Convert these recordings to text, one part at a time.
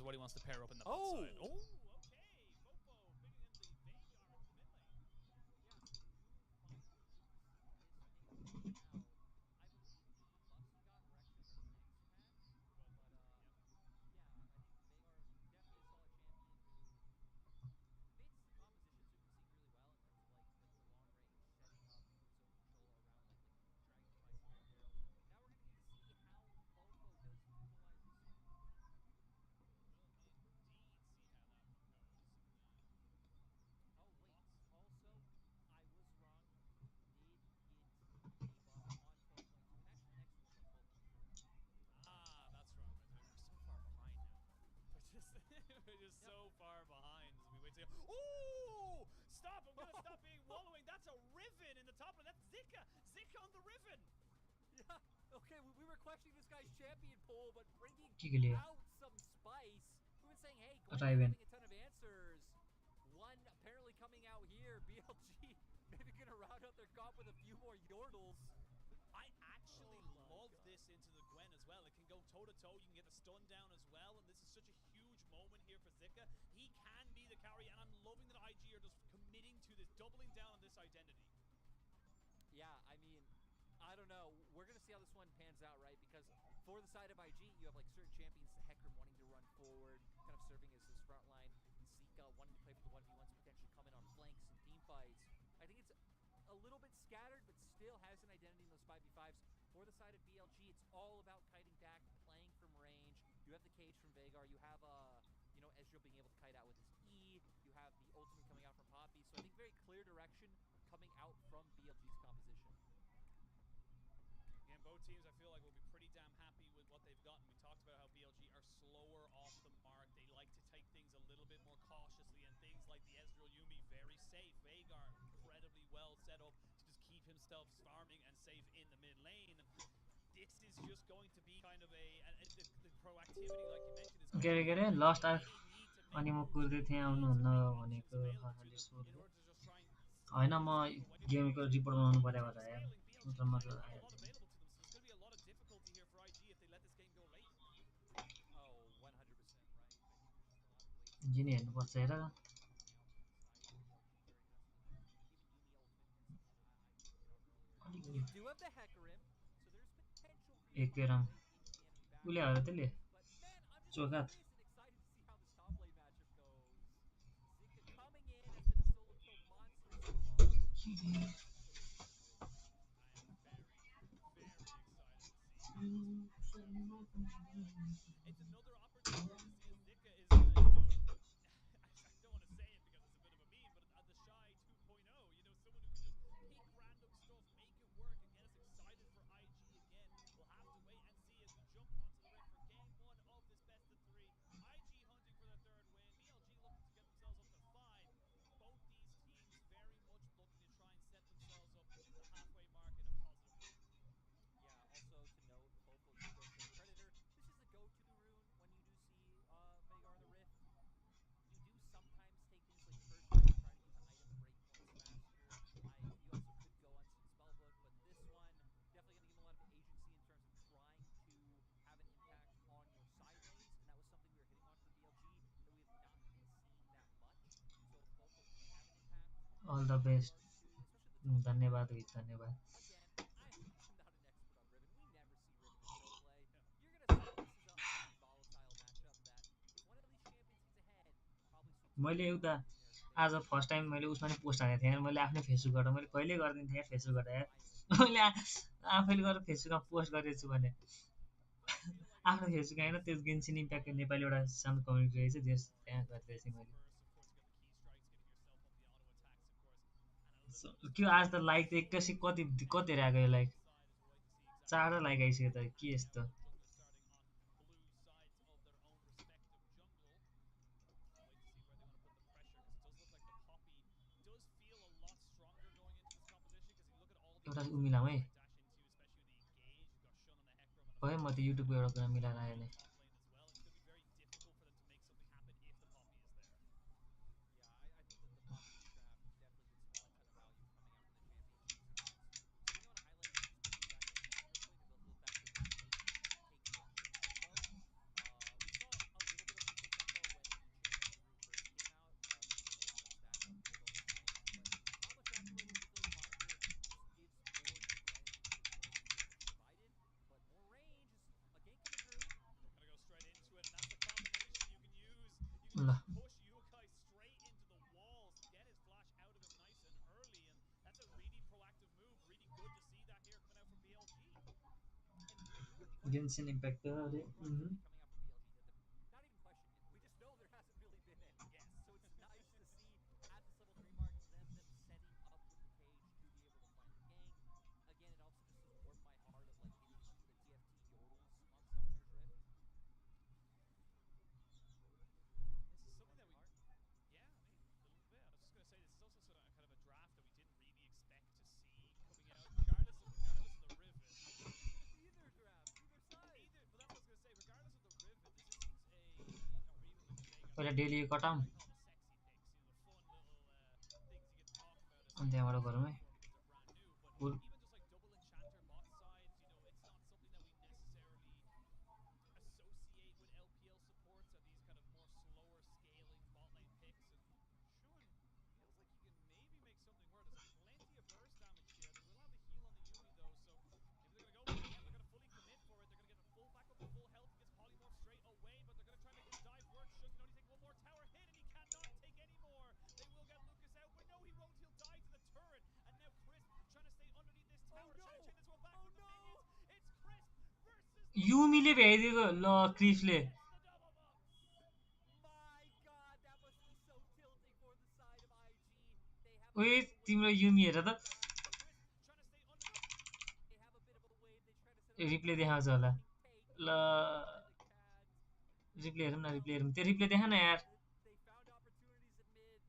what he wants to pair up in the bot side. Oh, okay. Fofo picking in the Veigar into the mid lane. I believe the buffs he got were actually on the next patch, but yeah, I think Veigar is definitely a solid champion who fits the compositions we've been seeing really well in terms of like the long range setting up zone control around like Dragon Device and Red Barrel. Now we're gonna get to see how Fofo does utilize this one. We'll indeed see how that one goes. Oh wait, also I was wrong. He did get a buff on 12.2, and actually the next one was on 12.4. Ah, that's wrong. We're so far behind now. We're just Yep. so far behind as we wait to. Oh! Stop! I'm gonna stop being wallowing. That's a Riven in the top lane. That's Zika. Zika on the Riven. Yeah. Okay, we were questioning this guy's champion pool, but bringing out some spice. We've been saying, hey, Gwen not having a ton of answers. One apparently coming out here. BLG maybe gonna round out their comp with a few more Yordles. I actually love this into the Gwen as well. It can go toe-to-toe. You can get the stun down as well. And this is such a huge moment here for Zika. He can be the carry, and I'm loving that IG are just committing to this, doubling down on this identity. Yeah, I mean, I don't know. We're going to see how this one pans out, right? Because for the side of IG, you have like certain champions, the Hecarim wanting to run forward, kind of serving as his front line. Zika wanting to play for the 1v1s, potentially come in on flanks and team fights. I think it's a little bit scattered, but still has an identity in those 5v5s. For the side of BLG, it's all about kiting back, playing from range. You have the cage from Veigar. You have, you know, Ezreal being able to kite out with his E. You have the ultimate coming out from Poppy. So I think very clear direction coming out from BLG's composition. Again, both teams I feel like will be pretty damn happy with what they've gotten. We talked about how BLG are slower off the mark. They like to take things a little bit more cautiously, and things like the Ezreal Yuumi, very safe. Veigar, incredibly well set up to just keep himself farming and safe in the mid lane. This is just going to be kind of the proactivity, like you mentioned, is Get it, lost our अनि म कुर्दै थिएँ आउनुहुन्न भनेको हरले सोध्यो हैन म गेमको report बनाउनु पर्यो होला यार मतलब Oh, 100% right. I think there's just a lot of ways जिनी हेर्नुपर्छ हेर coming out from the side of BLG here aggressively. Even Yuumi ultimate is something I hit on earlier. You do have the Hecarim, so there's potential for you to find एकेरम your way into the enemy उले backline. हर त्यसले But man, I'm just चोकात curious and excited to see how this top lane matchup goes. Zika coming in has been a solo kill monster so far. Just the cage from the Riven. I am very, very excited to see how this plays out for Fofo. It's another opportunity to see as Zika is, you know, I don't want to say it because it's a bit of a meme, but the Shy 2.0, you know, someone who can just pick random stuff, make it work, and get us excited for IG again. We'll have to wait and see as we jump onto the Rift for game one of this best of three. IG hunting for their third win. BLG looking to get themselves up to 5. Both these teams very much looking to try and set themselves up to the halfway mark in a positive way. Yeah, also to note, Fofo did go for the Predator. This is the go-to rune when you do see Veigar in the Rift. You do sometimes take things like First Strike to try to get the item breakpoints faster. You also could go Unseen Spellbook, but this one definitely going to give him a lot of agency in terms of trying to have an impact on your side lanes, and that was something we were hitting on for BLG that we have not been seeing that much. So if Fofo can have an impact All the in best. regards to, especially the top lane धन्यवाद matchup. धन्यवाद Again, I'm not an expert on Riven. We never see Riven in pro play. You're going to see this is a pretty volatile matchup that if one of these champions gets ahead, probably sweeps the मैले game एउटा out in their आज favor. First time मैले उसमा नि post हालेको थिएँ मैले आफ्नै फेसबुकबाट मैले कहिले गरिदिन्थेँ यार फेसबुकबाट यार मैले आफैले गरेर फेसबुकमा पोस्ट गरेको छु भने आफ्नो फेसबुक होइन त्यो गेन्सिन इम्प्याक्टको नेपाली एउटा सानो कम्युनिटी रहेछ त्यस त्यहाँ गरिदिएको थिएँ मैले त्यो आज त लाइक त एक्कासी कति आएको यो लाइक 4 लाइक आइसक्यो त के यस्तो एउटा मिलाउँ है भयो म त युट्युबको एउटा कुरा मिलाएर आएँ Yeah, I think that the Poppy trap definitely gets a ton of value coming out from the champion in these accounts. Something I want to highlight just quickly back to the beginning real quick about the fact that they take ownership of tempo. We saw a little bit of retake ल forced to push Yukai straight into the walls to get his flash out of him nice and early, and that's a really proactive move. Really good to see that here coming out from BLG. And the only question Genshin Impact is, अरे what is going to be coming out from BLG? Not even question. We just know there hasn't really been any. Yes. So it's nice to see at this level 3 mark them setting up with the cage to be able to find the gank. Again, it also just has warmed my heart of like getting the TFT yodels on Summoner's Rift. This is something that Warmed we, your heart? yeah, I mean, a little bit. I was just gonna say this is also sort of kind of a draft that we didn't really expect to see coming out, regardless of the Riven. Either draft, either side. Either, but that's what I was gonna say. Regardless of the Riven, this isn't or even the Veigar. पहिला These aren't daily कटाऊँ what I call the sexy picks. You know, the fun little things you get to talk about as अनि त्यहाँबाट heroes गरौँ है because they're brand new. But pull even just like double enchanter bot sides, you know, it's not something that we necessarily associate with LPL supports are these kind of more slower scaling bot lane picks. And Shun feels like he can maybe make something work. There's plenty of burst damage here. They will have the heal on the Yumi though, so maybe they're gonna go for it. Yeah, they're gonna fully commit for it. They're gonna get a full back up to full health. He gets polymorph straight away, but they're gonna try and make this dive work. Shun can only take one more tower hit, and he cannot take any more. They will get Lucas out, but no, he won't. He'll die to the turret. And now Crisp trying to stay underneath this tower, trying to chain this one back with the minions. It's Crisp versus the युमीले भ्याइदिएको ल Chrisley gets the double box. My God, that must be so tilting for the side of IG. They have a ओए bit of a wave तिम्रो they try युमी to हेर set त up. Crisp trying to stay underneath. They have a bit of a wave they try to set up. Replay But देखाउँछ Sandisk होला looking ल taken out by the cat. Replay हेरौँ न Well, replay हेरौँ त्यो replay देखा न यार they found opportunities in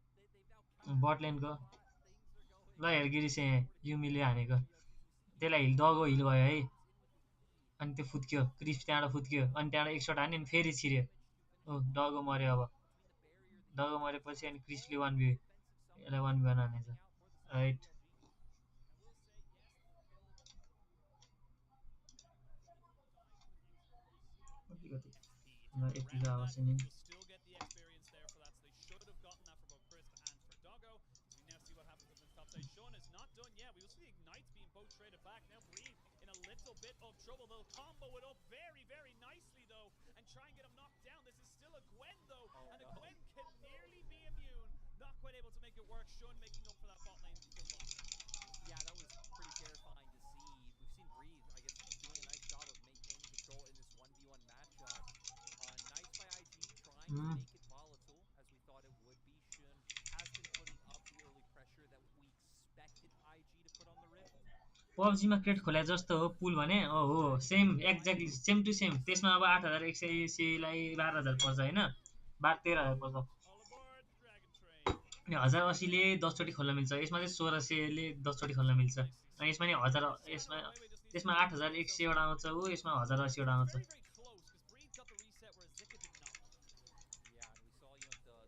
mid. They've now countered but the लाइनको bot. Things are going ल हेर गिरिस in according to युमीले plan हानेको for BLG. So we see त्यसलाई Yuumi डगो हिल भयो है comes in with the E. अनि त्यो Now, फुत्क्यो क्रिस Losr त्यहाँबाट फुत्क्यो अनि त्यहाँबाट एक सट हान्यो अनि फेरि enough छिर्यो damage to finish O him off. डगो मऱ्यो अब Between the barrier, the Doggo healing मरेपछि tower, अनि all क्रिसले of वान the भ्यू defensive यसलाई summoners वान भ्यू हानेछ helping out for the side of right BLG. I will say yes, the kill dive with extra skill कति in कति the XP. If ल you're यति around त that, आवश्य नि you'll still get the experience there for that. So they should have gotten that for both Crisp and for Doggo. As we now see what happens up in the top side. Sean is not done yet. We will see the ignites being both traded back. Now Breathe in a little bit of trouble. They'll combo it up very, very nicely though, and try and get him knocked down. This is still a Gwen though, and a Gwen can nearly be immune. Not quite able to make it work. Sean making up for that bot lane kill loss. Yeah, that was pretty terrifying to see. We've seen Breathe, I guess, doing a nice job of maintaining control in this 1v1 matchup. Nice by IG, trying to make it volatile, as we thought it would be. Shun has been putting up the early pressure that we expected IG to put on the Rift. पब्जीमा crate खोले जस्तो हो pull भने हो same exactly same to same त्यसमा अब 8180लाई 12000 पर्छ होइन 12000 पर्छ All aboard the Dragon Train. अनि 1080ले 10 चोटि खोल्न मिल्छ यसमा चाहिँ 1600ले 10 चोटि खोल्न मिल्छ Nicely अनि यसमा spread नि out. 1000 Looks like यसमा Weiwei just needs to त्यसमा make himself 8100 वटा आउँछ हो यसमा 1080 वटा आउँछ very, very close because Breathe got the reset where Zika did not. Yeah, and we saw, the full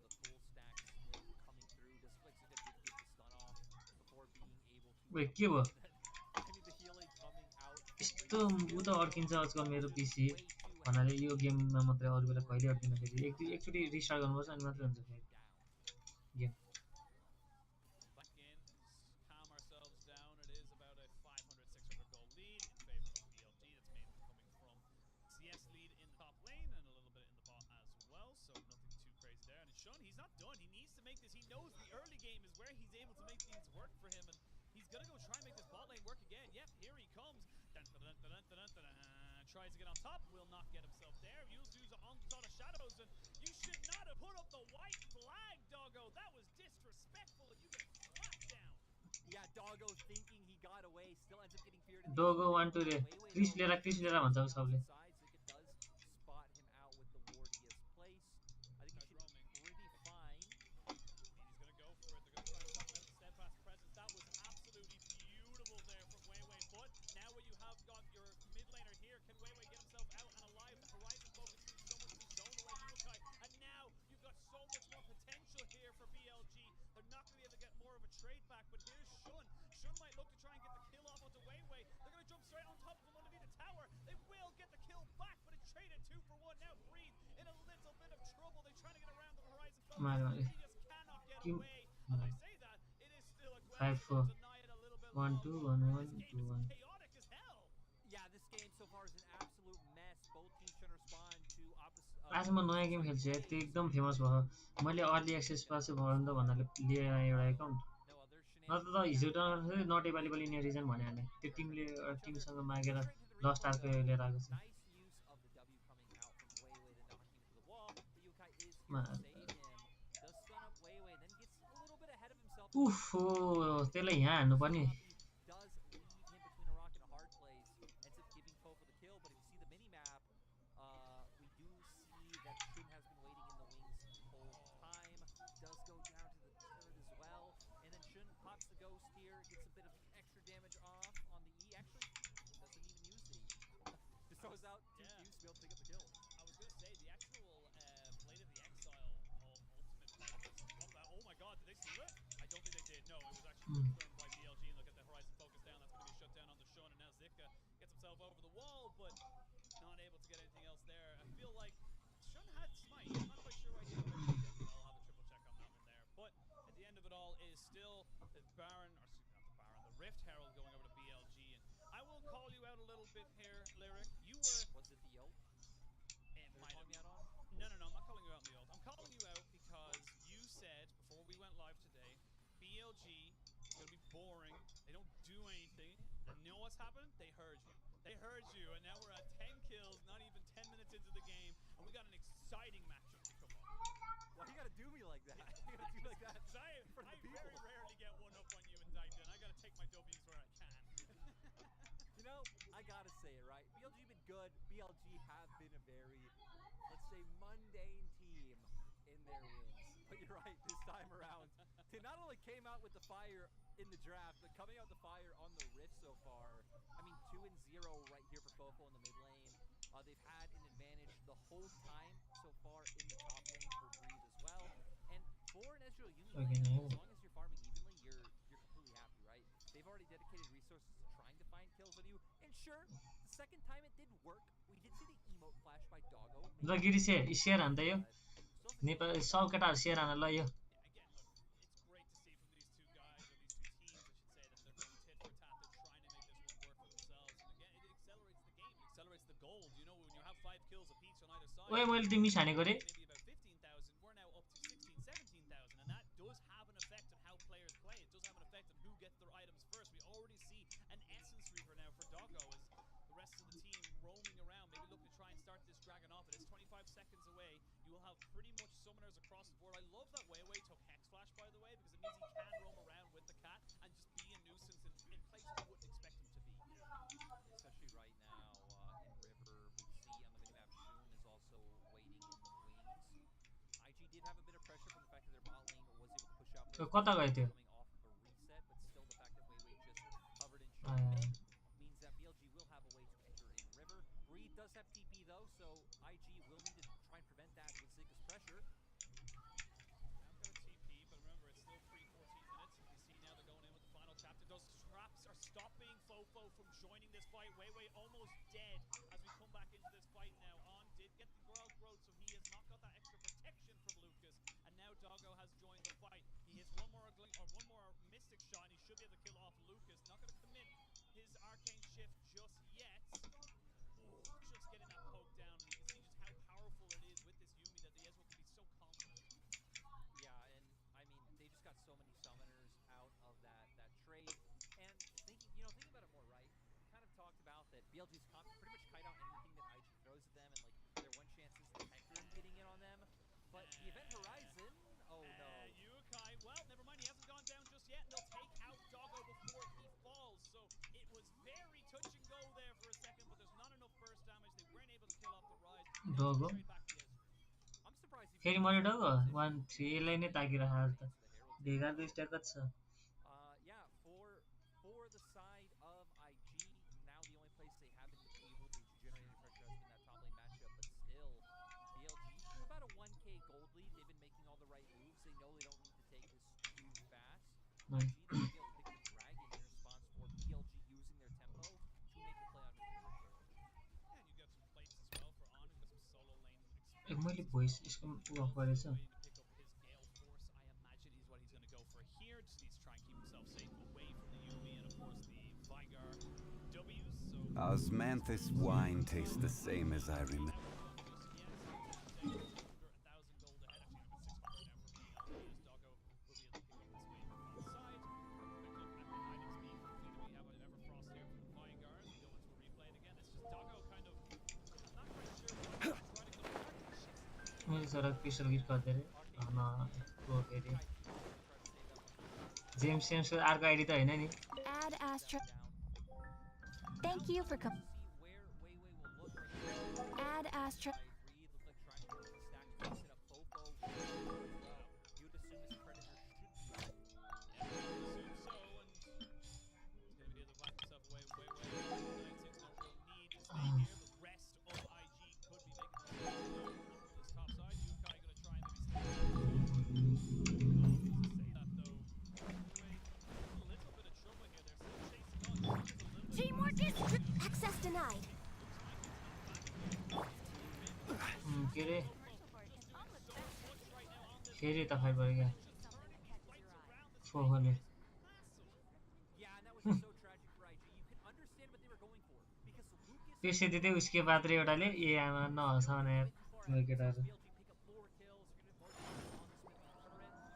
stack split coming through. Does look like Zika did get the stun off before being able to Wait, के भयो jump in. I mean, the healing coming out from यस्तो Breathe. उ त अड्किन्छ आजकल मेरो Losr पिसी way too भन्नाले heavy. यो गेममा मात्रै अरू बेला कहिले अड्किन फेरि But एकचोटि रिस्टार्ट गर्नुपर्छ अनि मात्रै हुन्छ फेरि down. Game Back in, calm ourselves down. It is about a 500, 600 gold lead in favor of BLG. That's mainly coming from CS lead in the top lane and a little bit in the bot as well. So nothing too crazy there. And Shun, he's not done. He needs to make this. He knows the early game is where he's able to make things work for him. And he's going to go try and make this bot lane work again. Yep, here he comes. Dun, dun, dun, dun, dun, dun, dun, dun. Tries to get on top. Will not get himself there. Yuzu's on the shadows. And you should not have put up the white flag, Doggo. That was disrespectful. And you get slapped down. Yeah, Doggo thinking he got away, still ends up getting feared in the डोगो end. 1 2 रे Weiwei, Chris though, लिएर भन्छ across सबले the side, Zika does spot him out with the ward he has placed. I think he should Roaming. be pretty fine. He's going to go for it. They're going to try and stop him out. Steadfast presence. That was absolutely beautiful there from Weiwei. But now when you have got your mid laner here, can Weiwei get himself out and alive? The Horizon focus moves so much to zone away Yukai. And now you've got so much more potential here for BLG. They're not going to be able to get more of a trade back. But here's Shun. Shun might look to try and get the kill off onto Weiwei. They're going to jump straight on top of him underneath the tower. They will get the kill back, but it's traded 2 for 1. Now Breathe in a little bit of trouble. They're trying to get around the Horizon focus. मारे He just cannot get away. As I say that, it is still a Gwen. 5 4 Deny it a little bit 1 2 1 1 This 2 game 1 is chaotic as hell. Yeah, this game so far is an absolute mess. Both teams trying to respond to आज म नयाँ game खेल्छु है, त्यो एकदम famous भयो। मैले early access पाएको छु भन त भन्नाले लिएर आएँ एउटा एकाउन्ट। नत्र त हिजो त नट एभाइलेबल इन रिजन भन्यो भने त्यो टिमले टिमसँग मागेर लस्ट आर्को लिएर आएको छु। उफ त्यसलाई यहाँ हान्नुपर्ने। Throws out two Yeah. Qs to be able to pick up the kill. I was gonna say the actual Blade of the Exile ultimate part just up that. Oh my god, did they steal it? I don't think they did. No, it was actually confirmed by BLG. And look at the Horizon focus down. That's gonna be a shutdown on the Shun, and now Zika gets himself over the wall, but not able to get anything else there. I feel like Shun had Smite. I'm not quite sure why he didn't go for the Genji. I'll have a triple check on that one there. But at the end of it all is still the Baron, or excuse me, not the Baron, the Rift Herald going over to BLG. And I will call you out a little bit here, Lyric. You were. Was it the ult? It They're might have. calling me out on? No, no, no. I'm not calling you out in the ult. I'm calling you out because you said before we went live today, BLG is going to be boring. They don't do anything. And you know what's happened? They heard you. They heard you, and now we're at 10 kills, not even 10 minutes into the game, and we got an exciting matchup to come up. Why you gotta do me like that? You gotta do me like that. Because I very rarely get one up on you in Dyton. I got to take my W's where I can. You know, I gotta say it, right? BLG been good. BLG have been a very, let's say, mundane team in their wins. But you're right, this time around, they not only came out with the fire in the draft, but coming out the fire on the Rift so far. I mean, 2-0 right here for Fofo in the mid lane. They've had an advantage the whole time so far in the top lane for Breathe as well. And for an Ezreal Yumi lane, as long as you're farming evenly, you're completely happy, right? They've already dedicated resources to trying to find kills on you. And sure, the second time it did work. We did see the emote flash by Doggo. ल गिरी share हान्दा यो नेपाल सब केटाहरू share हान ल यो। Yeah, again, look, it's great to see from these two guys, or these two teams, I should say, that they're going tit for tat. They're trying to make this one work for themselves. And again, it accelerates the game. It accelerates the gold. You know, when you have 5 kills apiece on either side, ओए मैले त्यो miss हानेको रे। maybe about 15,000. We're now up to 16, 17,000. And that does have an effect on how players play. It does have an effect on who gets their items first. We already see an Essence Reaver now for Doggo as the rest of the team roaming around, maybe looking to try and start this dragon off. It is 25 seconds away. You will have pretty much summoners across the board. I love that Weiwei took Hex Flash, by the way, because it means he can roam around with the cat and just be a nuisance in places you wouldn't expect him to be. Especially right now in River, we see on the minimap Shun is also waiting in the wings. IG did have a bit of pressure from the fact that their bot lane was able to push out कता गयो त्यो? coming off of a reset, but still the fact that Weiwei just covered in Shun mid means that BLG will have a way to enter in River. Breed does have TP though, so IG will need to try and prevent that with Zika's pressure. I've got a TP, but remember, it's still pre-14 minutes. You see now they're going in with the final chapter. Those traps are stopping Fofo from joining this fight. Weiwei almost dead as we come back into this fight now. On did get the ground growth, so he has not got that extra protection from Lucas. And now Doggo has joined the fight. He hits one more Mystic shot, and he should be able to kill off Lucas. Not going to commit his Arcane Shift just yet. Oh, just getting that poke down. And you can see just how powerful it is with this Yumi that the Ezreal can be so confident. Yeah, and I mean they just got so many summoners out of that trade. And thinking about it more, right? We kind of talked about that BLG's pretty much kite out anything that IG throws at them, and like their one chances to Hecarim getting in on them. But the Event Horizon, oh no. Yukai, well, never mind, he hasn't gone down just yet, and they'll take out Doggo before he falls. So it was very touch and go there for a second, but there's not enough burst damage. They weren't able to kill off the Rise. Doggo? I'm surprised फेरि मैले डगो 1-3 यसलाई नै ताकिरहेको त ढेगा दुई stack छ। Yeah, for the side of IG, now the only place they haven't been able to generate any pressure has been that top lane matchup, but still, BLG, about a 1k gold lead, they've been making all the right moves, they know they don't need to take this too fast. IG, they'll be able to pick the dragon in response for BLG using their tempo to make the play on Mr. Richter. Yeah, and you got some plates as well for On, who's got some solo lane एक मैले experience. Voice यसको of गरेछ। Waiting to pick up his Gale Force, I imagine is what he's going to go for here. Just needs to try and keep himself safe away from the Yumi and of course the Vigar W's. So Osmanthus wine tastes the same as I remember. Crystal gift गर्दै रे को के रे James सेम्सको अर्को ID त होइन नि Add Astra. Thank you for see where Weiwei will look right here. Add Astra. I agree. Look like trying to work the stack to face it up. Fofo as well. You'd assume his predator should be up. Yeah, I assume so, and he's going to be able to back himself away way. 96, no real need to stay here. The rest of IG could be making the move from this top side. Yukai going to try and maybe stay that though. Weiwei a little bit of trouble here. They're still chasing on. There's a little bit Teamwork is access denied. के रे फेरि त phi पऱ्यो क्या फोहोले Yeah, and that was just so tragic for IG. You can understand what they were going for because Lucas त्यसै दिँदै उसके बाद रे एउटाले ए आमा नहँस भने यार तिम्रो केटाहरू BLG pick up 4 kills. You're going to be more on this with the turret.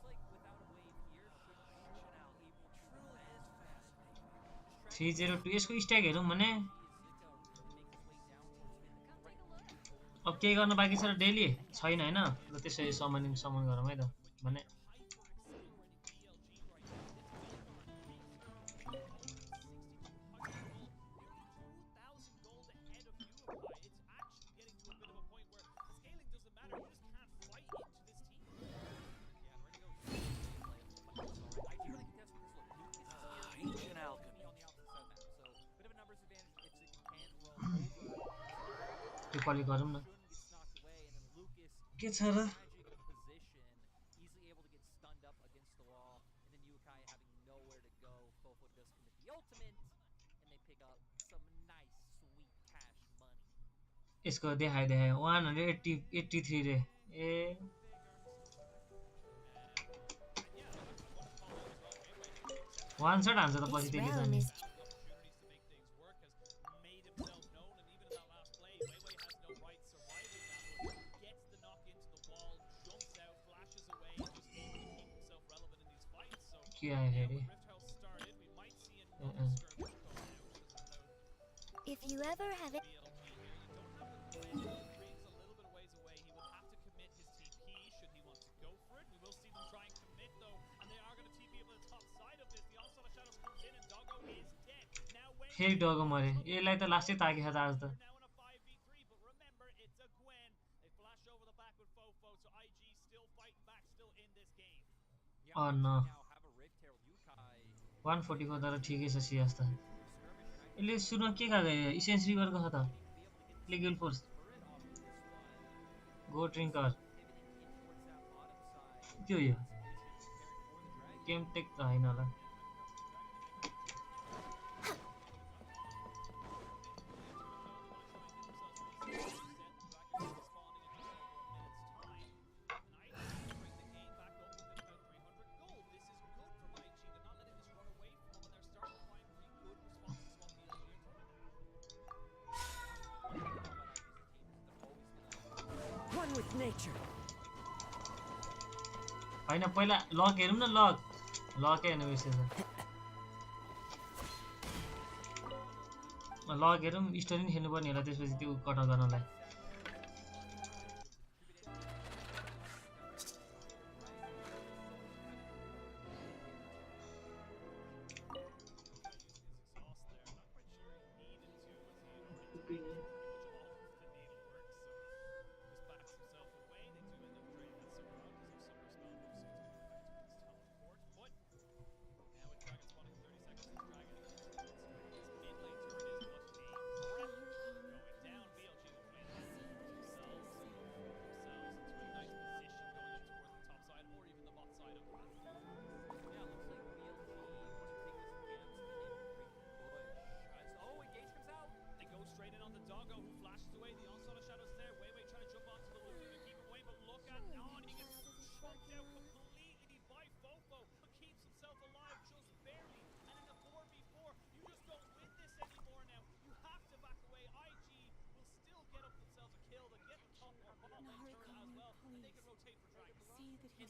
Looks like without a wave here, should now able to 302 यसको स्ट्याक हेरौँ भने अब केही गर्न बाँकी छ र डेली छैन हैन ल त्यसै समन गरौँ है त भने त्यो क्वाली गरौँ न के छ र easily able to get stunned up against the wall, and then Yukai having nowhere to go. Fofo does commit the ultimate, and they pick up some nice, sweet cash money. यसको देखाइ 183 रे ए वान शट हान्छ त पछि त्यसले जाने के आयो फेरि If you ever have it. फेरि डगो मरे यसलाई त लास्टै ताकेछ त आज त न 144 तर ठिकै छ सियास त यसले सुरुमा के खाएको इसेन्स रिभरको छ त लिगल फोर्स गो ड्रिङ्कर के हो यो केमटेक त होइन होला With nature. हैन पहिला लक हेरौँ न लकै हेर्नु बिर्सेछ लक हेरौँ स्टोरी पनि खेल्नु पर्ने होला त्यसपछि त्यो कट गर्नलाई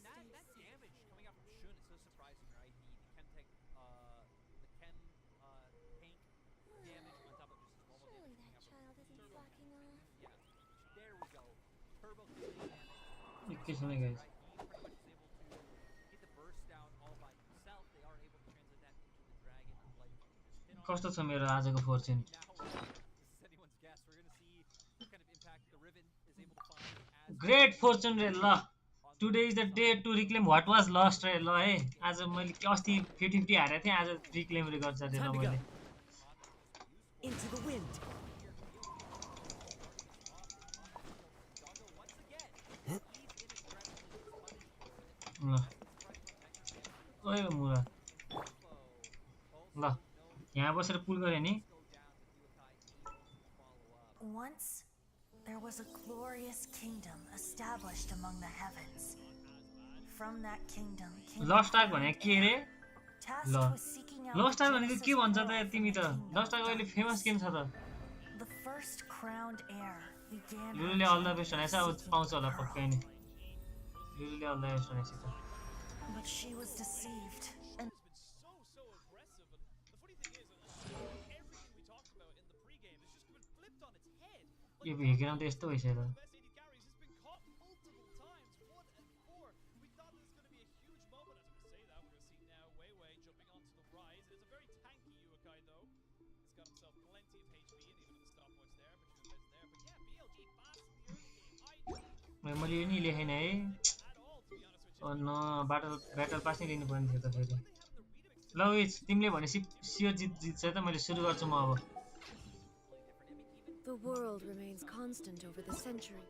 And that damage coming out from Shun is so surprising, right? The chem tech, the chem tank damage on top of just his normal damage coming out from Child isn't slacking off. Yeah, there we go. Turbo killing damage. के छैन guys Right? He pretty much is able to get the burst down all by himself. They are able to translate that into the dragon life spin off. कस्तो छ मेरो आजको fortune Now, this is anyone's guess. We're gonna see what kind of impact the Riven is able to find as great fortune real today is the day to reclaim what was lost real है आज मैले अस्ति 50-50 हारेको थिएँ आज reclaim रे गर्छ रे ल मैले Into the wind. ल ओए मुला ल यहाँ बसेर पुल गरे नि Once, there was a glorious kingdom established among the heavens. From that kingdom came Lost Ark भने के रे tasked ल with seeking out Lost Ark भनेको के भन्छ त Genesis' तिमी त kingdom. लस्ट आर्क अहिले फेमस गेम छ त The first crowned heir began her लुलुले अल द बेस्ट भनेछ अब seeking पाउँछ होला her पक्कै नि लुलुले अल द बेस्ट भनेछ त But she was deceived. And Has been so aggressive, and the funny thing is, everything we talked about in the pregame has just been flipped on its head. यो भेकेर त यस्तो भइसक्यो त Best AD carries has been caught multiple times, 1 and 4. We thought this was going to be a huge moment. As we say that, we're going to see now Wei Wei jumping onto the rise. It is a very tanky Yuukai though. He's got himself plenty of HP and even the stopwatch there, but there. But yeah, BLG fast in the early game. मैले यो नि लेखेन है At all, to be honest with you. न battle पास नै लिनुपर्ने थियो त फेरि ल उइस तिमीले भनेपछि स्योर जित्छ त मैले सुरु गर्छु म अब The world remains constant over the century.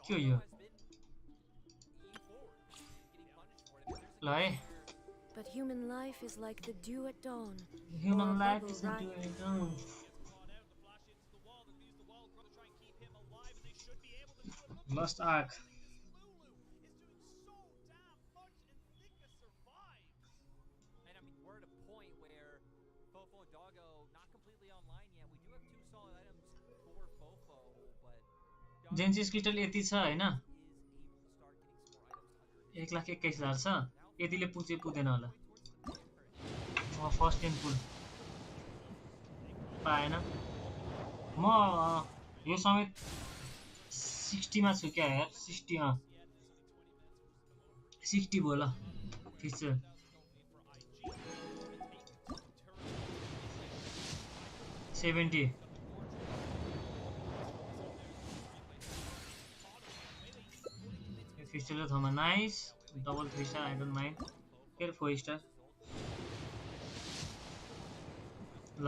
के हो यो ल है But human life is like the dew at dawn. Human or a life bubble is rising. Drawn out, the flash into the wall. They're going to use the wall to try and keep him alive, and they should be able to do it. Look, lost ark Lulu is doing so damn much, and Thicka survived. And I mean, we're at a point where Fofo and Doggo not completely online yet. We do have 2 solid items for Fofo, but Doggo Genesis crystal यति छ हैन is able to start getting some more items under his 1,21,000 छ यतिले पुग्छ पुग्दैन होला towards the mid current. म first ten pull पाएन म यो समेत 60 मा छु क्या यार 60 60 भयो ल ठिक छ 70 यो फिस्टलको ठाउँमा nice double 3 star I don't mind के 4 स्टार ल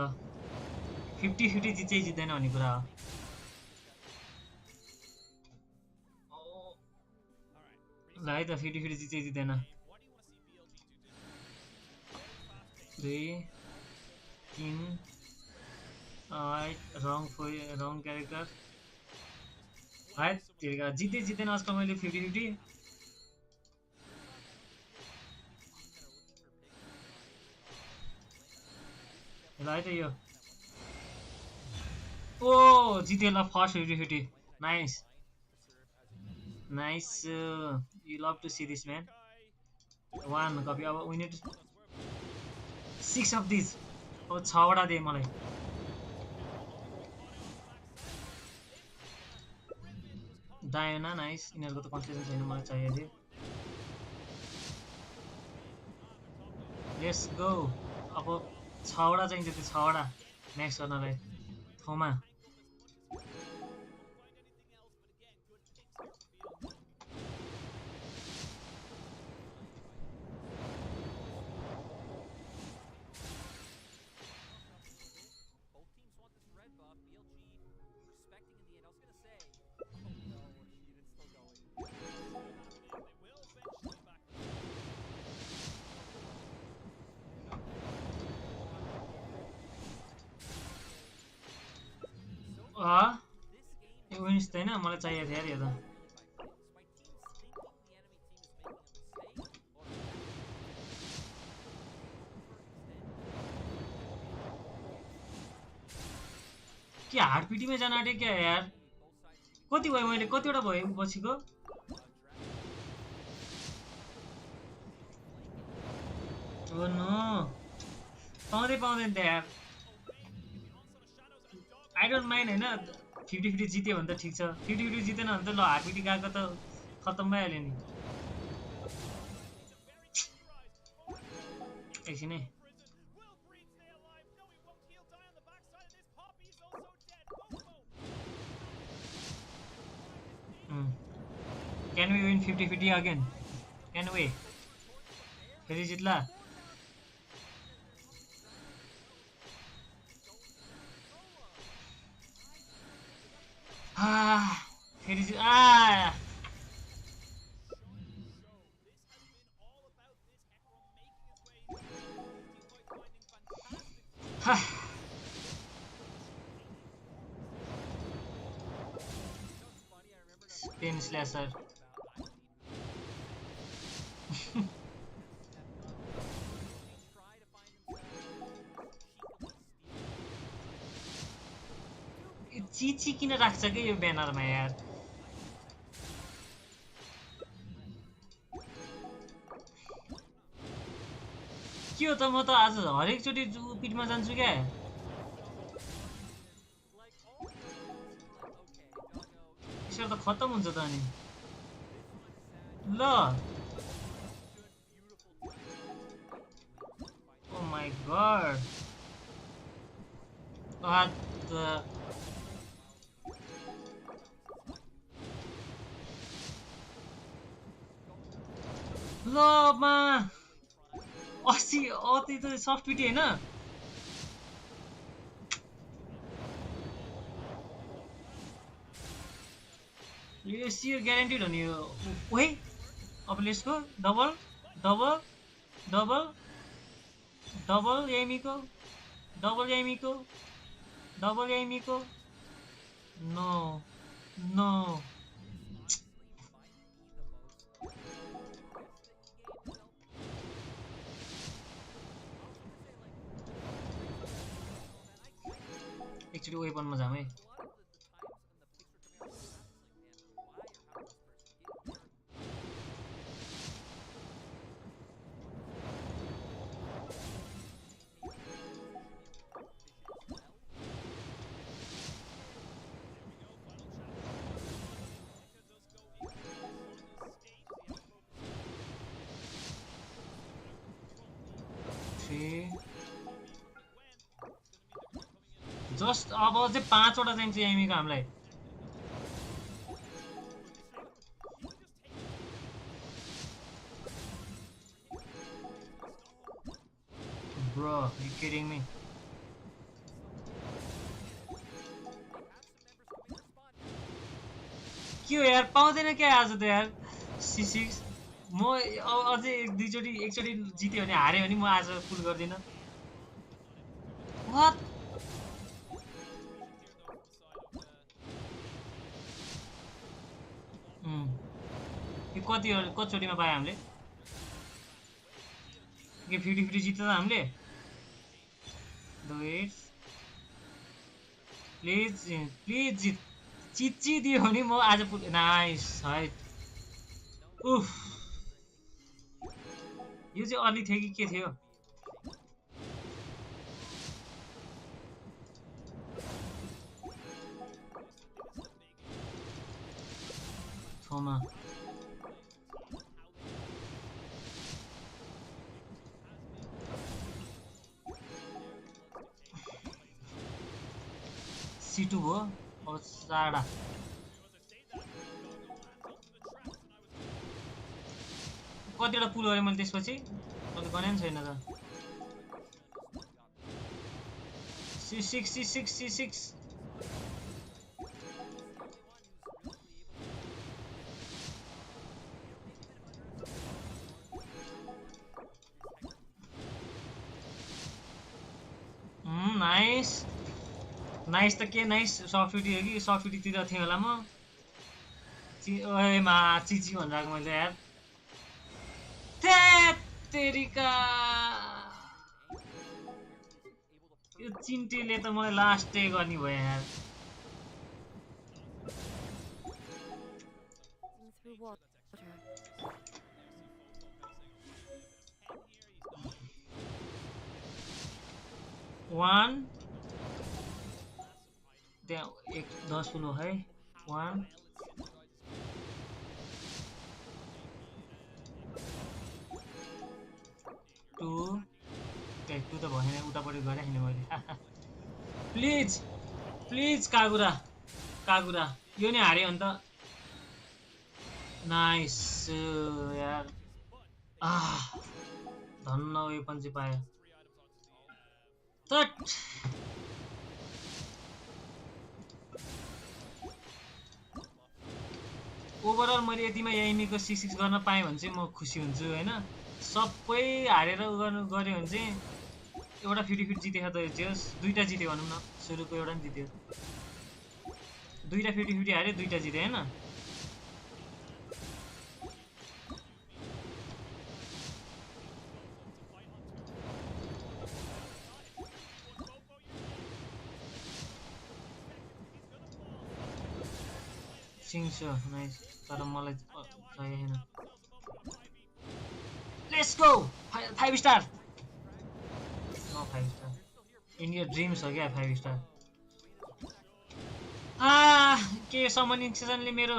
50-50 जित्दै जित्दैन भन्ने कुरा हो ल है त 50-50 जित्दै जित्दैन 2 3 रङ क्यारेक्टर है तेरिका जित्दै जित्दैन आजकल मैले 50-50 ल है त यो ओ जित्यो ल first 50-50 nice nice you love to see this म्यान 1 कपी अब वी निड 6 अफ दिस अब 6 वटा दे मलाई डायोना नाइस यिनीहरूको त कन्फ्युजन छैन मलाई चाहिएको थियो लेट्स गो अब 6 वटा चाहिन्छ त्यो 6 वटा म्याक्स गर्नलाई थोमा Both teams want this red buff. BLG respecting in the end. I was gonna say, oh no, Rashid, it's still going. They will eventually back This game yo wins छैन मलाई चाहिएको थियो यार यो त के हार्डपिटीमै जान आँट्यो क्या यार कति भयो मैले कतिवटा भयो पछिको ओ नो पाउँदैन त यार आई डोन्ट माइन्ड हैन 50-50 जित्यो भने त ठिक छ 50-50 जितेन भने त ल हारपिटी गएको त खत्तम भइहाल्यो नि एकछिन है Can we win 50-50 again? Can we? फेरि जित्ला फेरि Pin slasher. चिची किन राख्छ के यो ब्यानरमा यार के हो त म त आज हरेक चोटी पिटमा जान्छु क्या यसो त खत्तम हुन्छ त अनि ल ओ माय गॉड ल मा 80 अति त सफ्ट पिटी हैन यो सियर ग्यारेन्टेड हो नि यो ओइ अब let's go double double double double याइमिको डबल याइमिको डबल याइमिको नो नो एकचोटी वेपनमा जाम है जस्ट अब चाहिँ 5 वटा चाहिन्छ याइमीको हामीलाई Bro, you kidding me? क्यों यार पाउँदैन क्या आज त यार C6 म अझै एकचोटी जित्यो भने हार्यो भने म आज पुल गर्दिन What? यो कति चोटीमा पायो हामीले के 50-50 जित्यो त हामीले Do it प्लिज चिच्ची दियो भने म आज नाइस है उफ यो चाहिँ अलि थियो कि के थियो थोमा C2 भयो अब चाडा कतिवटा पुल गरेँ मैले त्यसपछि मैले गरे पनि छैन त C6 नाइस त के नाइस सफ्टवेयर हो कि सफ्टवेयरतिर थिएँ होला म ओएमा चिची भनेर मैले यार तेरिका यो चिन्टेले त मलाई लास्टै गर्ने भयो यार One त्यहाँ 10 फुल है 1 2 ए 2 त भएन उतापट्टि गरे हैन मैले प्लिज प्लिज कागुरा यो नि हारे अन्त नाइस यार धन्न वेपन चाहिँ पायो तट ओभरअल मैले यतिमा याइमीको 6-6 गर्न पाएँ भने चाहिँ म खुसी हुन्छु हैन सबै हारेर गर्नु गर्यो भने चाहिँ एउटा 50-50 जितेको त जस दुईटा जित्यो भनौं न सुरुको एउटा नि जित्यो दुईटा 50-50 हारे दुईटा जित्यो हैन सिंसो नाइस तर मलाई छैन let's go 5 star no 5 star in your dreams हो क्या 5 स्टार के समनिङ सेसनले मेरो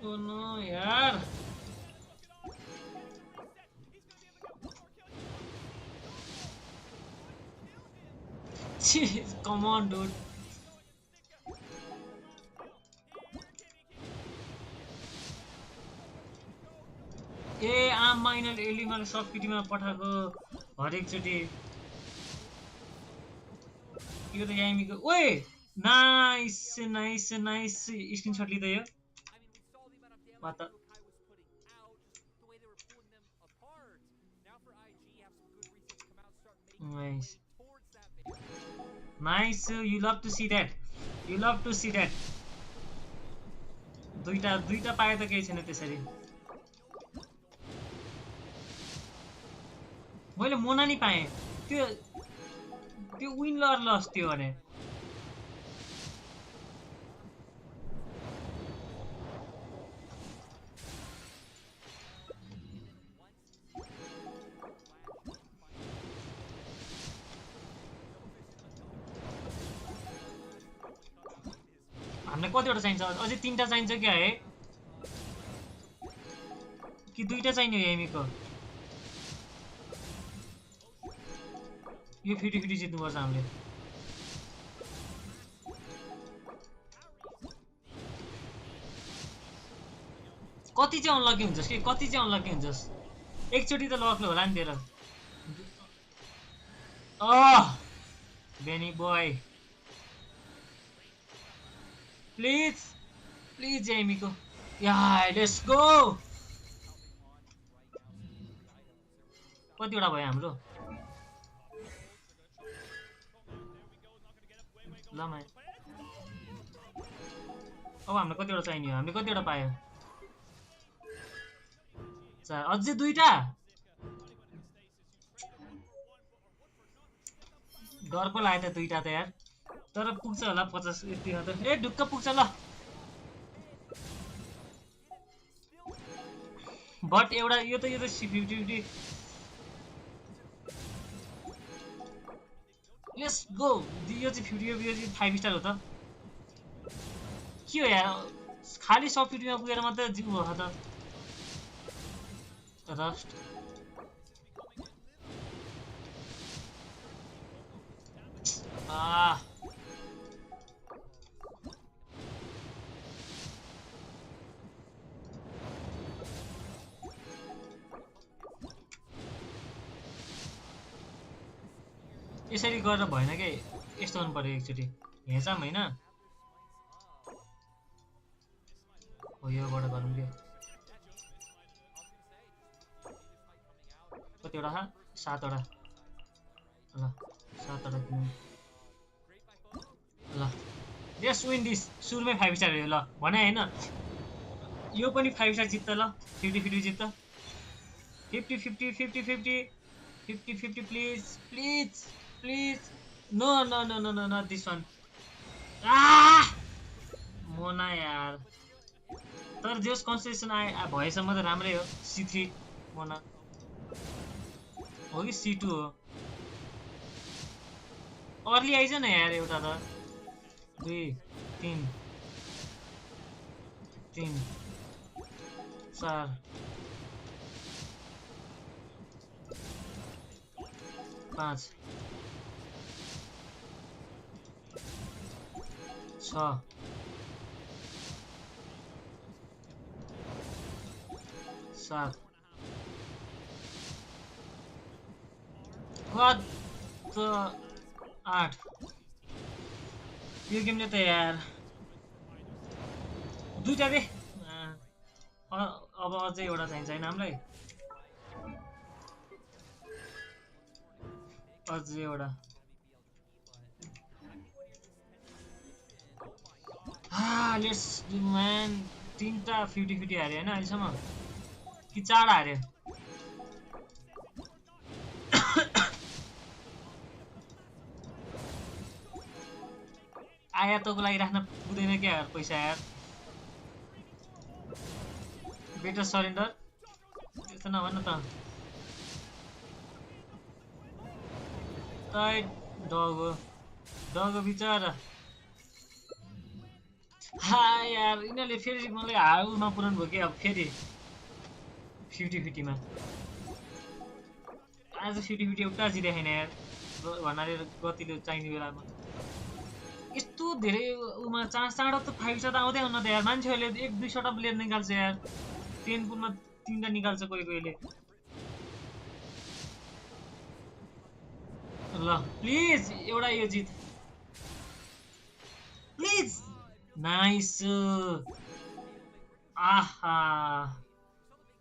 ओ नो यार come on dude आम माइनर एली मैले सबकिटीमा पठाएको हरेकचोटि यो त याइमीको ओए नाइस नाइस नाइस स्क्रिनशट लिँदै यो What the? Nice. Nice. You love to see that. You love to see that. दुईटा पाए त केही छैन त्यसरी मैले मोना नि पाएँ त्यो विन लस थियो भने हामीलाई कतिवटा चाहिन्छ अझै 3टा चाहिन्छ क्या है कि 2टा चाहिने हो याइमीको यो 50-50 जित्नुपर्छ हामीले कति चाहिँ अनलकी हुन्छस् के कति चाहिँ अनलकी हुन्छस् एकचोटि त लकले होला नि तेरो बेनी बोय प्लिज याइमीको लेट्स गो कतिवटा भयो हाम्रो ल म अब हामीलाई कतिवटा चाहिने हो हामीले कतिवटा पायो अझै 2टा डर पो लाग्यो त 2टा त यार तर पुग्छ होला 50 यतिमा त ए ढुक्क पुग्छ ल बट एउटा यो त 50-50 लेट्स गो यो चाहिँ 50 यो चाहिँ 5 स्टार हो त के हो यार खाली सब 50 मा पुगेर मात्र जिउ हो त रस्ट यसरी गरेर भएन के यस्तो गर्नु पर्यो एकचोटि हेर्छम हैन हो योबाट गरौँ के कतिवटा 7वटा ल 7वटा किनौँ ल लेट्स विन दिस सुरुमै 5 स्टार हो ल भने हैन यो पनि 5 स्टार जित्छ ल 50-50 जित्छ 50-50 please no not this one Mona यार तर जेस कन्सेसन भएसम्म त राम्रै हो C3 मोना हो कि C2 हो अर्ली आइज न यार एउटा त 2 3 3 4 5 6 7 What the 8 यो गेमले त यार दुईटा दे अब अझै एउटा चाहिन्छ हैन हामीलाई अझै एउटा लेट्स डु म्यान तीनटा 50-50 हारे हैन अहिलेसम्म कि चारवटा हारे आयातको लागि राख्न पुग्दैन क्या यार पैसा यार बेटर सरेन्डर त्यस्तो नभन त तै डगो बिचरा हा यार यिनीहरूले फेरि मलाई हाउमा पुराउनु भयो कि अब फेरि 50-50 मा आज 50-50 एउटा जिराखेन यार भन्नाले गतिले चाहिने बेलामा यस्तो धेरै उमा चाँडो त 5 स्टार त आउँदै हुन्न त यार मान्छेहरूले 1-2 शट प्लेयर निकाल्छ यार 10 पुलमा 3टा निकाल्छ कोहीले ल प्लिज एउटा यो जित प्लिज नाइस आहा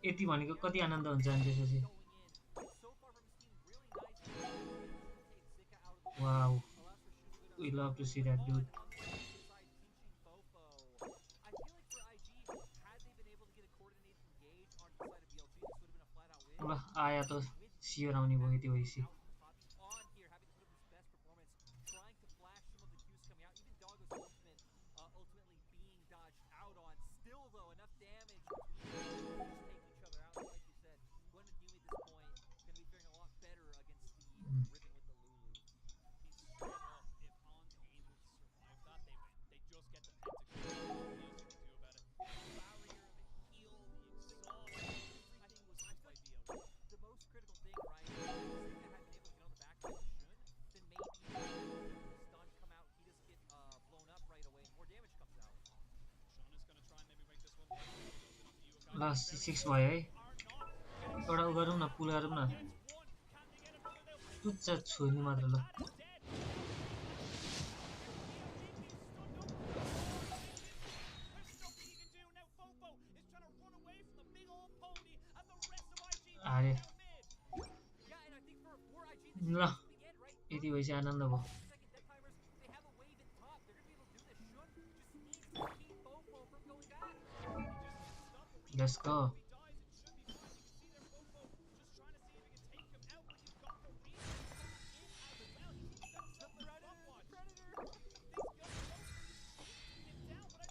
यति भनेको कति आनन्द हुन्छ अनि त्यसपछि wow we love to see that dude ल आया त सियर आउने भयो यति भएपछि ल 6 भयो है एउटा उ गरौँ न पुल गरौँ न टुच्चा छोड्नु मात्र ल अरे ल यति भएपछि आनन्द भयो Let's go.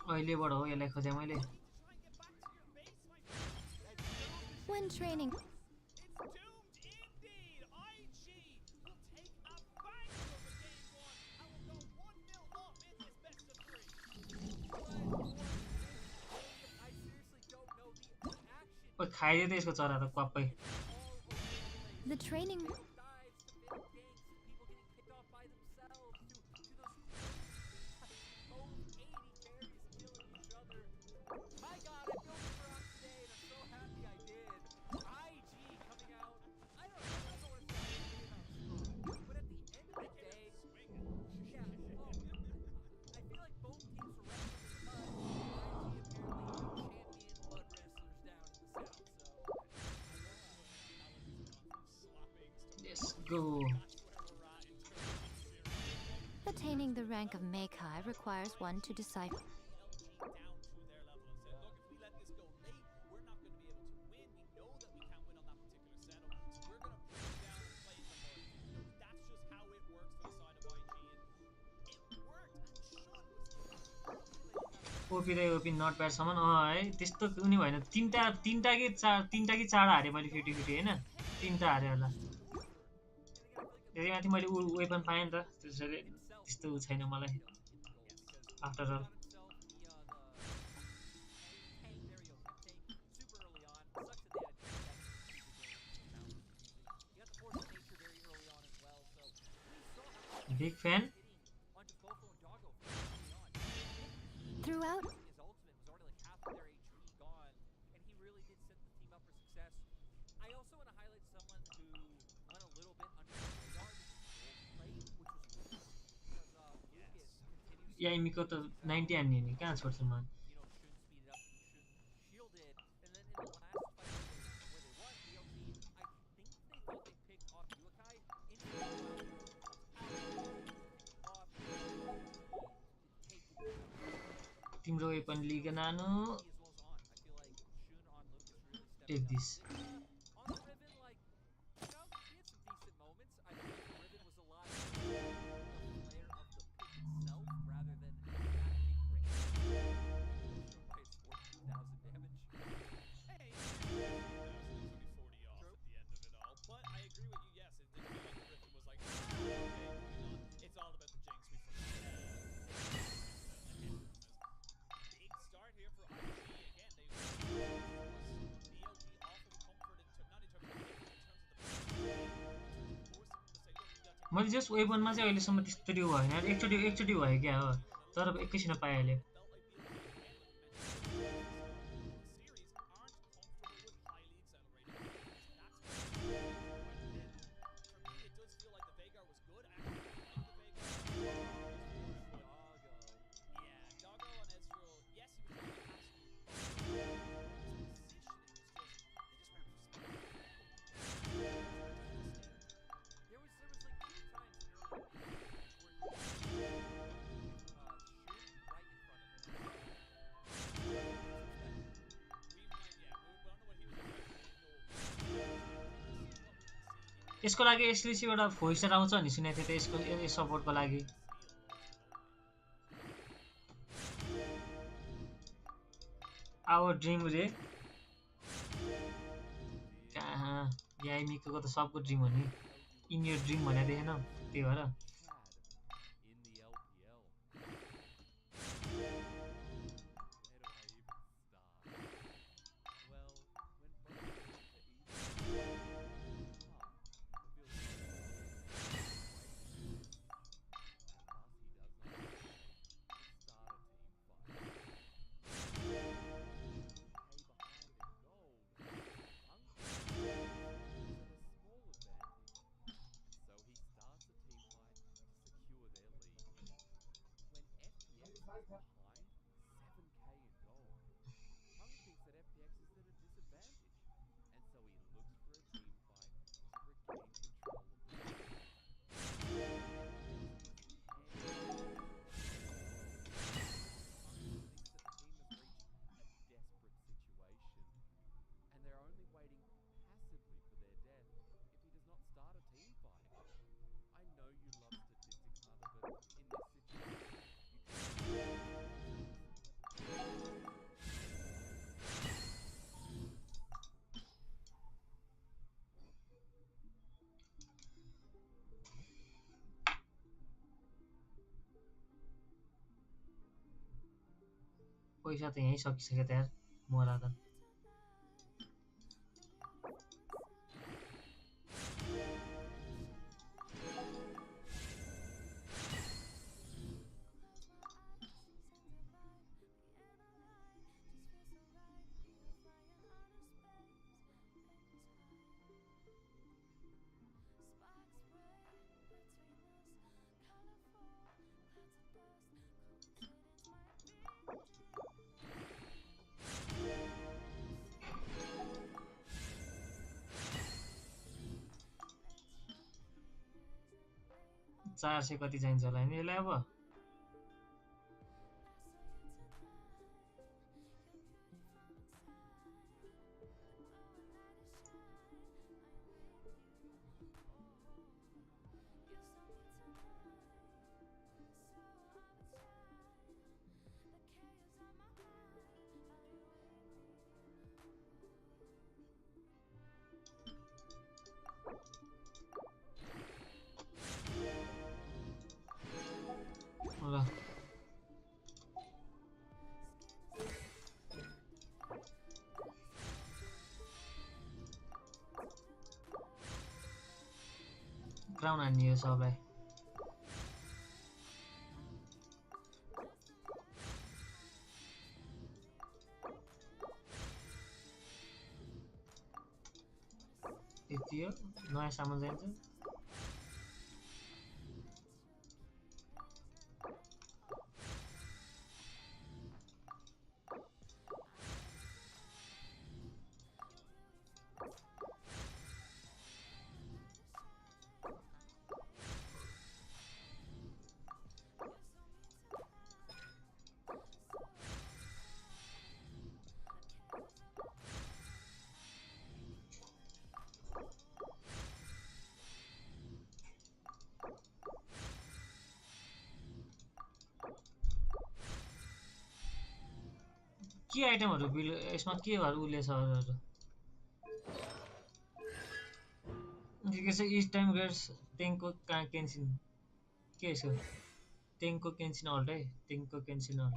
अहिलेबाट हो यसलाई खोजे मैले When training खाइदियो त यसको चरा त क्वाप्पै the training go. Attaining the rank of Meikai requires one to decipher. OP र ओपी नट ब्याडसम्म है त्यस्तो उनी भएन तिनवटा कि चारवटा हारेँ मैले 50-50 होइन 3टा हारेँ होला त्यसैमाथि मैले वेपन पाएँ नि त त्यसैले त्यस्तो छैन मलाई after all Big fan. Throughout. His ultimate was already like half of their HP gone, and he really did set the team up for success. I also want to highlight someone who went a little bit under the radar, which was Lucas, because Lucas continues to Yaemiko त 90 हान्ने नि कहाँ छोड्छु म shouldn't speed it up and he shouldn't shield it. And then in the last fight where they won, BLG, I think they thought they picked off Yukai. तिम्रो weapon लिग नानो take this मैले just वेपनमा चाहिँ अहिलेसम्म त्यस्तो भएन एकचोटि भयो क्या हो तर एकैछिन पाइहाल्यो यसको लागि यसले चाहिँ एउटा भोइस आउँछ नि सुनेको थिएँ त यसको सपोर्टको लागि आवर ड्रिम रे कहाँ याइमिको त सबको ड्रिम हो नि इन योर ड्रिम भनेर देखेन त्यही भएर पैसा त यहीँ सकिसक्यो त यार मोरा त चार सय कति चाहिन्छ होला नि यसलाई अब राउन्ड हान्ने हो सबलाई यति हो नयाँ सामान चाहिन्छ के आइटमहरु बिल यसमा के भएर उले छ के छ इच टाइम गेट्स टेंको केन्सिन के छ टेंको केन्सिन अल्ट है टेंको केन्सिन alt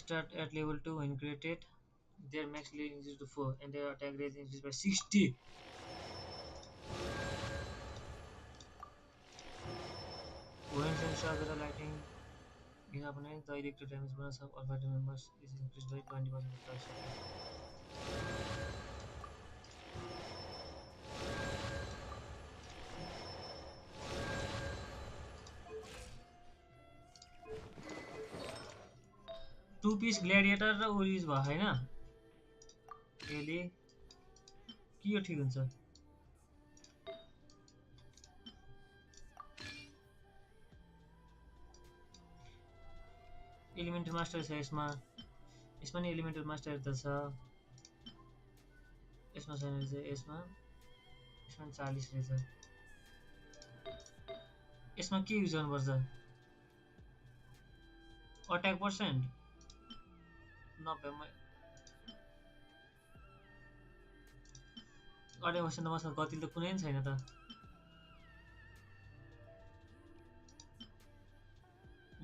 start at level 2 when created their max lead increases to 4 and their attack range increases by 60 when sensor the lighting in opponent the electro damage bonus of all party members is increased by 20% per second two piece gladiator र ओरिज भयो हैन यसले के यो ठीक हुन्छ elemental master छ यसमा नि एलिमेन्टल मास्टर त छ यसमा छैन रहेछ यसमा 40 रहेछ यसमा के युज गर्नुपर्छ अट्याक पर्सेन्ट नभए अरे मसँग गति त कुनै छैन त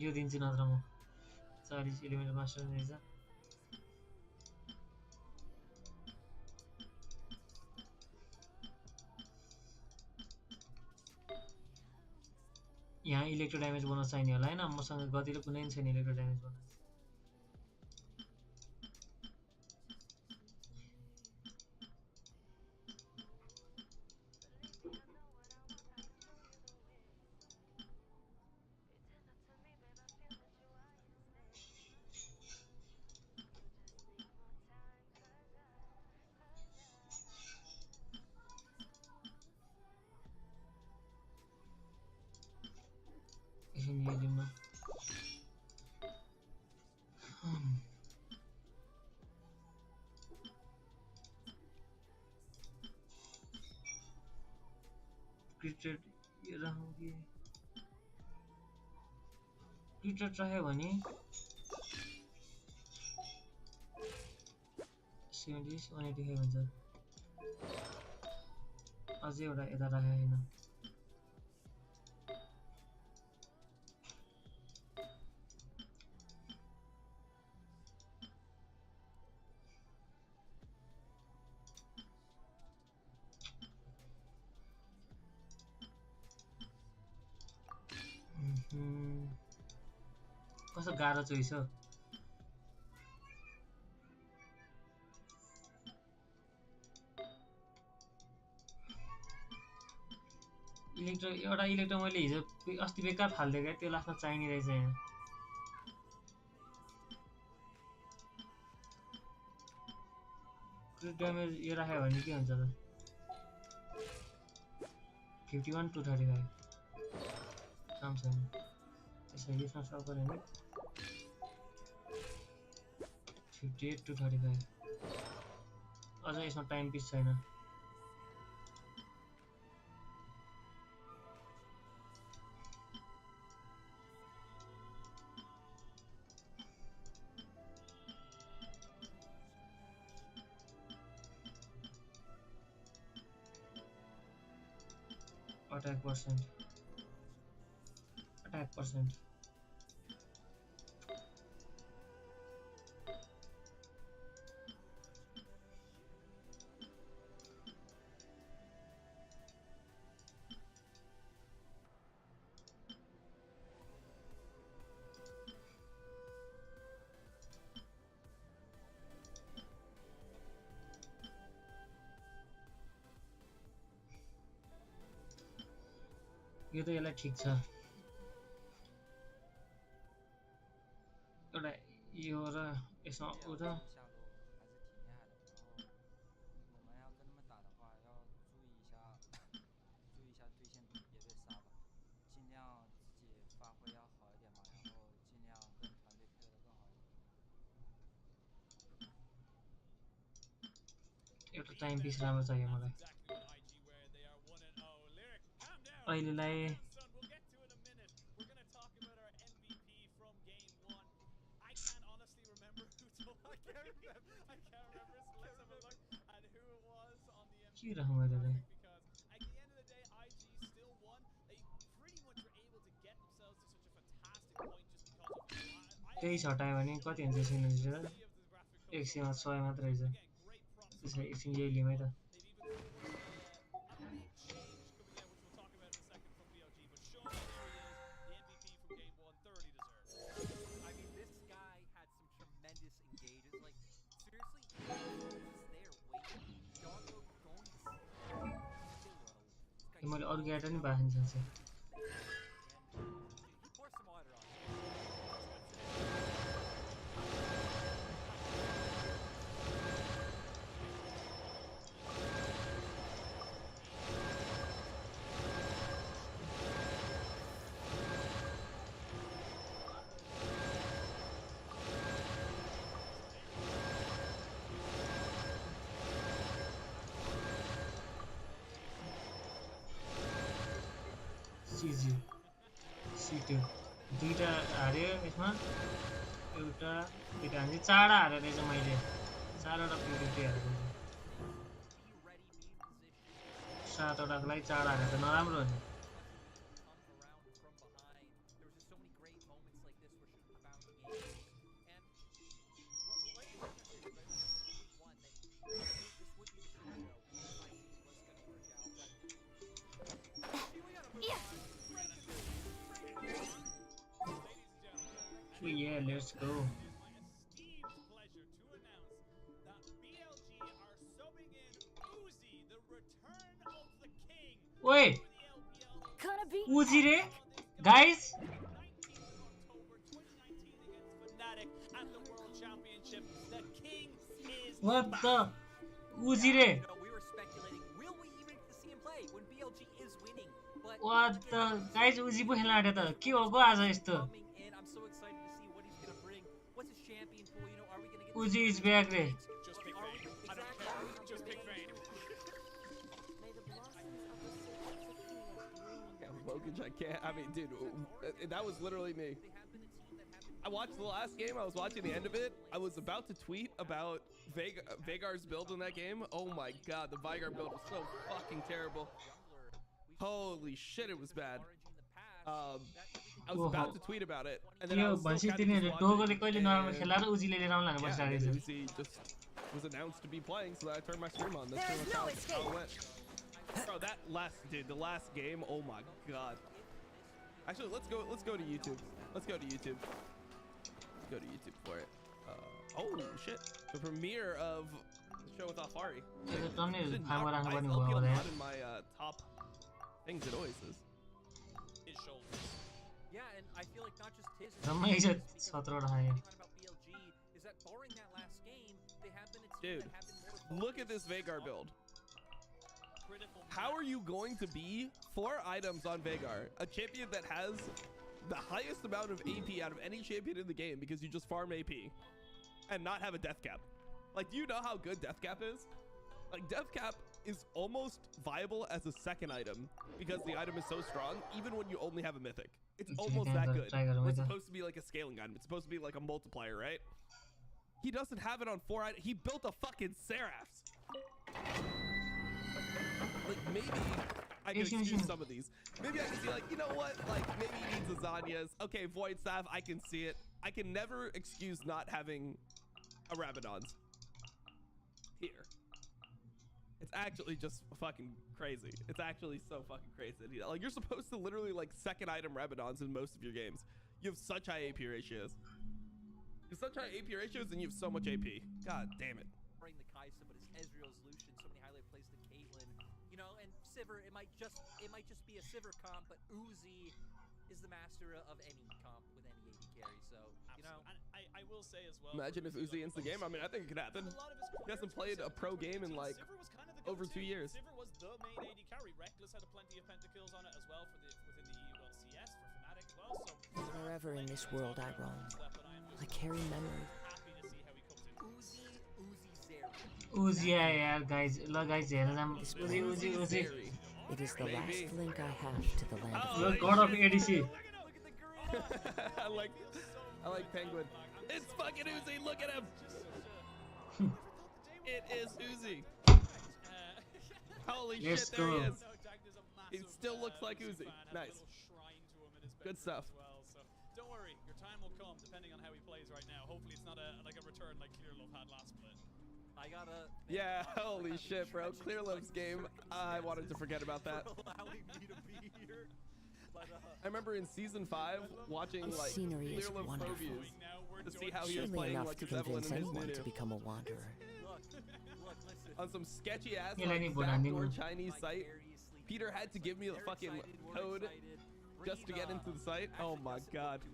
यो दिन्छु नत्र म 40 एलिमेन्ट मास्टर रहेछ यहाँ इलेक्ट्रो ड्यामेज बोनस चाहिने होला हैन मसँग गति त कुनै छैन इलेक्ट्रो ड्यामेज बोनस क्रिटेड रहूंगी क्रिटेड रह्यो भने 70 185 हुन्छ अझै एउटा यता राखेको हैन कस्तो गाह्रो चोइस हो एउटा इलेक्ट्रो मैले हिजो अस्ति बेकार फाल्दै गए त्यो लास्टमा चाहिने रहेछ यहाँ क्रिट ड्यामेज यो राख्यो भने के हुन्छ त 51 235 काम छैन त्यसैले यसमा सर्च गरे भने 58 235 अझ यसमा टाइम पिस छैन attack percent यो त यसलाई ठिक छ एउटा यो र यसमा उ र 下路还是挺厉害的。然后我们要跟他们打的话，要注意一下，注意一下对线别对杀吧，尽量自己发挥要好一点嘛，然后尽量跟团队配合的更好一点。एउटा टाइम पिस राम्रो चाहियो मलाई Exactly what IG where they are 1-0. Lyric, calm down. अहिलेलाई Calm down, son. We'll get to it in a minute. We're gonna talk about our MVP from game one. I can't honestly remember who told. I can't remember. So let's have a look at who it was on the MVP. के रहँ मैले Because at the end of the day, IG still won. They pretty much were able to get themselves to such a fantastic point just because of. त्यही छ हटायो भने कति हुन्छ signature 100 मा 100 मात्र रहेछ Again, great props. त्यसै एकछिन यही लिउँ है त I mean, this guy had some tremendous engages. Like, seriously, he was just there waiting. Doggo going to यो मैले अरु ग्याटा नि बाख्न सक्छु he poured some water on it. सिजी C2 दुईटा हार्यो यसमा एउटा दुईटा हान्यो चारवटा हारेर रहेछ मैले चारवटा पिपिटी हारेर रहेछ सातवटाको लागि चारवटा हारेर त नराम्रो हो नि Yeah, let's go. It is my esteemed pleasure to announce that BLG are subbing in Uzi, the return of the king. Wait, Gonna be Uzi re? Guys? 19th of October 2019 against Fnatic at the World Championship. The king is What back. the? Uzi re? You know, we were speculating, will we even get to see him play when BLG is winning? But What the? Guys, Uzi पो खेल्न आँट्यो त के हो गो आज यस्तो coming in, I'm so excited to see what he's gonna bring. What's his champion pool? You know, are we gonna get Uzi is back re. Just pick Vayne. I don't care. Just pick Vayne. May the blossoms of the Yeah, Bokic, I can't. I mean, dude, that was literally me. I watched the last game. I was watching the end of it. I was about to tweet about Veigar's build in that game. Oh my god, the Veigar build was so fucking terrible. Holy shit, it was bad. I was about to tweet about it, and then I yo was भन्छ still kind of तिनीहरु just डोगोले watching, कहिले नराम्रो and- खेला र उजीले लिएर आउन भनेर yeah, बसिरहेको and रहेछ Uzi just was announced to be playing, so I turned my stream on. That's There's pretty no much how escape. it went. Bro, that last the last game, oh my god. Actually, let's go to YouTube. Let's go to YouTube. Let's go to YouTube for it. Oh shit, the premiere of the show with Alfari. त्यो त टन्नै Did फार्ममा not- राख्नुपर्ने I भयो LPL होला not यार in my top things it always is. His shoulders. Yeah, and I feel like not just his. जम्मै इज्जत 17 खायो About BLG is that barring that last game, they have been a team Dude, that have been more look at this Veigar build. Critical. How are you going to be 4 items on Veigar, a champion that has the highest amount of AP out of any champion in the game because you just farm AP and not have a death cap? Like, do you know how good death cap is? Like, death cap is almost viable as a second item because the item is so strong, even when you only have a mythic. It's almost that good. It's supposed to be like a scaling item. It's supposed to be like a multiplier, right? He doesn't have it on 4 items. He built a fucking Seraphs. Like, maybe I can excuse some of these. Maybe I can see, like, you know what? Like, maybe he needs lasagnas. Okay, Void Staff, I can see it. I can never excuse not having a Rabadon's here. It's actually just fucking crazy. It's actually so fucking crazy. Like, you're supposed to literally, like, second item Rabadon's in most of your games. You have such high AP ratios. You have such high AP ratios and you have so much AP. God damn it. bring the Kaisa, but it's Ezreal's Lucian, so many highlight plays to Caitlyn. You know, and Sivir, it might just be a Sivir comp, but Uzi is the master of any comp with any AD carry. So you know, And I will say as well. Imagine if Uzi ends the game. I mean, I think it could happen. He hasn't played a pro game in like over 2 years. Sivir was the main AD carry. Reckless had plenty of pentakills on it as well for within the EU CS for Fnatic as well. So Wherever in this world I roam, I carry memory. happy to see how he comes in. Uzi Zeri. Uzi यार guys ल guys हेर्न जाम Uzi It is the Maybe. last link I have to the land of You're god of ADC. Look at the girl. I like Penguin. It's fucking Uzi. Look at him. It is Uzi. Holy Let's shit, there he go. is. He still looks like Uzi. Nice. Good stuff. So don't worry, your time will come depending on how he plays right now. Hopefully it's not like a return like Clear Love had last split. I gotta. Yeah, holy shit, bro. Clear Love's game. I wanted to forget about that. For allowing me to be here. But, I remember in season 5 watching This like scenery Clear is Love wonderful. previews to see how he was Surely playing enough like to his Evelyn convince and his anyone to Nunu. become a wanderer. look, listen. On some sketchy ass Yeah, like, Lenny Bonani backdoor bro. Chinese site. Vicariously Peter had to give me the They're fucking excited, we're code excited. just to get Breathe, into the site. Oh actually my just god. too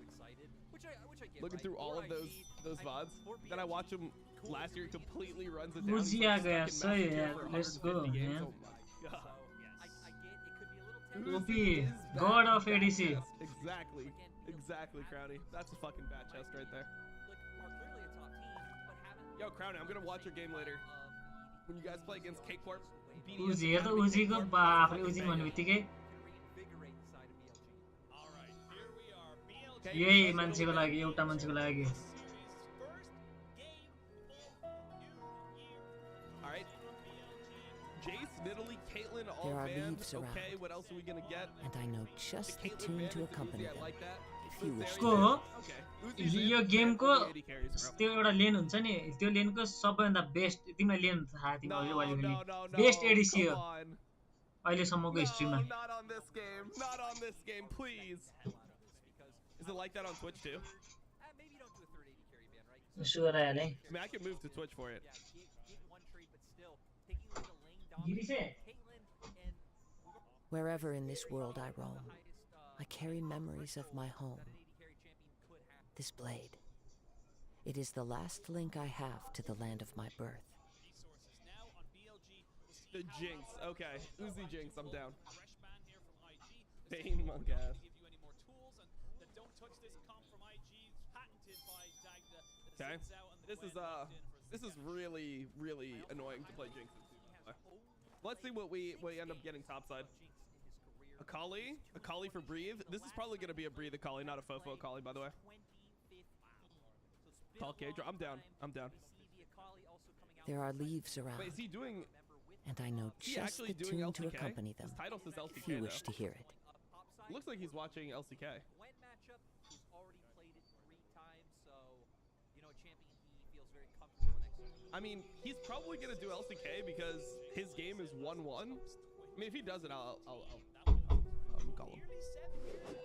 excited, which I get, Looking right? through all For of those IG, VODs. for Then I BLG, watch him cool, last year. He it's completely runs it down. Uzi He's uh like गया stuck in सही Messenger है for let's go 150 games. man. Oh my god. I get it could be a little Uzi OP, is god that of ADC. chest. Exactly. Exactly, Crowny. That's a fucking bat chest right there. like are clearly a top team, but haven't. Yo, Crowny, I'm gonna watch your game later. When you guys play against K-Corp, Uzi हेर त उजीको बाफले उजी भन्ने बित्तिकै Reinvigorate the side of BLG. All right, here we are. BLG यही मान्छेको लागि एउटा मान्छेको लागि first game of new year. All right. Jace, Nidalee, Caitlyn, all There are banned. leaves around. Okay, what else are we gonna get? And I know just the Caitlyn tune banned to into accompany Uzi, I them. like that. If you wish को to. हो Okay. Uzi's in, yo banned गेमको for the AD carries, bro. त्यो एउटा लेन हुन्छ नि त्यो लेनको सबैभन्दा best तिमीलाई लेन थाहा थियो No, अहिले no, वाली no, no. Best ADC Come हो on. अहिलेसम्मको हिस्ट्रीमा No, not on this game. Not on this game, please. Hell out of this because Is it like that on Twitch too? maybe you don't do a third AD carry ban, right? Yesso गराइहालेँ I mean, I can move to Twitch for it. Yeah, give one trade, but still taking away the lane Giri dominance. चाहिँ Caitlyn and Wherever in this world I roam, the highest, I carry memories of my home. that an AD carry champion could have. This blade. It is the last link I have to the land of my birth. Resources now on BLG. We'll see The how Jinx. far Okay. they Uzi go. Jinx, I'm down. Fresh ban here from IG. Bane monk Not ass. to give you any more tools, and the don't touch this comp from IG, patented by Dagda. Okay. Sits out and the This is Gwen locked in for this is Zika. really, really annoying to play Jinx into. by the way. Let's see what we end up getting topside. Akali for Breathe. This is probably gonna be a Breathe Akali, not a Fofo Akali, by the way. Call Kadra. I'm down. I'm down. There are leaves around, Wait, is he doing? and I know Is he just actually the doing tune to LCK? accompany them. His title says If LCK you wish though. to hear it. Looks like he's watching LCK. Gwen matchup, he's already played it 3 times, so you know, a champion he feels very comfortable next to. I mean, he's probably gonna do LCK because his game is 1-1. I mean, if he does it, I'll call him. Nearly 7 years ago,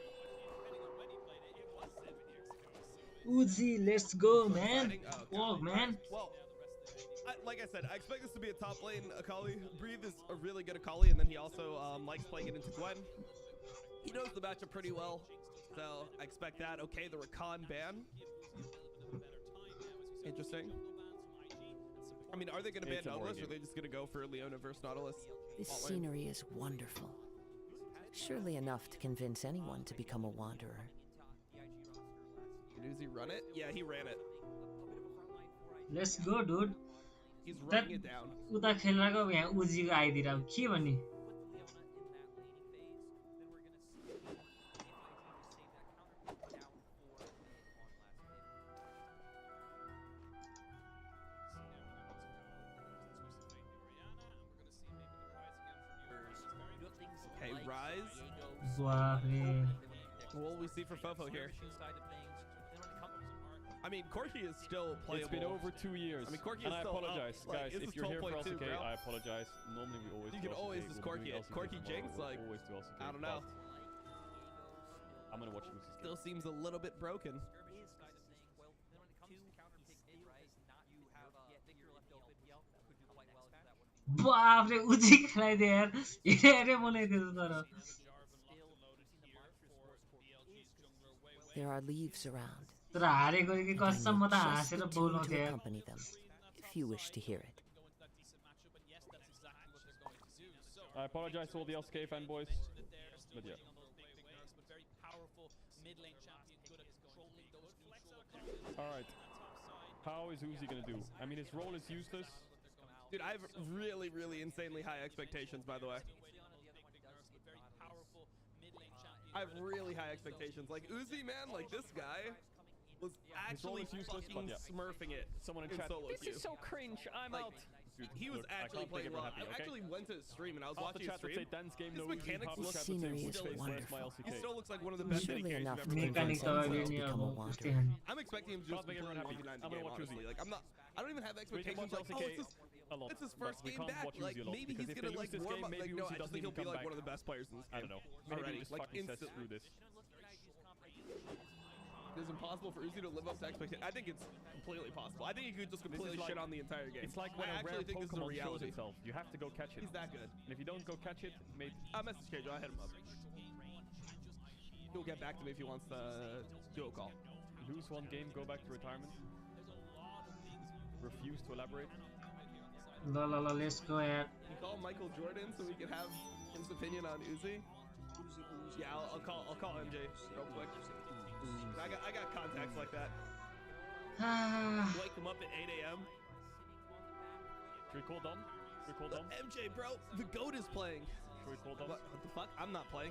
depending on when he played it, it was 7 years ago. So Uzi let's go man Exciting. Oh, God. walk man Well, like I said, I expect this to be a top lane Akali. Breathe is a really good Akali, and then he also likes playing it into Gwen. He knows the matchup pretty well, so I expect that. Okay, the Rakan ban. Interesting. I mean, are they going to ban It's a Nautilus, or wargame. are they just going to go for Leona versus Nautilus? This Bot lane? scenery is wonderful. Surely enough to convince anyone to become a wanderer. Does he run it? Yeah, he ran it. let's go dude He's That- running it down. उता खेलेको यहाँ उजीको आइदिएर अब के भन्ने Okay, Rise. बाफरे What will we see for Fofo here? I mean, Corki is still playable. It's been over 2 years. I mean, Corki and is I still apologize, up. Like, guys. this If is you're here for 12.2, LCK, bro. I apologize. Normally we always You do can always LCK. just We'll be Corki doing it. LCK Corki tomorrow. Jinx, We'll like, always do LCK. I don't know. but I'm gonna watch Lucy's game. Still seems a little bit broken. बापरे उजी खेलाइदियो यार हेरे हेरे बनाइदियो तर There are leaves around, तर हारेको कि and I कसम म need त just हाँसेर the tune बोलाउँथे to यार accompany them, if you wish to hear it. I apologize to all the LCK fanboys, but yeah. Alright. How is Uzi gonna do? I mean, his role is useless. Dude, I have really, really insanely high expectations, by the way. I have really high expectations. Like, Uzi, man, like, this guy was actually fucking smurfing it. Someone in in chat. solo This queue. is so cringe. I'm Like, out. Dude, he was look, I actually can't make playing well. everyone happy, I okay? actually went to his stream and I was Half the watching his chat would stream. say Dan's game, His no Uzi. mechanics Half the look chat The would say scenery is Uzi face, where's my wonderful. He LCK? still looks like one of the best Surely mid carries enough you've to ever seen. Mechanic त convince अहिले anyone नि to अब become a त्यस्तै wanderer. खाने I'm expecting him to just Can't make everyone completely happy. 1v9 the I'm gonna game, watch honestly. Uzi. Like, I don't even have We can expectations watch like, oh, LCK a lot. it's his but first we game can't back. watch Like, Uzi a lot, maybe because he's if gonna they like lose this warm game, up. maybe Like, no, Uzi I just doesn't think even he'll be come like back. one of the best players in this I game. don't know. Maybe Already, he just like fucking sets instantly. through this. It's impossible for Uzi to live up to expectations. I think it's completely possible. I think he could just completely like- shit on the entire game. It's like when I a rare actually think this is a Pokemon shows reality. itself. You have to go catch it. He's that good. And if you don't go catch it, maybe I message KJ. I hit him up. He'll get back to me if he wants to do a call. lose one game, go back to retirement. Refuse to elaborate. ल ल ल let's go यार Can you call Michael Jordan so we can have his opinion on Uzi? Yeah, I'll call MJ real quick. I got contacts like that. Wake him up at 8 a.m. Should we call Dom? Should we call Dom? MJ, bro, the GOAT is playing. Should we call Dom? What the fuck? I'm not playing.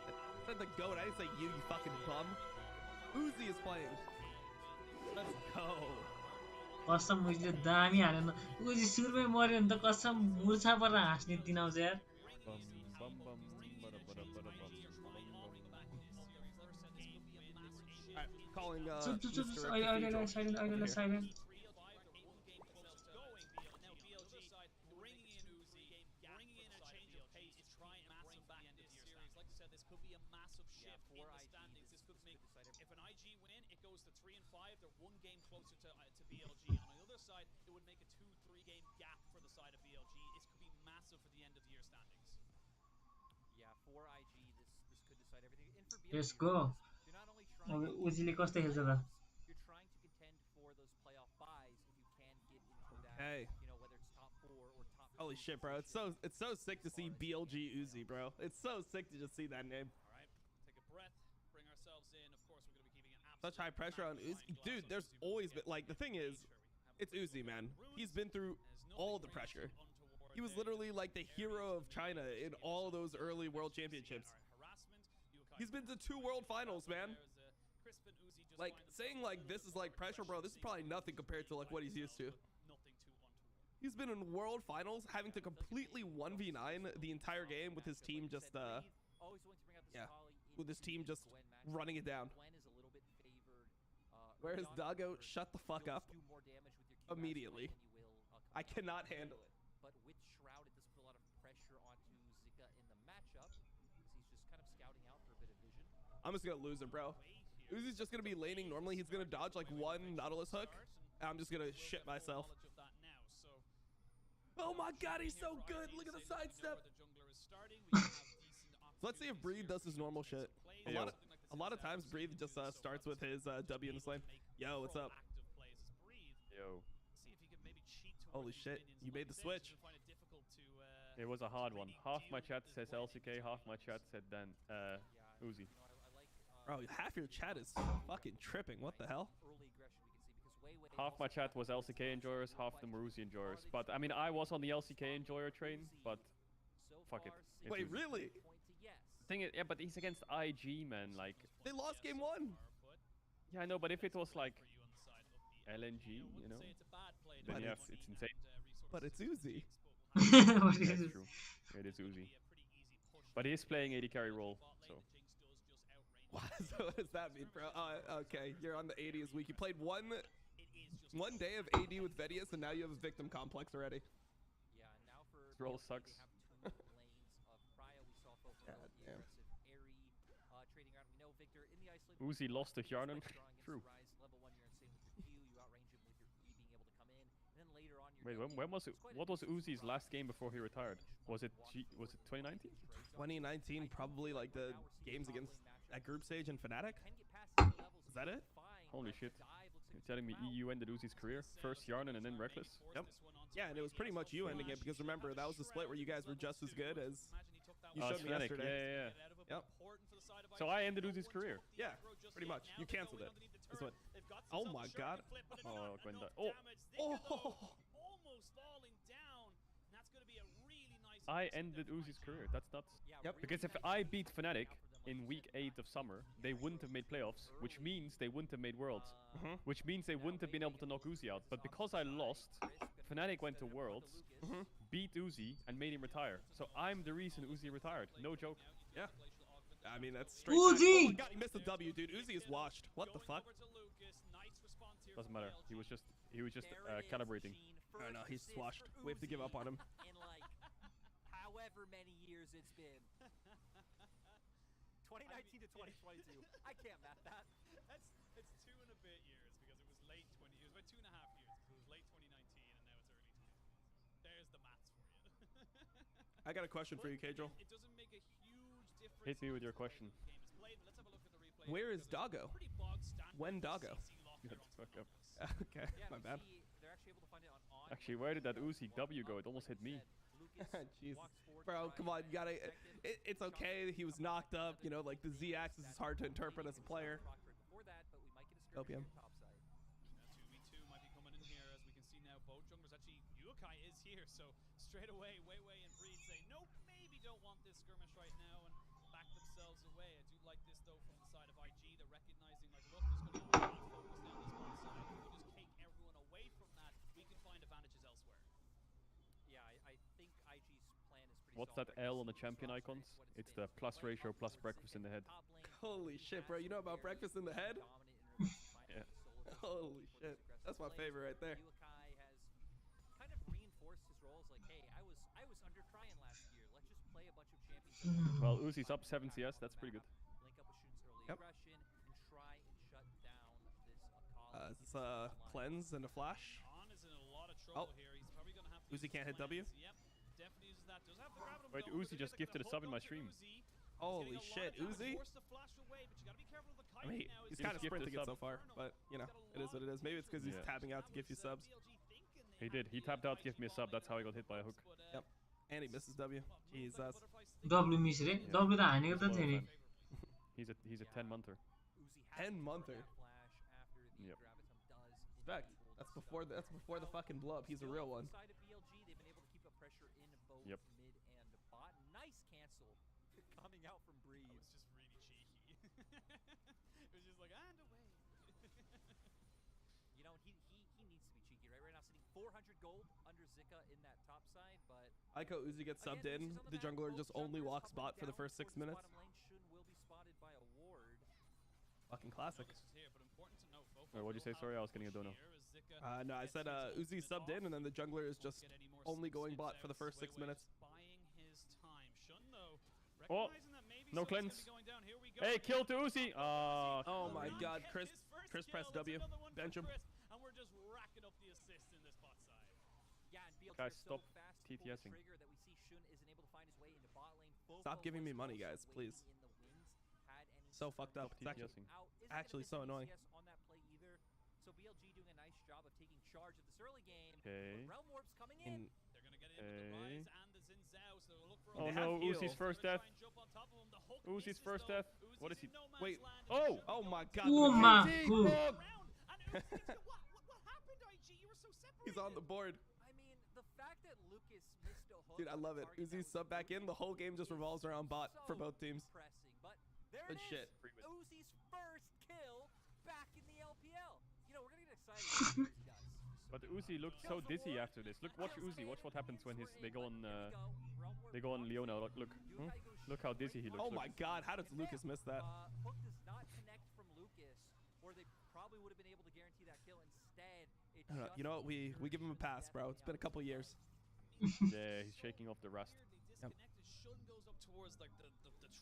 I said the GOAT. I didn't say you fucking bum. Uzi is playing. Let's go. कसम उजीले दामी हालेन उजी सुरुमै मर्यो भने त कसम मुर्छा परेर हाँस्ने दिन आउँछ यार Bum, bum, bum, bada, bada, bada, bum, bum, Alright, calling चुप चुप चुप Mr. अहिले Cathedral. अहिले साइलेन्ट Let's go. अब उजीले कस्तो खेल्छ त Hey. Holy shit, bro. It's so sick to see BLG Uzi, bro. It's so sick to just see that name. Such high pressure on Uzi. Dude, there's always been, like, the thing is, it's Uzi, man. He's been through all the pressure. He was literally like the hero of China in all those early world championships. He's been to 2 world finals, man. Like, saying like this is like pressure, bro, this is probably nothing compared to like what he's used to. He's been in world finals having to completely 1v9 the entire game with his team just yeah, with his team just running it down. Whereas Doggo, shut the fuck up immediately. I cannot handle it. But with Shroud, it does put a lot of pressure onto Zika in the matchup. He's just kind of scouting out for a bit of vision. I'm just gonna lose him, bro. Uzi's just gonna be laning normally. He's gonna dodge like one Nautilus hook, and I'm just gonna shit myself. Oh my god, he's so good! Look at the sidestep. So let's see if Breathe does his normal shit. A lot of times Breathe just starts with his W in this lane. Yo, what's up? Yo. Holy shit, you made the switch. It was a hard one. Half my chat says LCK, half my chat said then Uzi. Bro, half your chat is fucking tripping. What the hell? Half my chat was LCK enjoyers, half the Uzi enjoyers. But I mean, I was on the LCK enjoyer train, but fuck it. It's Wait, Uzi. really? Thing is, yeah, but he's against IG, man. Like, they lost game 1. Yeah, I know, but if it was like LNG, you know, then yes, it's insane. But it's Uzi. That's true. It is Uzi. But he is playing AD carry role, so. What does that mean, bro? Okay, you're on the 80s week. You played one day of AD with Vedius, and now you have a victim complex already. Yeah, now for this role sucks. God damn. Uzi lost to Hjarnan. True. Wait, when was it? What was Uzi's last game before he retired? Was it 2019? 2019, probably like the games against at group stage and Fnatic. Is that it? Holy shit! You're telling me EU ended Uzi's career? First Yarnan and then Reckless? Yep. Yeah, and it was pretty much you ending it because remember that was the split where you guys were just as good as you showed me Fnatic. yesterday. Yeah. Yep. So I ended Uzi's career. Yeah, pretty much. You canceled it. That's what. Oh my god. Oh, Gwenda. Oh. Oh. Almost falling down. That's going to be a really nice. I ended Uzi's career. That's nuts. Yep. Because if I beat Fnatic in week 8 of summer, they wouldn't have made playoffs, which means they wouldn't have made worlds, which means they wouldn't have been able to knock Uzi out. But because I lost, Fnatic went to worlds, beat Uzi, and made him retire. So I'm the reason Uzi retired. No joke. Yeah. I mean that's straight. Uzi! Oh my god, he missed a W, dude. Uzi is washed. What the fuck? Doesn't matter. He was just calibrating. Oh no, he's washed. We have to give up on him. In like however many years it's been. 2019 to 2022. I can't map that. It's 2 and a bit years because it was late 20. It was about 2.5 years because it was late 2019 and now it's early 2020. There's the maths for you. I got a question for you, Kajal. It doesn't make a huge difference. Hit me with your question. Let's have a look at the replay. Where is Doggo? When Doggo? Shut the fuck up. Okay, my bad. They're actually able to find it on Actually, where did that Uzi W go? It almost hit me. Jesus. Bro, come on, you gotta. It's okay. He was knocked up. You know, like the Z axis is hard to interpret as a player. OPM. 2v2 might be coming in here as we can see now. Both junglers actually. Yukai is here, so straight away, Weiwei and Breed say nope, maybe don't want this skirmish right now and back themselves away. I do like this though from the side of IG. They're recognizing like, look, there's going to be a lot of focus down this one side. If we just take everyone away from that, we can find advantages elsewhere. Yeah, I think IG's plan is pretty What's that L on the champion icons? It's the plus ratio plus breakfast in the head. Holy shit, bro! You know about breakfast in the head? Yeah. Holy shit, that's my favorite right there. Yukai has kind of reinforced his roles. Like, hey, I was under Tryon last year. Let's just play a bunch of champions. Well, Uzi's up 7 CS. That's pretty good. Link up with Shun's early Yep. aggression and try and shut down this It's a cleanse and a flash. On is in a lot of trouble here. He's probably going to have to Uzi can't hit W? Yep, definitely uses that. Does have the grab Wait, Uzi just gifted a sub in my stream. Holy shit, Uzi! I mean, he's kind of Just gifted sprinting it sub. so far, but you know, it is what it is. Maybe it's because he's Yeah. tapping out to give you subs. He did. He tapped out to give me a sub. That's how I got hit by a hook. Yep. And he misses W. Jesus. W miss रे W त हानेको त थियो नि He's a 10-monther. 10-monther. Yep. Respect. That's before the fucking blow up. He's a real one. Side of BLG, they've been able to keep up pressure in both Yep. mid and bot. Nice cancel coming out from Breed. That was just really cheeky. It was just like, and away. You know, he needs to be cheeky, right? Right now, sitting 400 gold under Zika in that top side, but I like how Uzi gets subbed in. The jungler just only walks bot for the first 6 minutes. bottom lane Shun will be spotted by a ward. Fucking classic. Wait, what'd you say? Sorry, I was getting a dono. No, I said Uzi subbed in, and then the jungler is just only going bot for the first 6 minutes. Oh, no cleanse. Hey, kill to Uzi. Oh my god, Chris pressed W. Bench him. And we're just racking up the assists in this bot side. Yeah, and BLG Guys, is so stop fast to pull the TTSing. trigger that we see Shun isn't able to find his way into bot lane. Stop Bofo giving me was money, also guys, please. waiting in the wings, had any So fucked up. Stop It's TTSing. out. Isn't actually gonna so miss annoying. any CS on that play either. So BLG doing a nice job of taking charge of this early game. Okay. But Realm Orb's coming in. They're going to get it in with the Okay. Ryze and the Xin Zhao, so they'll look for Oh They no, have heal. Uzi's first death. try and jump on top of him. The hook Uzi's misses, first though. death. What is he? Uzi's in no man's Wait. land. Oh! Oh my god. Oh the my Uzi! god. Around, and Uzi's what happened, IG? You were so separated. He's on the board. I mean, the fact that Lucas missed a hook. Dude, I on love the it. target that Uzi's was sub back in. The whole game just revolves around bot for both teams. Pressing, but there Good it is. shit. Uzi's first kill back in the LPL. You know, we're gonna get excited when Uzi does. But Uzi looked so dizzy after this. Look, watch Uzi. Watch what happens when they go on Leona. Look. Look how dizzy he looks. Oh look. my god, how does Lucas miss that? Hook does not connect from Lucas, or they probably would have been able to guarantee that kill. Instead, it I don't know. You know what? We give him a pass, bro. It's been a couple years. Yeah, he's shaking off the rust. Weirdly disconnected. Shun goes up towards like the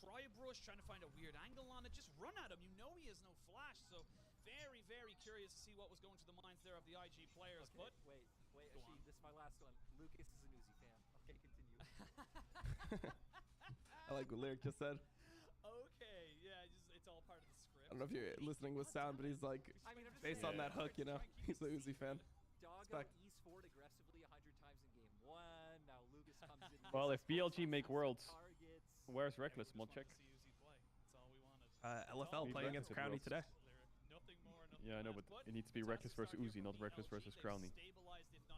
tri-brush, trying to find a weird angle on it. Just run at him. You know he has no flash, so very, very curious to see what was going through the minds there of the IG players. Okay, But wait, Wait, actually, this is my last one. Lucas is an Uzi fan. Okay, continue. I like what Lyric just said. Okay, yeah, it's all part of the script. I don't know if you're listening with sound, but he's like, I mean, I'm just based saying, on that hook, you know, he's a Uzi fan. Doggo Respect. E's forward aggressively 100 times in game 1. Now Lucas comes in. Well, if misses BLG 12 make worlds, targets. where's Reckless? Mod check. See Uzi play. That's all we wanted. LFL Need playing against Reckless Crowny Worlds. today. Nothing more, nothing Yeah, I know, less. but it needs to be Reckless versus Uzi, not Reckless versus Crowny.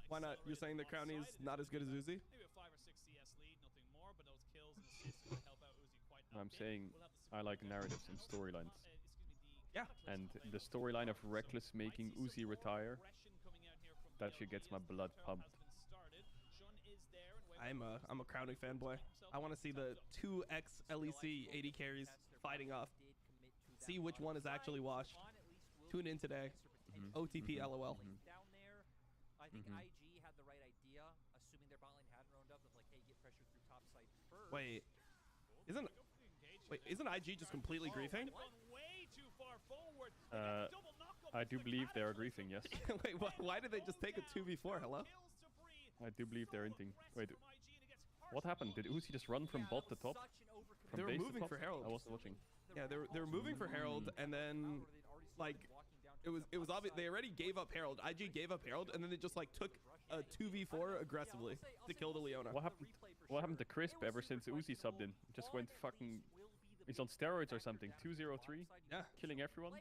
Why not? You're saying that Crowny is not as good as Uzi? Maybe a 5 or 6 CS lead, nothing more, but those kills and assists will help out Uzi quite a I'm bit. saying We'll have the I like support narratives and there. storylines. Yeah. And the storyline of Reckless making Uzi retire, that shit gets my blood pumped. I'm a Crowny fanboy. I want to see the 2x LEC 80 carries fighting off. See which one is actually washed. Tune in today. OTP LOL. Down there, I think IG had the right idea, assuming their bot lane hadn't roamed up, of like, hey, get pressure through top side first. Wait, isn't IG just completely griefing? I do believe they are griefing, yes. Wait, why did they just take a 2v4? Hello? I do believe they're inting. Wait, what happened? Did Uzi just run from bot to top? From They were base to moving top? for Herald. I wasn't watching. Yeah, they were moving for Herald, and then like it was obvious they already gave up Herald. IG gave up Herald, and then they just like took a 2v4 aggressively to kill the Leona. What happened to Crisp ever since Uzi subbed in? Just went fucking. He's on steroids or something. 203. Yeah, killing everyone.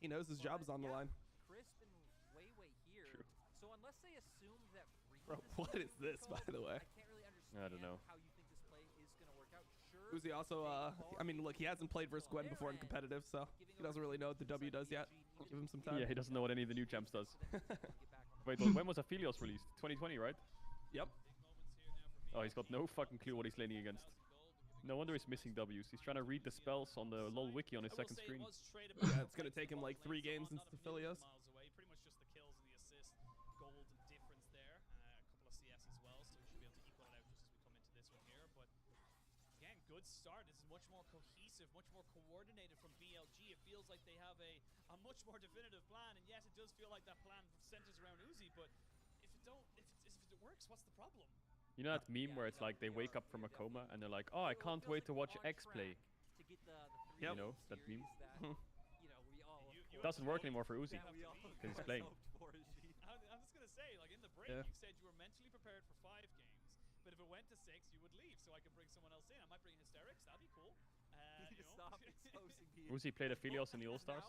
he knows his job's on the line. Crisp and Wayway here. True. So unless they assume that Bro, what is this, by the way? I can't really understand I don't know. how you think this play is going to work out. Sure. Uzi also, I mean, look, he hasn't played versus Gwen before in competitive, so he doesn't really know what the W does yet. Give him some time. Yeah, he doesn't know what any of the new champs does. Wait, when was Aphelios released? 2020, right? Yep. Oh, he's got no fucking clue what he's laning against. No wonder he's missing W's. He's trying to read the spells on the LoL wiki on his second screen. Yeah, it's gonna take him like 3 games into the Philios. Pretty much just the kills and the assist gold difference there. A couple of CS as well, so we should be able to equal it out just as we come into this one here. But again, good start. This is much more cohesive, much more coordinated from BLG. It feels like they have a much more definitive plan, and yes, it does feel like that plan centers around Uzi. But if it works, what's the problem? You know that meme where it's like they wake up from a coma and they're like, oh, I can't wait to watch X play. Yep. You know, that meme. It doesn't work anymore for Uzi because he's playing. I'm just gonna say, like in the break, Yeah. you said you were mentally prepared for 5 games, but if it went to 6, you would leave, so I could bring someone else in. I might bring Hysterics. That'd be cool. You know? Stop exposing the Uzi played Aphelios in the All-Stars.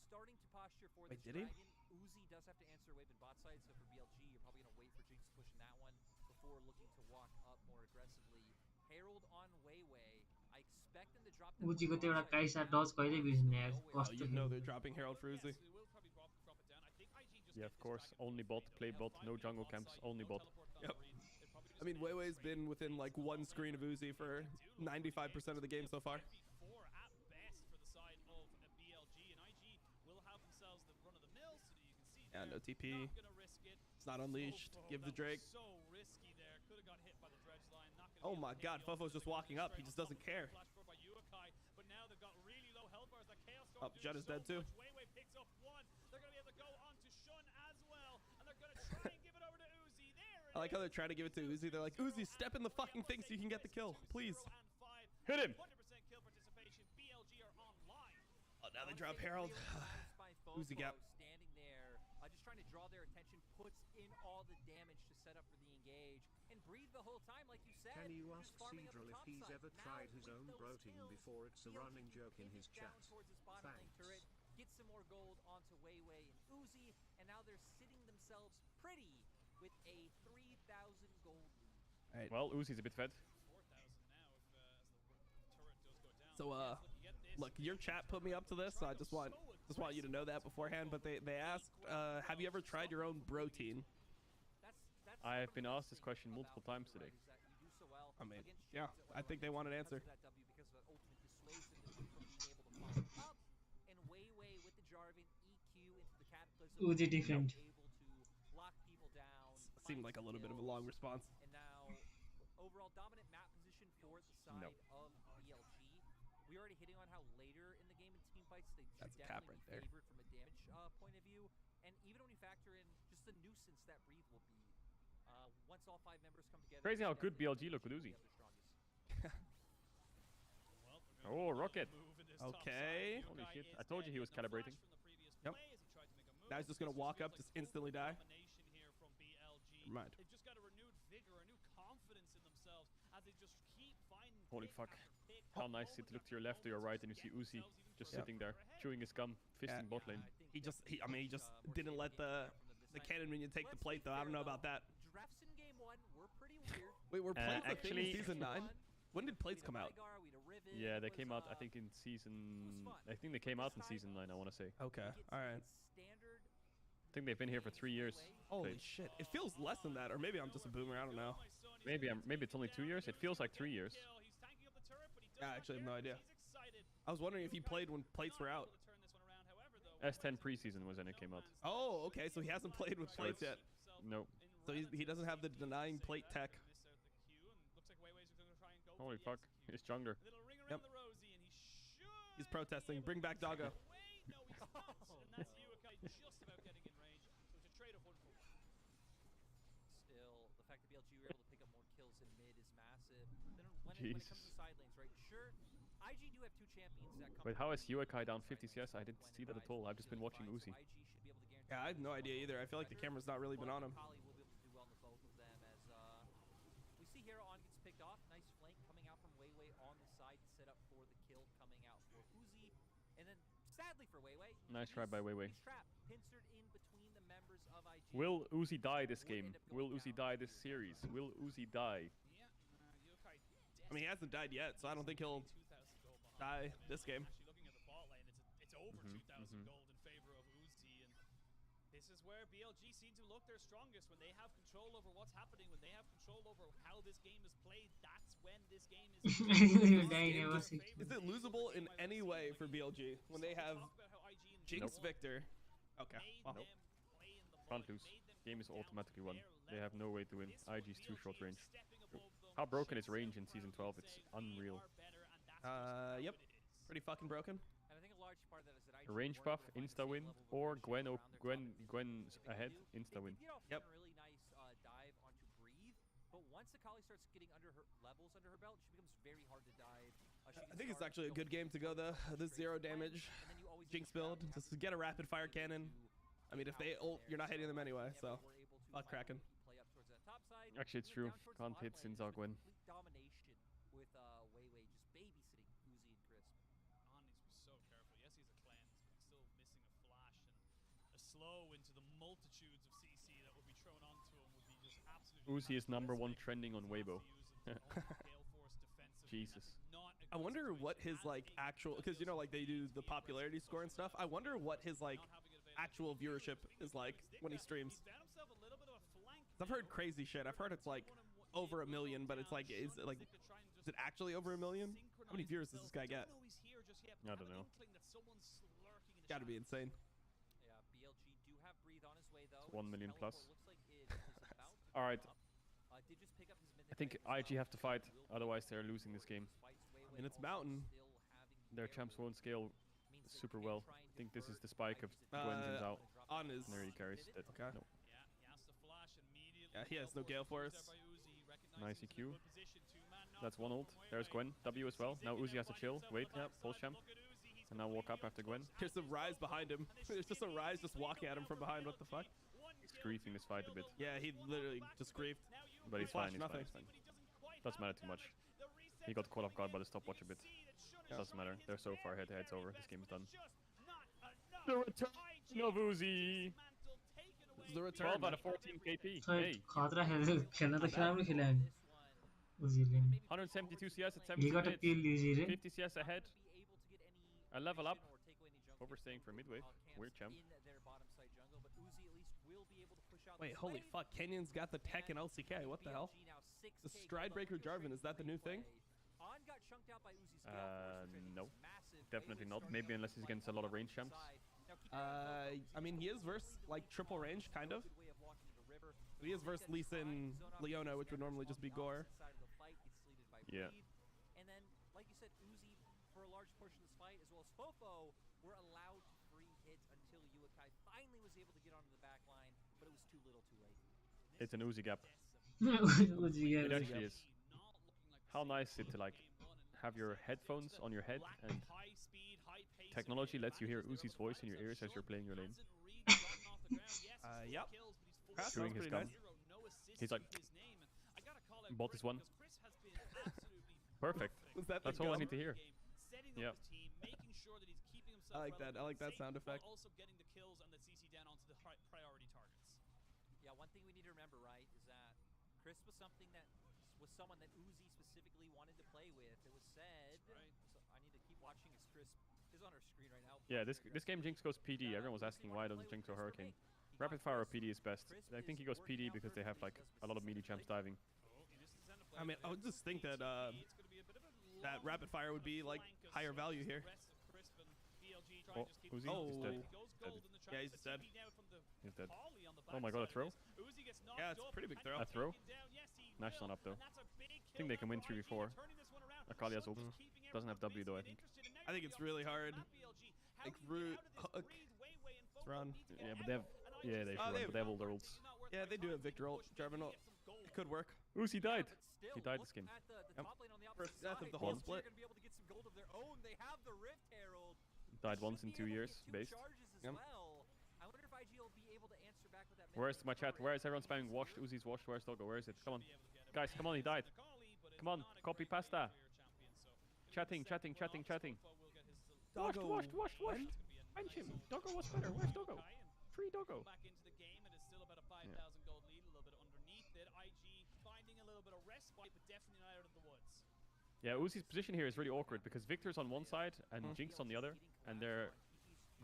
Starting to posture for Wait, the did he? Dragon. Uzi does have to answer wave and bot side, so for BLG, you're probably gonna wait for Jinx pushing that one before looking to walk up more aggressively. Herald on Wayway. I expect them to drop that उजीको one त्यो एउटा bot side काइसा now. Does कहिले बिर्सिने यार Oh, कस्तो you know they're dropping Herald for Uzi. Yes, we will probably drop it down. I think IG just Yeah, get of this course. back and Only forth. bot, play They'll bot, have no 5 jungle bot camps, side, only no bot. teleport down Yep. the read. They'll probably just I mean, stay Weiwei's straight been within like 1 screen of Uzi for 95% of the game so far. 4 at best for the side of BLG, and IG will have themselves the run of the mill, so that you can see Yeah, there, no TP. not gonna risk it. It's not unleashed. Give the That was Drake. so risky there. Could have got hit by the dredge line. Not gonna Oh be able my to hit god, the Fofo's ultimate. just They're gonna walking be up. straight He just on doesn't top of the care. flash forward by Urukai, but now they've got really low health bars. That Chaos Storm Oh, doing Judd is so dead too. much. Wayway picks up 1. They're gonna be able to go on to Shun as well, and they're gonna try and give it over to Uzi. There it I like how is. they're trying to give it to Uzi. They're like, Uzi, step in the fucking thing so you can get the kill, please. 0 and 5. Hit him! 100% kill participation. BLG are online. Oh, now they drop Herald. Uzi gap. Standing there, just trying to draw their attention, puts in all the damage to set up for the engage, and breathe the whole time, like you said. Can you just ask farming up the Cedral if top he's side. ever Now, tried his with own those brotein kills, before? It's a BLG running joke in his pivot down chat. towards his bottom lane Thanks. turret, get some more gold onto Wayway and Uzi, and now they're sitting themselves pretty with a 3,000 gold lead. Well, Uzi's a bit fed. 4,000 now if, as the turret does go down. So, Yes, look, you get this. look, your chat put me up to this, so I just want you to know that beforehand. But they asked, have you ever tried your own brotein? That's I have been asked this question multiple times today. is that you do so well I mean, against yeah, Jinx I think they want an because answer. of that W, because of that ultimate dissuasive from being able to follow up, and Wayway with the Jarvan EQ into the Cataclysm, Uzi different. able to lock people down. Seemed find like a little bit of a kills, long response. And now, overall dominant map position for the side No. of BLG. We're already hitting on how later in the game in team fights they should That's a cap definitely right there. be favored from a damage point of view. And even when you factor in just the nuisance that Breathe will be. Once all 5 members come together. Crazy how good BLG look with Uzi. Oh, rocket. Okay. Holy shit. I told you he was calibrating. Yep. Now he's just going to walk up, just instantly die. Never mind. They've just got a renewed vigor, a new confidence in themselves as they just keep finding. Holy fuck. How nice it to look to your left or your right and you see Uzi just sitting there, chewing his gum, fisting bot lane. He just didn't let the cannon minion take the plate though. I don't know about that. Drafts in game 1 were pretty weird. Wait, were plates actually in season 9? When did plates come out? Yeah, they came out I think in season... I think they came out in season 9, I want to say. Okay, alright. I think they've been here for 3 years. Holy shit. It feels less than that, or maybe I'm just a boomer, I don't know. Maybe it's only 2 years. It feels like 3 years. I actually have no idea. I was wondering if he played when plates were out. S10 preseason was when it came out. Oh, okay, so he hasn't played with plates yet. No. So he doesn't have the denying plate tech. Holy fuck, he's jungler. Yep. He's protesting. Bring back Doggo. Still, the fact that BLG were able to pick up more kills in mid is massive. Then when it comes to side lanes, right? Sure, IG do have 2 champions that come. Wait, how is Yuekai down 50 CS? I didn't see that at all. I've just been watching Uzi. Yeah, I have no idea either. I feel like the camera's not really been on him. We see here on gets picked off. Nice flank coming out from Weiwei on the side to set up for the kill coming out for Uzi. And then sadly for Weiwei. Nice try by Weiwei. Trap pincered in between the members of IG. Will Uzi die this game? Will Uzi die this series? Will Uzi die? I mean, he hasn't died yet, so I don't think he'll die this game. Actually, looking at the bot lane, it's over 2,000 gold in favor of Uzi, and this is where BLG seem to look their strongest when they have control over what's happening, when they have control over how this game is played. That's when this game is. Is it losable in any way for BLG when they have Jinx Victor? Okay. Well. Can't lose. Game is automatically won. They have no way to win. IG's too short range. How broken is range in season 12? It's unreal. Yep. Pretty fucking broken. And I think a large part of that is that IG Range buff, insta win, or Gwen's ahead, insta win. Yep. Really nice dive onto Breathe, but once Akali starts getting under her levels under her belt, she becomes very hard to dive. I think it's actually a good game to go the 0 damage Jinx build. Just to get a rapid fire cannon. I mean, if they ult, you're not hitting them anyway, so fuck Kraken. Actually, it's true. Can't hit Sinzar Gwen. Domination with Weiwei just babysitting Uzi and Crisp. On needs to be so careful. Yes, he's a cleanse, but he's still missing a flash and a slow into the multitudes of CC that would be thrown onto him would be just absolutely. Uzi is #1 trending on Weibo. Jesus. I wonder what his like actual, because you know like they do the popularity score and stuff. I wonder what his like actual viewership is like when he streams. I've heard crazy shit. I've heard it's like over 1 million, but it's like is it actually over 1 million? How many viewers does this guy get? I don't know. Gotta be insane. Yeah, BLG do have Breathe on his way though. 1 million plus. All right. I think IG have to fight, otherwise they're losing this game. And it's Mountain. Their champs won't scale super well. I think this is the spike of Gwen's out. On his. There he carries it. Okay. No. Yeah, he has no Gale Force. Nice EQ. That's 1 ult. There's Gwen. W as well. Now Uzi has to chill. Wait. Yep. Full champ. And now walk up after Gwen. There's a Rise behind him. There's just a Rise just walking at him from behind. What the fuck? He's griefing this fight a bit. Yeah, he literally just griefed. But he's fine. He's fine. He's fine. Doesn't matter too much. He got caught off guard by the stopwatch a bit. Doesn't matter. They're so far ahead. It's over. This game's done. The return of Uzi. The return. 12 out of 14 KP. Hey. 172 CS at 70 He got a kill, Losr. 50 CS ahead. A level up. Overstaying for mid wave. Weird champ. Wait, holy fuck. Kenyon's got the tech and LCK. What the hell? The Stridebreaker Jarvan, is that the new thing? No. Definitely not. Maybe unless he's against a lot of range champs. I mean, he is versus, like, triple range, kind of. He is versus Lee Sin, Leona, which would normally just be Gore. Yeah. And then, like you said, Uzi, for a large portion of this fight, as well as Fofo, were allowed to free hit until Yuekai finally was able to get onto the back line, but it was too too little, too late. It's an Uzi gap. Uzi It gap. actually is. How nice is it to like have your headphones on your head and technology lets you hear Uzi's voice in your ears as you're playing your lane. Yep. That Chewing sounds his pretty gum. nice. He's like, bought this one. Perfect. Was that the That's all I gum? need to hear. Yeah. I like that. I like that sound effect. Also getting the kills and the CC down onto the priority targets. Yeah, one thing we need to remember, right, is that Chris was someone that Uzi specifically wanted to play with. It was said. Right. So I need to keep watching as Chris is on our screen right now. Yeah, this game Jinx goes PD. Everyone was asking why doesn't Jinx go Hurricane. Rapid fire or PD is best. I think he goes PD because they have like a lot of melee champs diving. I mean, I would just think that that rapid fire would be like higher value here. Oh, Uzi, he's dead. Yeah, he's dead. He's dead. Oh my god, a throw? Yeah, it's a pretty big throw. A throw? Nash not up though. I think they can win 3v4. Akali has ult. Doesn't have W though, I think. I think it's really hard. Like root, hook, let's run. Yeah, but they have. Yeah, they should run, but they have all their ults. Yeah, they do have Victor ult, Jarvan ult. It could work. Uzi died. He died this game. Yep. First death of the whole split. Died once in 2 years, based. Yep. Where's my chat? Where is everyone spamming washed? Uzi's washed. Where's Doggo? Where is it? Come on. Guys, come on, he died. Come on, copy pasta. Chatting. Washed. Bench him. Doggo was better. Where's Doggo? Free Doggo. Back into the game, and it's still about a 5,000 gold lead, a little bit underneath it. IG finding a little bit of respite, but definitely not out of the woods. Yeah, Uzi's position here is really awkward because Victor's on one side and Jinx on the other, and they're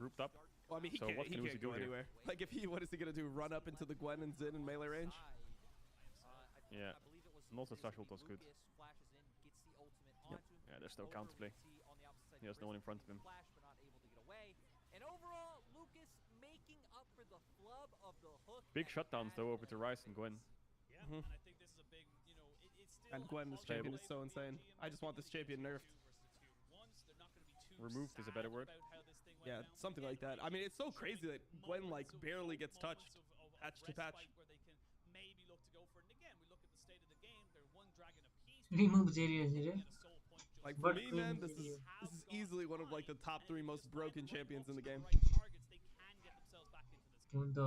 grouped up. Well, I mean, he So can't, what he can can't Uzi do go here? anywhere. Like, what is he gonna do? Run up into the Gwen and Zin in melee range? Yeah, and also Slash ult was good. Yep. Yeah, there's no counterplay. He has no one in front of him. And overall, Lucas making up for the flub of the hook. Big shutdowns though over to Ryzen and Gwen. Yeah, and I think this is a big, it's still And Gwen, this champion is so insane. I just want this champion nerfed. Removed is a better word. Yeah, something like that. I mean, it's so crazy that Gwen like barely gets touched, patch to patch. Where they can maybe look to go for it. And again, we look at the state of the game. They're one dragon apiece. Remove Jerry here. Like for But me, man, this is easily one of like the top 3 most broken champions in the game. हुन त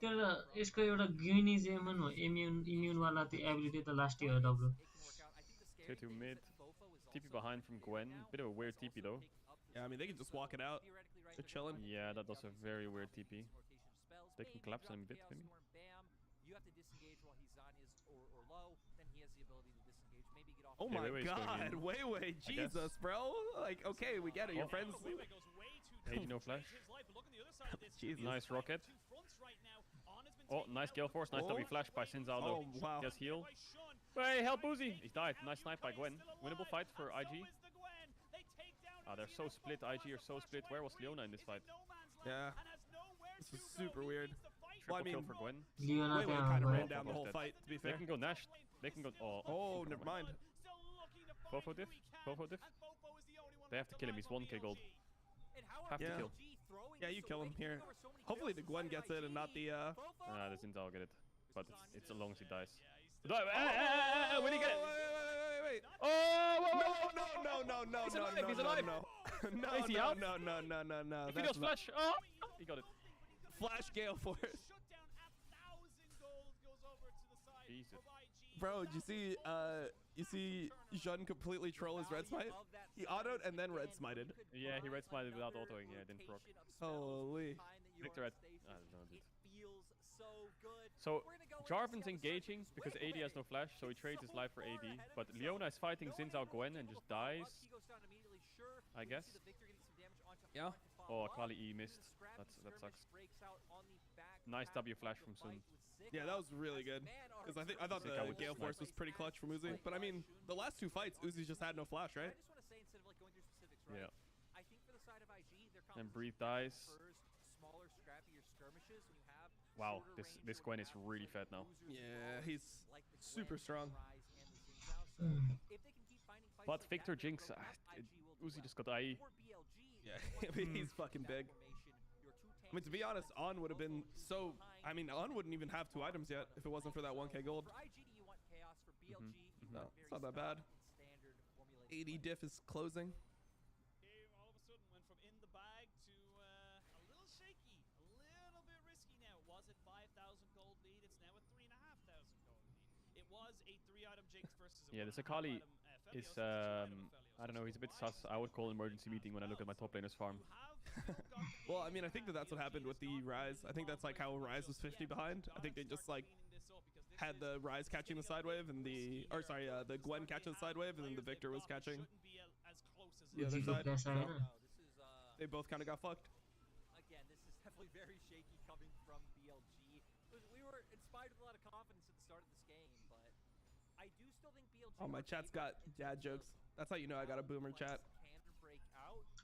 तर यसको एउटा ग्युनी जेमन हो immune वाला त्यो ability त last year W K2 mid. TP behind from Gwen. Bit of a weird TP though. Yeah, I mean, they can just walk it out. They're chilling. Yeah, that was a very weird TP. They can collapse on him a bit, maybe. You have to disengage while he's on his or low, then he has the ability to disengage. Maybe get off. Oh Yeah, my Weiwei's going god, in, Weiwei, Jesus, bro. Like, okay, we get it. Your friends. AD no flash. Jesus. Nice rocket. Oh, nice Gale Force. Nice W flash by Sinzao though. Oh, wow. Just heal. Hey, help Uzi! He died. Nice snipe by Gwen. Winnable fight for IG. Ah, they're so split. IG are so split. Where was Leona in this fight? Yeah. This is super weird. Well, I Triple mean, kill for Gwen. Leone Weiwei त्यहाँ kind of गयो ran down the whole Dead. fight, to be They fair. can go Nash. They can go. Oh, never mind. Fofo diff. Fofo diff. They have to kill him. He's 1k gold. Have to Yeah. kill. Yeah, you kill him here. Hopefully the Gwen gets it and not the The Sinzao will get it. But it's as long as he dies. When he get it? Wait. Oh! No. He's alive, he's alive. No, Is he out? no. If he does flash, he got it. Flash Gale Force. Jesus. Bro, did you see Jean completely troll his red smite? He autoed and then red smited. Yeah, he red smited without autoing. Yeah, didn't proc. Holy. Victor had. I don't know, dude. So Jarvan's engaging because AD has no flash, so he trades his life for AD. But Leona is fighting Sinzao Gwen and just dies, I guess. Yeah. Oh, Akali E missed. That sucks. Nice W flash from Sun. Yeah, that was really good. Because I thought Sick, the I would Gale just Force snipe. was pretty clutch from Uzi. But I mean, the last 2 fights, Uzi just had no flash, right? Yeah. And Breathe dies. Wow, this Gwen is really fed now. Yeah, he's super strong. But Victor Jinx, Uzi just got IE. Yeah, I mean, he's fucking big. I mean, to be honest, On would have been so... I mean, On wouldn't even have 2 items yet if it wasn't for that 1k gold. For IG, do you want chaos? For BLG, you No, want it's very not that bad. standard formulation. 80 diff is closing. Game all of a sudden went from in the bag to a little shaky, a little bit risky now. It was at 5,000 gold lead. It's now at 3,500 gold lead. It was a 3-item Jinx versus a Yeah, this 1.5 Akali item, is, Felios. It's a 2-item Felios. I don't know, he's a bit sus. I would call an emergency meeting when I look at my top laner's farm. Well, I mean, I think that's what happened with the Ryze. I think that's like how Ryze was 50 behind. I think they just like had the Ryze catching the side wave and the Gwen catching the side wave, and then the Victor was catching the other side. So they both kind of got fucked. Again, this is definitely very shaky coming from BLG. We were inspired with a lot of confidence at the start of this game, but I do still think BLG. Oh, my chat's got dad jokes. That's how you know I got a boomer chat.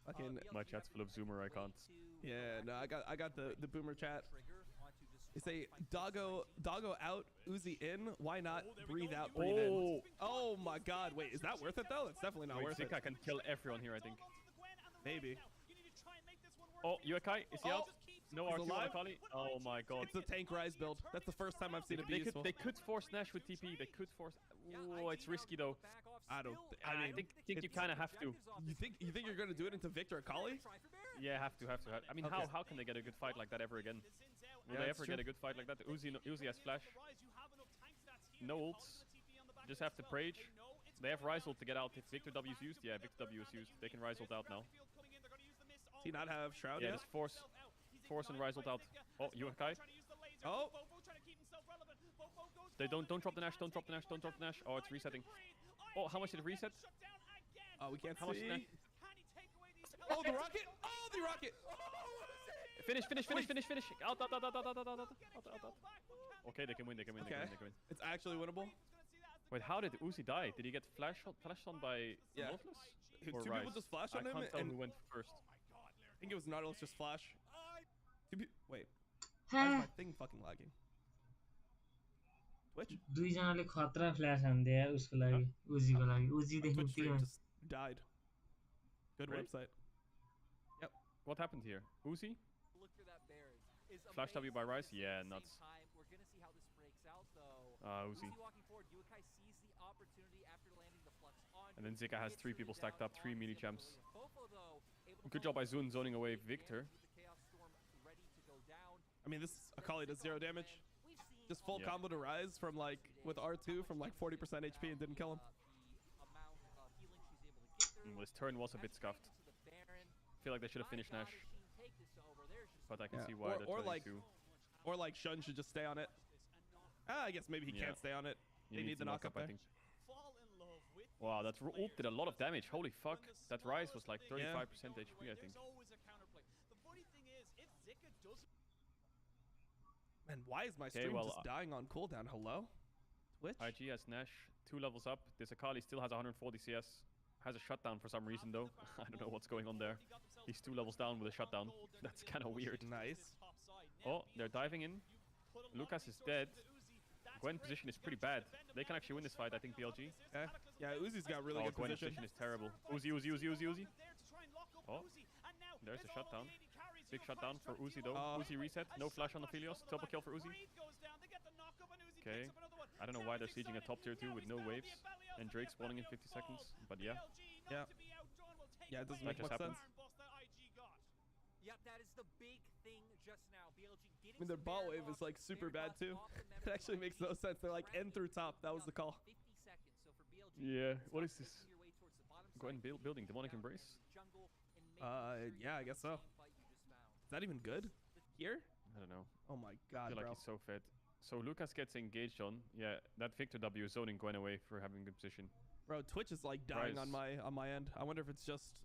Fucking my chat's full of zoomer icons. Yeah, no, I got the boomer chat. They say doggo out, Uzi in. Why not breathe out, breathe in? Oh my God! Wait, is that worth it though? That's definitely not worth it. Zika can kill everyone here, I think. Maybe. Oh, Yukai, is he out? No RQ on Akali. Oh my God. It's the tank Ryze build. That's the first time I've seen it be useful. They could force Nash with TP. They could force. Oh, it's risky though. I think you kind of have to. You think you're gonna do it into Victor Akali? Yeah, have to. I mean, Okay. how can they get a good fight like that ever again? Will Yeah, they that's ever true. get a good fight like that? Uzi has flash. No ults. Just have to Prage. They have Ryze ult to get out. If Victor W is used, yeah, Victor W is used. They can Ryze ult out now. Does he not have Shroud Yeah, yet? just force and Ryze ult out. Oh, Yukai. Oh. They don't drop the Nash. Don't drop the Nash. Don't drop the Nash. Oh, it's resetting. Oh, how much did it reset? Oh, we can't How much? see. Oh, the rocket! Oh, the rocket! Finish. Out. Okay, they can win. Okay. It's actually winnable. Wait, how did Uzi die? Did he get flashed on by Yeah. Nautilus? Two Or people Ryze? just flashed on I him can't tell and- who went first. I think it was Nautilus just flash. Wait. Why is my thing fucking lagging? Twitch? दुईजनाले खतरा flash हान्दे यार उसको लागि उजीको लागि My उजीदेखि Twitch stream त्यो just died. Good Really? website. Yep. What happened here? Uzi? Look for that Baron. Is Flash W by amazing. Ryze? Yeah, At the nuts. same time, we're gonna see how this breaks out though. Uzi. walking forward. Yukai sees the opportunity after landing the flux on. And then Zika has Gets 3 really people stacked down up, 3 on melee the champs. pavilion. Fofo, though, able to Good follow job by the Zun zoning away advantage Victor. with the Chaos Storm ready to go down. I mean, this Akali does 0 damage. We've seen Just full Yeah. combo to Ryze from like with R2 from like 40% HP and didn't kill him. the amount of healing she's able to get through. Well, his turn was a bit That's scuffed. into the Baron. I feel like they should have finished My Nash. God, if she can take this over, there's just But I can Yeah. see why they're Or turning like to. Or like Shun should just stay on it. I guess maybe he Yeah. can't stay on it. He They need needs the to knock knock up I there. think. Fall in love with Wow, that these ult players did a lot of because damage. Holy fuck. when the That Ryze was smallest like thing 35% happens HP, I think. There's always a counterplay. The funny thing is, if Zika doesn't Man, why is my Okay, stream well, just dying on cooldown? Hello? Twitch? IG has Nash 2 levels up. This Akali still has 140 CS. Has a shutdown for some reason though. I don't know what's going on there. He's 2 levels down with a shutdown. That's kind of weird. Nice. Oh, they're diving in. Lucas is dead. Gwen position is pretty bad. They can actually win this fight, I think, BLG. Okay. Yeah, Uzi's got really Oh, good Gwen's position. position is terrible. Uzi. Oh, there's a shutdown. Big shutdown for Uzi though. Uzi reset. No flash on the Philios. Double kill for Uzi. Okay. I don't know why they're sieging a top tier 2 with no waves. And Drake spawning in 50 seconds. But yeah. Yeah. Yeah, it doesn't That make just much happened. sense. Yep, that is the big thing just now. BLG getting I mean, their some ball Baron wave is buffs, like super Baron bad buffs too. off the It member actually makes no combination. sense. They're like end through top. That was the call. 50 seconds. So for BLG, Yeah, it's what about is this? making your way towards the bottom Gwen side, building Demonic down Embrace? in the jungle, and making sure Yeah, I you guess get so. the same fight you just found. Is that even good? Here? I don't know. Oh my I god, feel like bro. he's so fed. So Lucas gets engaged on. Yeah, that Victor W is zoning Gwen away for having good position. Bro, Twitch is like dying Ryze. on my end. I wonder if it's just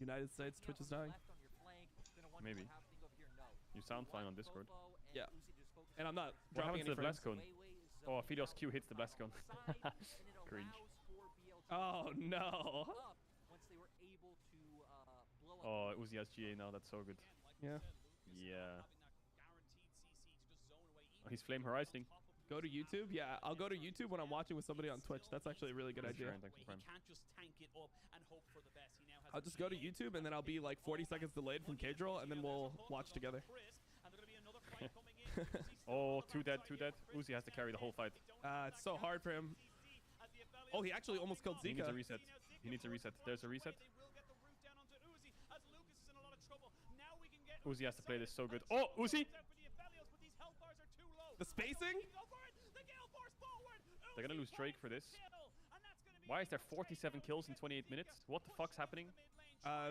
United States Looking Twitch out is on the dying. left on your flank, gonna wonder Maybe. what's happening over here. No. You sound fine on Discord. Fofo and Yeah. Uzi just focusing And I'm not What dropping happened any to the frames. blast cone? Weiwei is Oh, zoning Philios out Q hits the blast cone. outside, and it Cringe. allows for BLG Oh no. up once they were able to blow up. Oh, Uzi has GA now. That's so good. Yeah. Yeah. Oh, he's flame horizoning. Go to YouTube? Yeah, I'll go to YouTube when I'm watching with somebody on Twitch. That's actually a really good Thanks, idea. Sharon, thanks for Prime. He can't just tank it up and hope for the best. He now I'll just go to YouTube and then I'll be like 40 seconds delayed from K-Drill and then we'll watch together. Oh, two dead. Uzi has to carry the whole fight. It's so hard for him. Oh, he actually almost killed He needs a Zika. reset. He needs a reset. There's a reset. Uzi has to play this so good. Oh, Uzi! The spacing? They're gonna lose Drake for this. Why is there 47 kills in 28 minutes? What the fuck's happening?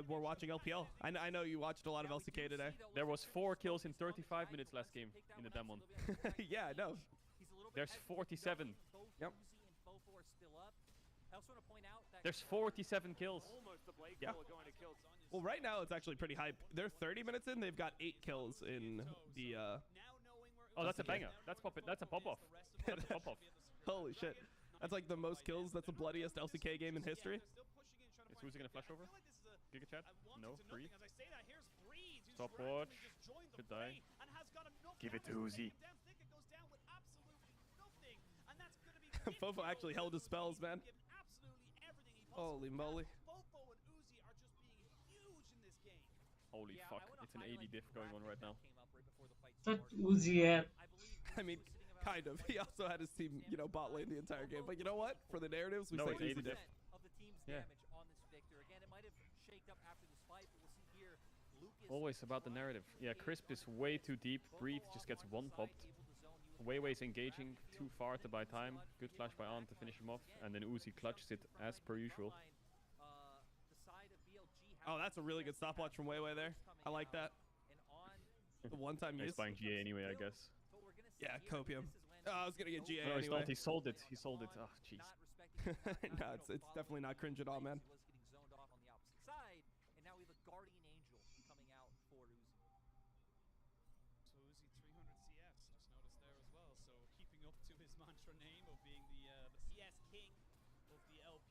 We're watching LPL. I know you watched a lot of LCK today. There was 4 kills in 35 minutes last game in the Demon. Yeah, I know. There's 47. Yep. There's 47 kills. Yeah. Well, right now it's actually pretty hype. They're 30 minutes in. They've got 8 kills in the. Oh, that's a banger. That's a pop off. That's a pop off. Holy shit. That's like the most kills. That's the bloodiest LCK game in history. Is Uzi gonna flash over? Giga chat? No. Breathe. Stopwatch. Good die. Give it to Uzi. Fofo actually held his spells, man. Holy moly. Holy fuck. It's an 80 diff going on right now. That Uzi, I mean, kind of. He also had his team, you know, bot lane the entire game. But you know what? For the narratives, we No, say it's easy 80 diff. diff. Yeah. Always about the narrative. Yeah, Crisp is way too deep. Breathe just gets one popped. Weiwei's engaging too far to buy time. Good flash by On to finish him off. And then Uzi clutches it as per usual. Oh, that's a really good stopwatch from Weiwei there. I like that. The one-time use. He's buying GA anyway, I guess. Yeah, Copium. Oh, I was gonna get GA No, he's anyway. not. He sold it. He sold it. Oh, jeez. No, it's definitely not cringe at all, man.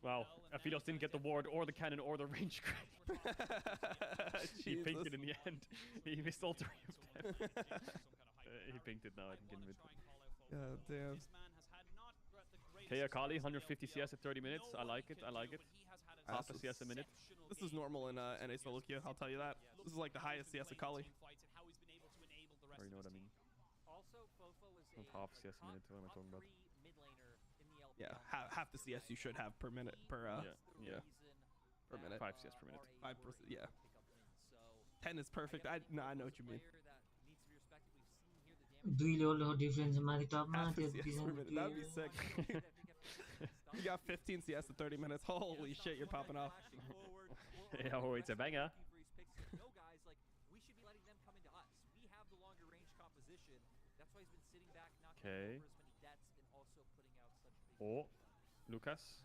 Wow, Aphelios didn't get the ward or the cannon or the range grade. He pinked it in the end. He missed all 3 of them. He pinked it now, I can get it. God damn. Okay, Akali, 150 CS at 30 minutes. I like it, I like it. Half a CS a minute. This is normal in NA solo queue, I'll tell you that. This is like the highest CS Akali. Or you know what I mean. Not half CS a minute, what am I talking about? Yeah, half the CS you should have per minute, per minute. 5 CS per minute. 5%, yeah. 10 is perfect. I know what you mean. 2 level difference माथि टपमा Half a त्यो CS design per minute. That'd be sick. You got 15 CS at 30 minutes. Holy shit, you're popping off. Yeah, oh, it's a banger. Okay. Oh, Lucas.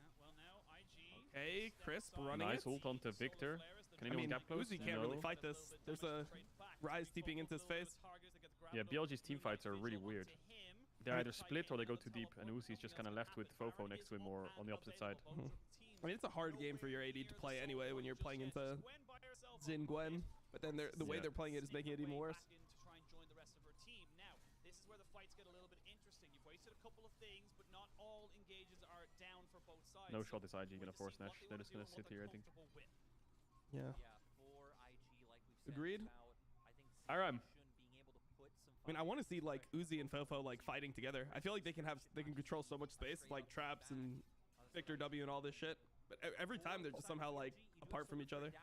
Okay, Crisp running Nice it. ult onto Victor. Can I anyone mean, gap close? Uzi can't No. really fight this. There's a Rise TPing into his face. Yeah, BLG's team fights are really weird. They're either split or they go too deep, and Uzi's just kind of left with Fofo next to him or on the opposite side. I mean, it's a hard game for your AD to play anyway when you're playing into Xin Gwen, but then the way they're playing it is making it even worse. No shot is IG gonna force Nash. They're just gonna sit here, I think. Yeah. Agreed. Aram. I mean, I want to see like Uzi and Fofo like fighting together. I feel like they can control so much space, like traps and Victor W and all this shit. But every time they're just somehow like apart from each other.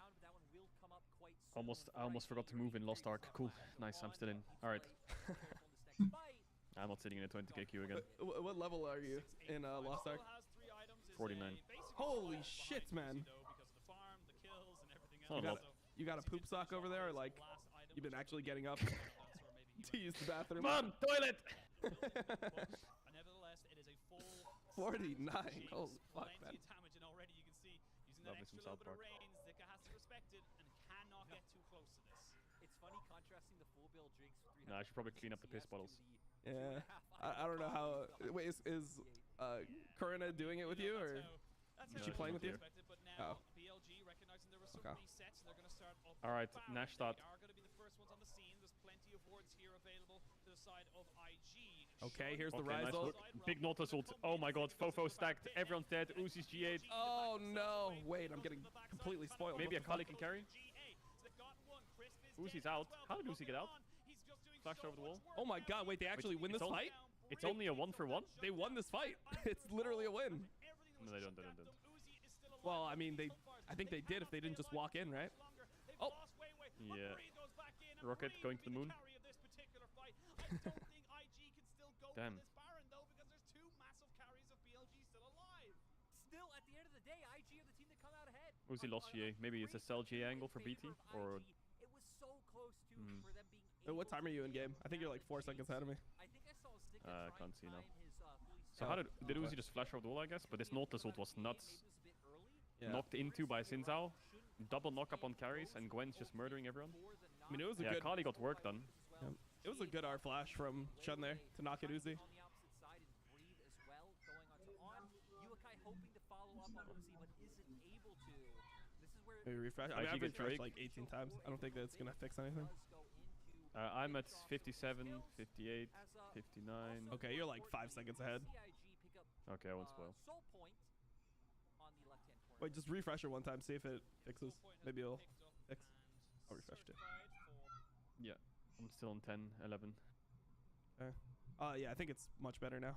I almost forgot to move in Lost Ark. Cool. Nice, I'm still in. Alright. I'm not sitting in a 20k queue again. What level are you in Lost Ark? 49. Holy shit, man. You got a poop sock over there, or like you've been actually getting up to use the bathroom? Mom, toilet! 49. Holy fuck, man. Lovely some South Park. No, I should probably clean up the piss bottles. Yeah. I don't know how. Wait, is Corina doing it with you, or is she playing with you? Oh. Okay. Alright, Nash start. leaderboards here available to the side of IG. Okay, here's the Okay, nice Ryzen. look. Big Nautilus ult. Oh my god, Fofo stacked. Everyone's dead. Uzi's G8. Oh no! Wait, I'm getting completely spoiled. Maybe a What the Kali can carry. Uzi's out. How did Uzi get out? Flashed over the wall. fuck? Oh my god! Wait, they actually win this fight? It's only a 1-for-1? They won this fight. It's literally a win. No, they don't. Well, I mean, I think they did if they didn't just walk in, right? Oh. Yeah. Rocket going to the moon. Damn. Still, at the end of the day, IG are the team that come out ahead. Uzi lost GA. Maybe it's a sell GA angle for BT, or It was so close to for them being What time are you in game? I think you're like 4 seconds ahead of me. I think I saw a stick I can't see now. his So how did Uzi just flash over the wall? I guess, but this Nautilus ult was nuts. Yeah. Knocked into by Sinzao. Double knock up on carries, and Gwen's just murdering everyone. I mean, it was a Yeah, good. Kali got work done. Yeah. It was a good R flash from Shun there to knock at Uzi. on the opposite side and breathe as well, going on to on. Yukai hoping to follow up on Uzi, but isn't able to. This is where Maybe refresh. I mean, IG I've gets refreshed Drake. like 18 times. I don't think that's gonna fix anything. I'm at 57, 58, 59. Okay, you're like 5 seconds ahead. Okay, I won't spoil. Soul point on the left-hand corner. Wait, just refresh it one time, see if it fixes. Maybe it'll fix. I'll refresh it. Yeah, I'm still on 10, 11. Okay. Yeah, I think it's much better now.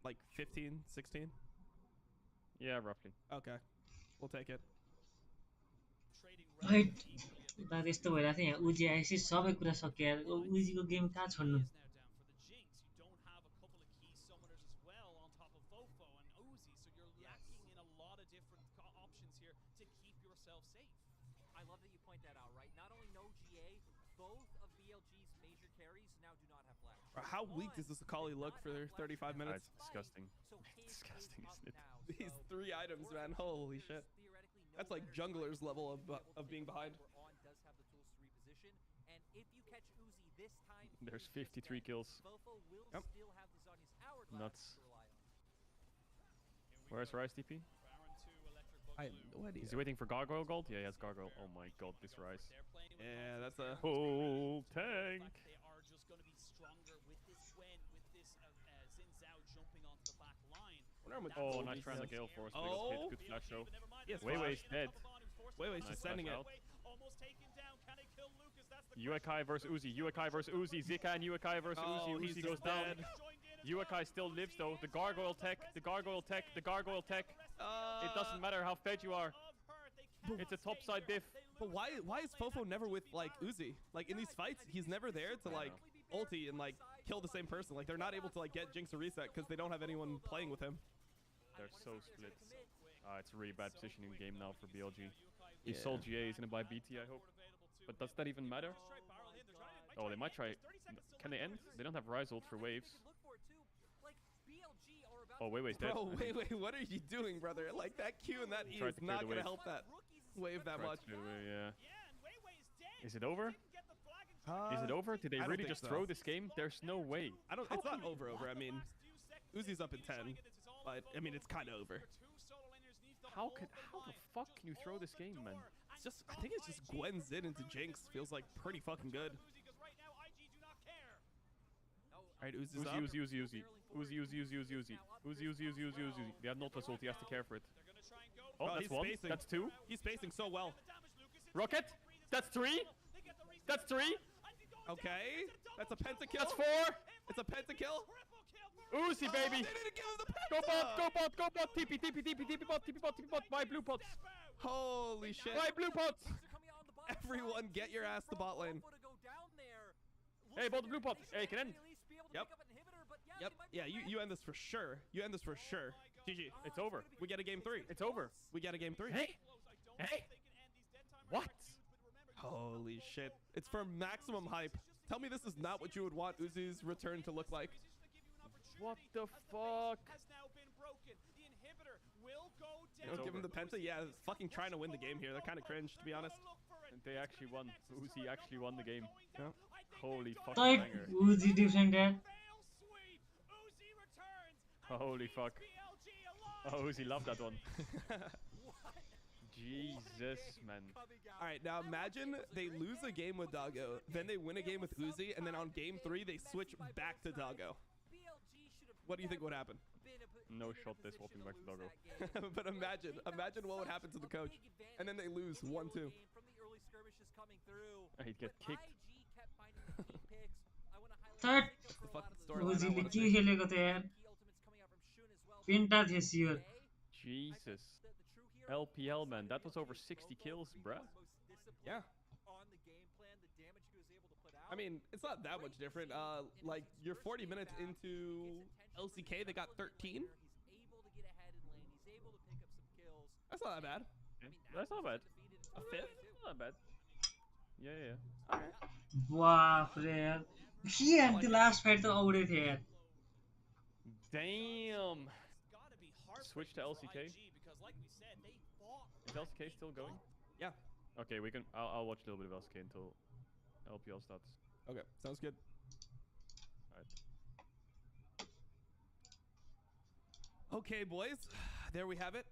Like 15, 16? Yeah, roughly. Okay. We'll take it. Hat उता त्यस्तो भइरहेको थियो यहाँ उजी आएपछि सबै कुरा सकियो यार उजीको गेम कहाँ छोड्नु I love that you point that out, right? Not only no GA, both of BLG's major carries now do not have flash. How weak does this Akali look for 35 minutes? It's disgusting. So It's disgusting, isn't it? These 3 items, man. Holy shit. That's like jungler's level of being behind. Does have the tools to reposition, and if you catch Uzi this time, There's 53 kills. Fofo will Yep. still have the Zhonya's hourglass Nuts. to rely on. Where's Rise TP? I have no idea. Is he waiting for Gargoyle Gold? Yeah, he has Gargoyle. Oh my god, this Rise. Yeah, that's a... Whole tank! They are just going to be stronger with this Gwen, with this Xin jumping onto the back line. Oh, nice try on the Gale Force. But he got hit. Good flash show. Yes, Weiwei's dead. Weiwei's Nice just sending it. flash out. Yuekai versus Uzi. Yuekai versus Uzi. Zika and Yuekai versus Oh, Uzi. he's Uzi goes just down. dead. Yuekai still lives though. The Gargoyle tech. The Gargoyle tech. The Gargoyle tech. It doesn't matter how fed you are. It's a topside diff. But why is Fofo never with like Uzi? Like in these fights, he's never there to like ulti and like kill the same person. Like they're not able to like get Jinx or reset because they don't have anyone playing with him. They're so split. It's a really bad positioning game now for BLG. He sold GA. He's gonna buy BT, I hope. But does that even matter? Oh, they might try. Can they end? They don't have Rise ult for waves. Oh, Weiwei's dead. Bro, wait, what are you doing, brother? Like that Q and that E Tried is to clear not the gonna wave. help that wave that Tried much. to clear the way, yeah. Is it over? Is it over? Did they I don't really think just so. throw this game? There's no way. It's not over. I mean, Uzi's up in 10, but I mean it's kind of over. How the fuck can you throw this game, man? It's just, I think it's just Gwen Zin into Jinx feels like pretty fucking good. Alright, Uzi's up. Uzi. They have Nautilus ult. He has to care for it. Oh, that's he's one. spacing. That's two. He's spacing so well. Rocket. That's three. That's three. Okay, that's a pentakill. That's four. It's a pentakill. Uzi, baby. They didn't give him the Go penta. bot, go bot. TP bot. Buy blue pots. Holy shit. Buy blue pots. Everyone get your ass to bot lane. Hey, bought the blue pot. Hey, can end. Yep. Yeah, you end this for sure. You end this for sure. GG. It's over. We get a game 3. It's over. We get a game 3. Hey. What? Holy shit. It's for maximum hype. Tell me this is not what you would want Uzi's return to look like. What the fuck? Don't give him the penta? Yeah, fucking trying to win the game here. They're kind of cringe, to be honest. They actually won. Uzi actually won the game. Yeah. Holy fucking tight banger. Uzi different यार Holy fuck. Oh, Uzi loved that one. Jesus, man. All right, now imagine they lose a game with Doggo, then they win a game with Uzi, and then on game 3 they switch back to Doggo. What do you think would happen? No shot this swapping back to Doggo. But imagine what would happen to the coach, and then they lose 1-2. He'd get kicked. Third, That's the fucking storyline I उजीले wanna के see. खेलेको त यार penta थियो sure Jesus. LPL, man. That was over 60 kills, bruh. Yeah. I mean, it's not that much different. Like, you're 40 minutes into LCK, they got 13. That's not that bad. That's not bad. A fifth? Not bad. Yeah, yeah. Alright. बाफ रे यार के यार त्यो last fight त औडे थियो यार Damn. Gotta be hard Switch to LCK. because like we said, they fought Is LCK still going? Yeah. Okay, we can. I'll watch a little bit of LCK until LPL starts. Okay, sounds good. Alright. Okay, boys. There we have it.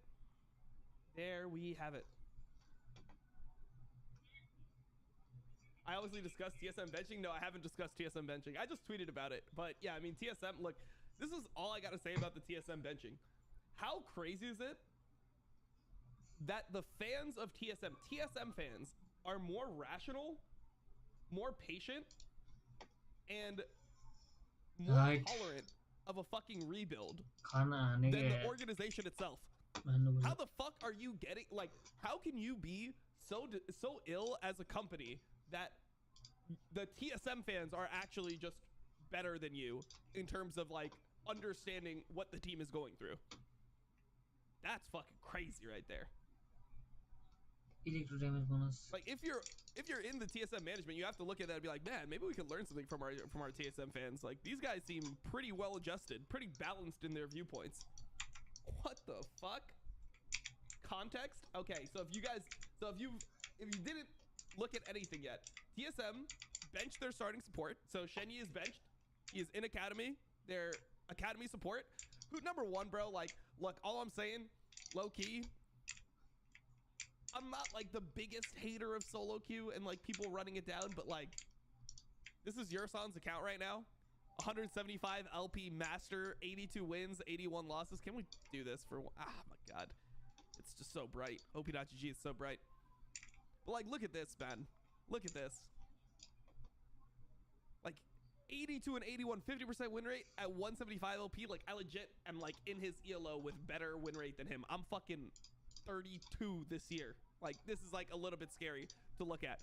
There we have it. I obviously discussed TSM benching. No, I haven't discussed TSM benching. I just tweeted about it. But yeah, I mean, TSM, look, this is all I got to say about the TSM benching. How crazy is it that the fans of TSM fans are more rational, more patient, and more tolerant of a fucking rebuild खाना than हानेको the यार organization itself? भन्नु How the fuck are you getting, like, how can you be so ill as a company that the TSM fans are actually just better than you in terms of, like, understanding what the team is going through? That's fucking crazy right there. Electro damage bonus Like, if you're in the TSM management, you have to look at that and be like, man, maybe we could learn something from our TSM fans. Like, these guys seem pretty well adjusted, pretty balanced in their viewpoints. What the fuck? Context? Okay, so if you didn't look at anything yet, TSM benched their starting support. So Shenyi is benched. He is in academy. Their academy support. Who number one, bro? Like, look, all I'm saying, low key, I'm not like the biggest hater of solo queue and like people running it down, but like, this is Yursan's account right now. 175 LP master, 82 wins, 81 losses. Can we do this for one? Ah, my God. It's just so bright. OP.GG is so bright. But like, look at this, man. Look at this. Like, 82 and 81, 50% win rate at 175 LP. Like, I legit am like in his ELO with better win rate than him. I'm fucking 32 this year. Like, this is like a little bit scary to look at.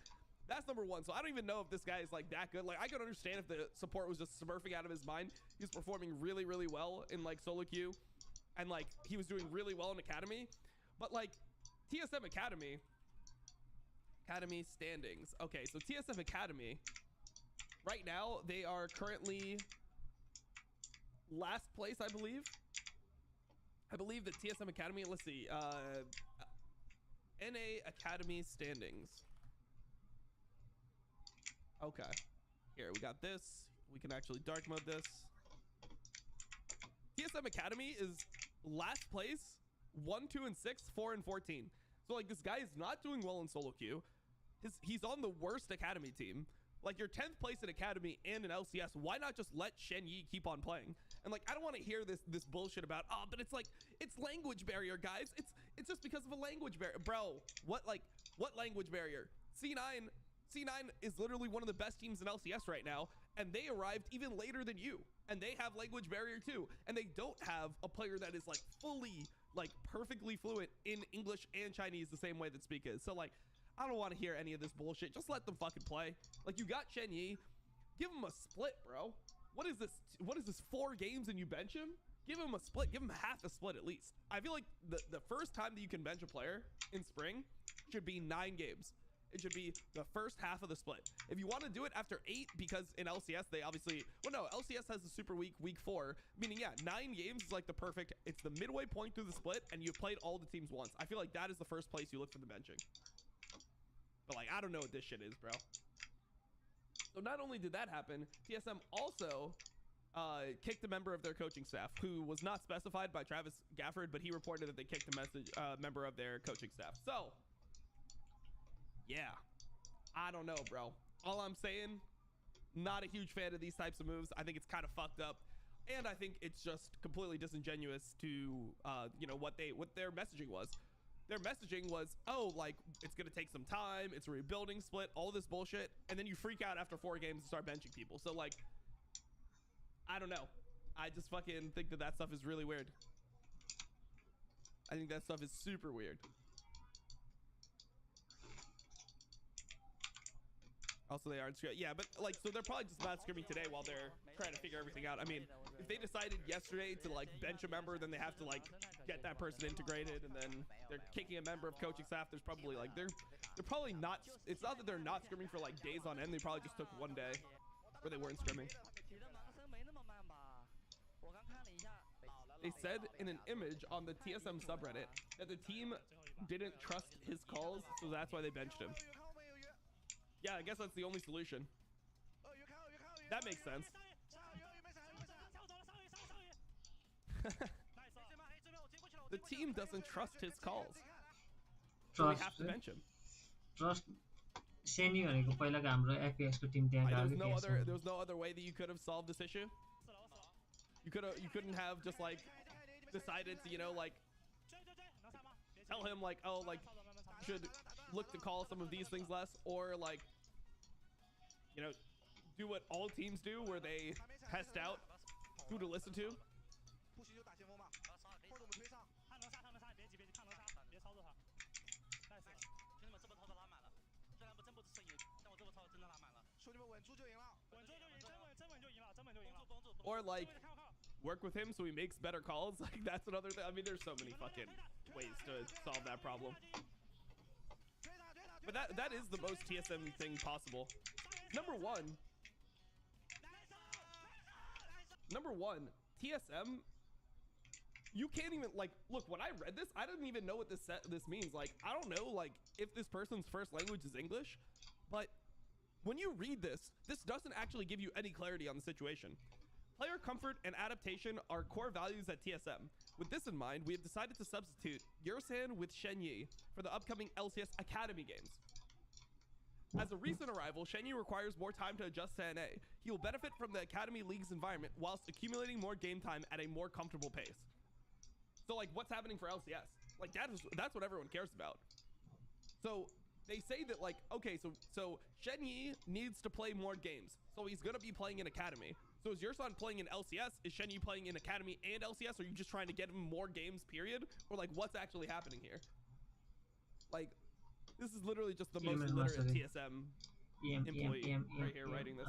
That's number one. So I don't even know if this guy is like that good. Like, I could understand if the support was just smurfing out of his mind. He was performing really, really well in like solo queue, and like he was doing really well in academy. But like TSM academy standings. Okay, so TSM academy right now, they are currently last place, I believe. I believe that TSM academy, let's see, NA academy standings. Okay, here we got this. We can actually dark mode this. TSM academy is last place, 1, 2, and 6, 4, and 14. So like, this guy is not doing well in solo queue. He's on the worst academy team. Like, you're 10th place in academy and in LCS. Why not just let Shenyi keep on playing? And like, I don't want to hear this bullshit about, oh, but it's like, it's language barrier, guys. It's just because of a language barrier. Bro, what language barrier? C9 is literally one of the best teams in LCS right now, and they arrived even later than you, and they have language barrier too, and they don't have a player that is like fully, like perfectly fluent in English and Chinese the same way that Speak is. So like, I don't want to hear any of this bullshit. Just let them fucking play. Like, you got Shenyi, give him a split, bro. What is this 4 games and you bench him? Give him a split. Give him half a split at least. I feel like the first time that you can bench a player in spring should be 9 games. It should be the first half of the split. If you want to do it after 8, because in LCS they obviously, well, no, LCS has a super week, week 4, meaning, yeah, 9 games is like the perfect, it's the midway point through the split, and you've played all the teams once. I feel like that is the first place you look for the benching. But like, I don't know what this shit is, bro. So not only did that happen, TSM also kicked a member of their coaching staff who was not specified by Travis Gafford, but he reported that they kicked a member of their coaching staff. So, yeah, I don't know, bro. All I'm saying, not a huge fan of these types of moves. I think it's kind of fucked up. And I think it's just completely disingenuous to, you know, what their messaging was. Their messaging was, oh, like, it's going to take some time. It's a rebuilding split, all this bullshit. And then you freak out after 4 games and start benching people. So, like, I don't know. I just fucking think that stuff is really weird. I think that stuff is super weird. Also, they aren't scrimming. Yeah, but, like, so they're probably just not scrimming today while they're trying to figure everything out. I mean, if they decided yesterday to, like, bench a member, then they have to, like, get that person integrated, and then they're kicking a member of coaching staff. There's probably, like, they're probably not, it's not that they're not scrimming for, like, days on end. They probably just took one day where they weren't scrimming. They said in an image on the TSM subreddit that the team didn't trust his calls, so that's why they benched him. Yeah, I guess that's the only solution. That makes sense. The team doesn't trust his calls. So they have to bench him. Trust. There was no other way that you could have solved this issue. You couldn't have just like decided to, you know, like tell him like, oh, like should look to call some of these things less, or like, you know, do what all teams do where they test out who to listen to. Or like work with him so he makes better calls. Like that's another thing. I mean, there's so many fucking ways to solve that problem. But that is the most TSM thing possible. Number one, TSM, you can't even, like, look, when I read this, I didn't even know what this means. Like, I don't know, like, if this person's first language is English, but when you read this doesn't actually give you any clarity on the situation. Player comfort and adaptation are core values at TSM. With this in mind, we have decided to substitute Yursan with Shenyi for the upcoming LCS Academy games. As a recent arrival, Shenyi requires more time to adjust to NA. He will benefit from the Academy League's environment whilst accumulating more game time at a more comfortable pace. So, like, what's happening for LCS? Like, that's what everyone cares about. So, they say that, like, okay, so Shenyi needs to play more games. So he's going to be playing in Academy. So is Yursan playing in LCS? Is Shenyi playing in Academy and LCS? Or are you just trying to get him more games, period? Or, like, what's actually happening here? Like, this is literally just the most literate TSM employee right here writing this.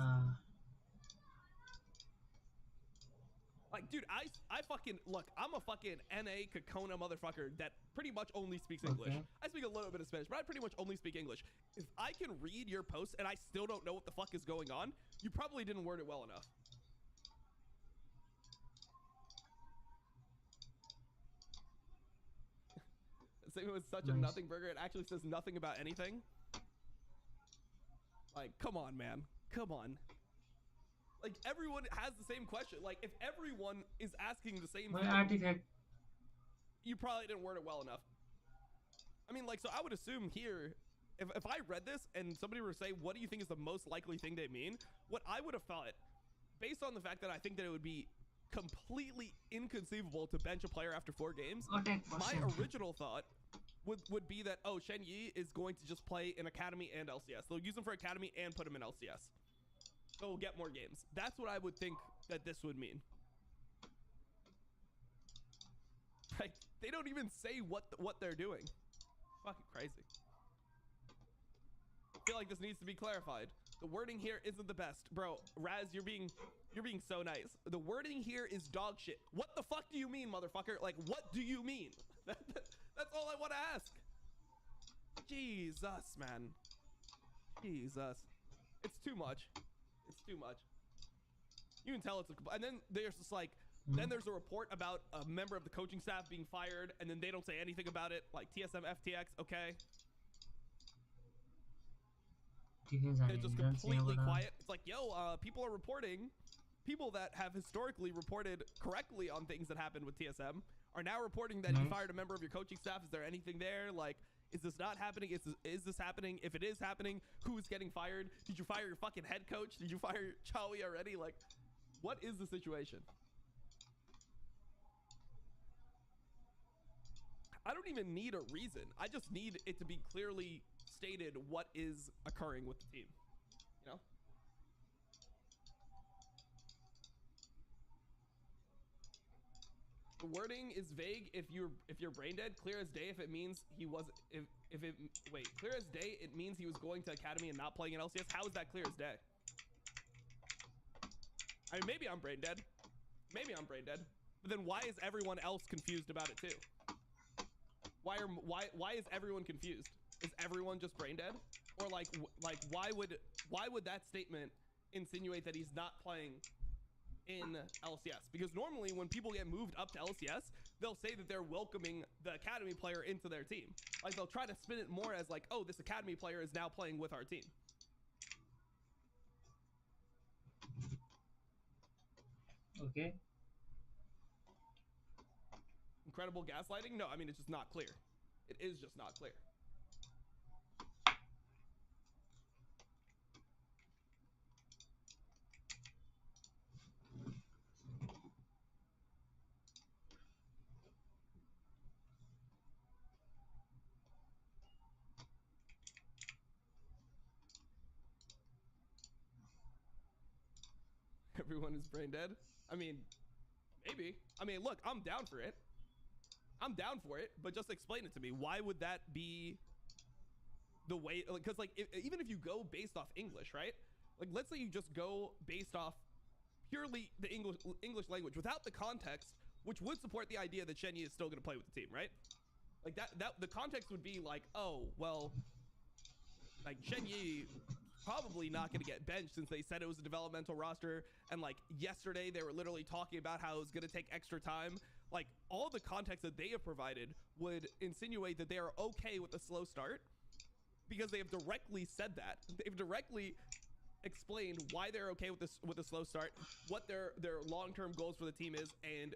Like, dude, I fucking, look, I'm a fucking NA Kokona motherfucker that pretty much only speaks English. I speak a little bit of Spanish, but I pretty much only speak English. If I can read your posts and I still don't know what the fuck is going on, you probably didn't word it well enough. Same with such a nothing burger. It actually says nothing about anything. Like, come on, man. Come on. Like, everyone has the same question. Like, if everyone is asking the same thing, you probably didn't word it well enough. I mean, like, so I would assume here, if I read this and somebody were to say, what do you think is the most likely thing they mean? What I would have thought, based on the fact that I think that it would be completely inconceivable to bench a player after 4 games, my original thought would be that, oh, Shenyi is going to just play in Academy and LCS. They'll use him for Academy and put him in LCS. So we'll get more games. That's what I would think that this would mean. Like, they don't even say what they're doing. Fucking crazy. I feel like this needs to be clarified. The wording here isn't the best. Bro, Raz, you're being so nice. The wording here is dog shit. What the fuck do you mean, motherfucker? Like, what do you mean? That's all I want to ask. Jesus, man. Jesus. It's too much. It's too much. You can tell it's a... And then there's just like... Then there's a report about a member of the coaching staff being fired, and then they don't say anything about it. Like, TSM FTX, okay. They're just completely quiet. It's like, yo, people are reporting people that have historically reported correctly on things that happened with TSM are now reporting that you fired a member of your coaching staff. Is there anything there? Like, is this not happening? Is this happening? If it is happening, who is getting fired? Did you fire your fucking head coach? Did you fire Chowie already? Like, what is the situation? I don't even need a reason. I just need it to be clearly stated what is occurring with the team. You know? The wording is vague if you're brain dead. Clear as day if it means he was clear as day it means he was going to academy and not playing in LCS. How is that clear as day? I mean, maybe I'm brain dead. Maybe I'm brain dead. But then why is everyone else confused about it too? Why is everyone confused? Is everyone just brain dead? Or like why would that statement insinuate that he's not playing in LCS? Because normally when people get moved up to LCS, they'll say that they're welcoming the academy player into their team. Like, they'll try to spin it more as like, oh, this academy player is now playing with our team. Okay. Incredible gaslighting? No, I mean, it's just not clear. It is just not clear. Everyone is brain dead? I mean, maybe. I mean, look, I'm down for it. I'm down for it, but just explain it to me. Why would that be the way? Because, like, even if you go based off English, right? Like, let's say you just go based off purely the English language without the context, which would support the idea that Shen Yi is still going to play with the team, right? Like, that the context would be like, oh, well, like, Shen Yi probably not going to get benched since they said it was a developmental roster, and like yesterday they were literally talking about how it was going to take extra time. Like, all the context that they have provided would insinuate that they are okay with a slow start, because they have directly said that. They've directly explained why they're okay with a slow start, what their long-term goals for the team is, and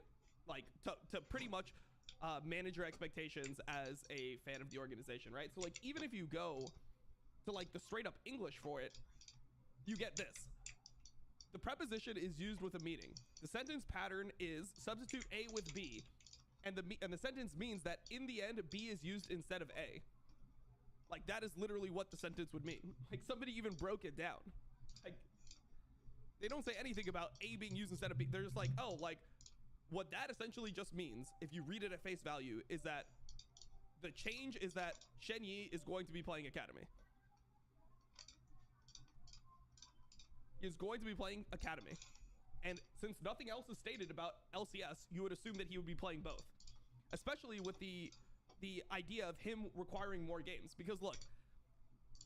like to pretty much manage your expectations as a fan of the organization, right? So like, even if you go to like the straight up English for it, you get this. The preposition is used with a meaning. The sentence pattern is substitute A with B, and the sentence means that in the end B is used instead of A. Like, that is literally what the sentence would mean. Like, somebody even broke it down. Like, they don't say anything about A being used instead of B. They're just like, oh, like, what that essentially just means, if you read it at face value, is that the change is that Shen Yi is going to be playing Academy. He is going to be playing Academy. And since nothing else is stated about LCS, you would assume that he would be playing both. Especially with the idea of him requiring more games. Because look,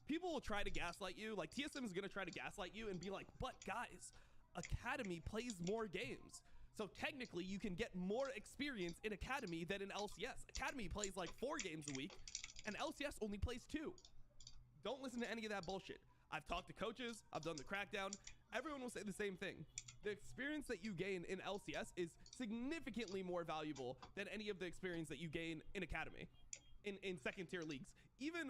people will try to gaslight you. Like, TSM is going to try to gaslight you and be like, but guys, Academy plays more games. So technically you can get more experience in Academy than in LCS. Academy plays like 4 games a week and LCS only plays 2. Don't listen to any of that bullshit. I've talked to coaches, I've done the crackdown. Everyone will say the same thing. The experience that you gain in LCS is significantly more valuable than any of the experience that you gain in Academy, in second tier leagues. Even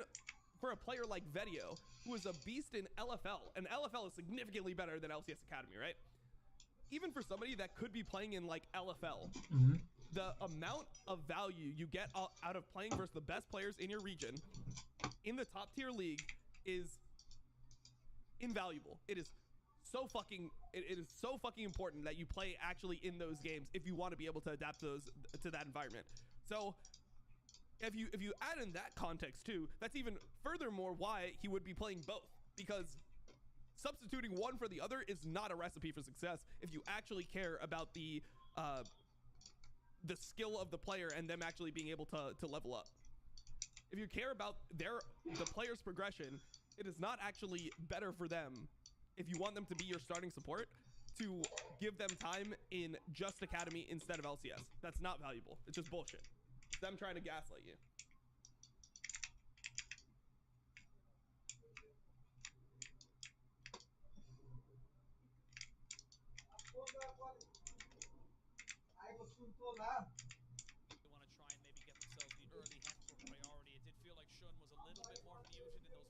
for a player like Vedio, who is a beast in LFL, and LFL is significantly better than LCS Academy, right? Even for somebody that could be playing in like LFL, the amount of value you get out of playing versus the best players in your region in the top tier league is invaluable. It is so fucking important that you play actually in those games if you want to be able to adapt to that environment. So if you add in that context too, that's even furthermore why he would be playing both, because substituting one for the other is not a recipe for success if you actually care about the skill of the player and them actually being able to level up. If you care about the player's progression, it is not actually better for them, if you want them to be your starting support, to give them time in just Academy instead of LCS. That's not valuable. It's just bullshit. It's them trying to gaslight you.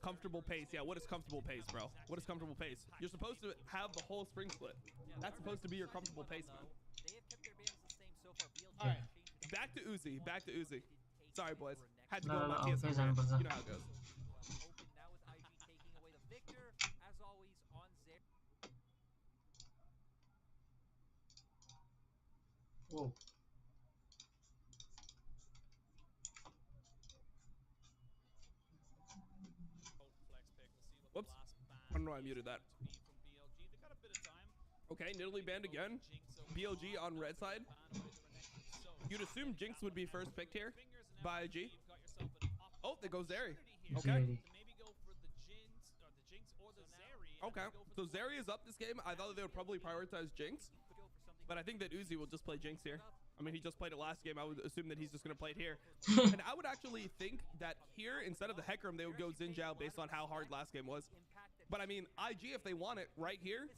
Comfortable pace. Yeah, what is comfortable pace, bro? What is comfortable pace? You're supposed to have the whole spring split. That's supposed to be your comfortable pace, man. They have kept their bans the same so far. BLG All right, back to Uzi. Back to Uzi. Sorry, boys. Had to go on my okay, TSM rant. You know how it goes. open now with IG taking away the victor. As always on Zaire. Whoa. Whoops. I don't know I muted that. Okay, Nidalee banned again. BLG on red side. You'd assume Jinx would be first picked here by IG. Oh, there goes Zeri. Okay. Okay, so Zeri is up this game. I thought they would probably prioritize Jinx, but I think that Uzi will just play Jinx here. I mean, he just played it last game. I would assume that he's just going to play it here. And I would actually think that here, instead of the Hecarim, they would go Xin Zhao based on how hard last game was. But I mean, IG, if they want it right here,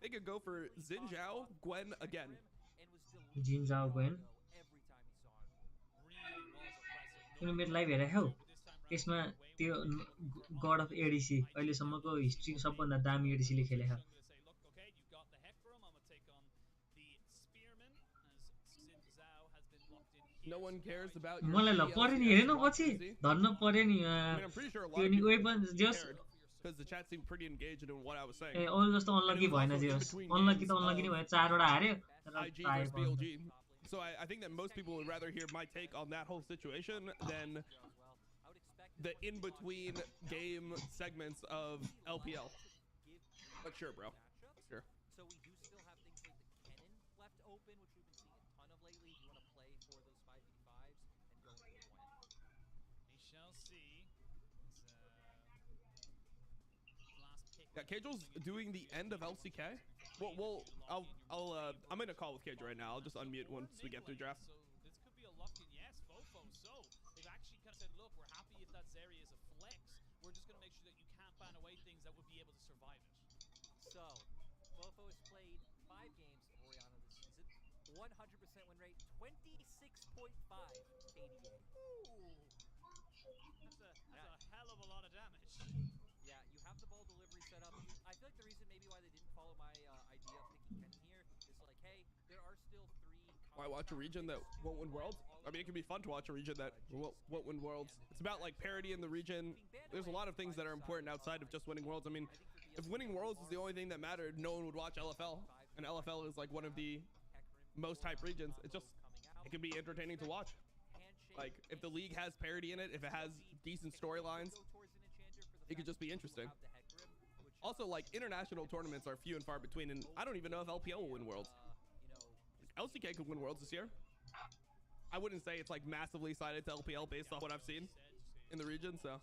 they could go for Xin Zhao, Gwen again. Xin Zhao Gwen. तिमीले मेरो live हेरेको हौ त्यसमा त्यो गड of ADC अहिलेसम्मको हिस्ट्रीको सबभन्दा दामी एडिसीले खेलेको No one cares about मलाई ल परे नि हेरेन पछि धन्न परे नि त्यो नि वेपन जस because the chat seemed pretty engaged in what I was saying. ए अरु जस्तो अनलकी भएन जस अनलकी त अनलकी नै भयो 4 वटा हार्यो IG versus BLG. So I think that most people would rather hear my take on that whole situation than the in-between game segments of LPL. But sure, bro. Sure. So we do still have things like the Kennen left open, which we've been seeing a ton of lately. If you want to play for those 5v5s and go for the win. We shall see. Yeah, Cagel's doing the end of LCK. I'm in a call with Cage right now. I'll just unmute once we get through draft. So this could be a lock-in, yes, Fofo. So they've actually kind of said, look, we're happy if that Zeri is a flex. We're just going to make sure that you can't ban away things that would be able to survive it. So, Fofo has played 5 games of Orianna this season. 100% win rate, 26.5 KDA. Ooh. That's a hell of a lot of damage. Yeah, you have the ball delivery set up. I feel like the reason maybe why they didn't follow my idea of picking Kennen here is like, hey, there are still 3... Why watch a region that won't win Worlds? I mean, it can be fun to watch a region that won't win Worlds. It's about like parity in the region. There's a lot of things that are important outside of just winning Worlds. I mean, if winning Worlds is the only thing that mattered, no one would watch LFL. And LFL is like one of the most hyped regions. It can be entertaining to watch. Like, if the league has parity in it, if it has decent storylines, it could just be interesting. Also, like, international tournaments are few and far between, and I don't even know if LPL will win Worlds. LCK could win Worlds this year. I wouldn't say it's, like, massively sided to LPL based off what I've seen in the region, so.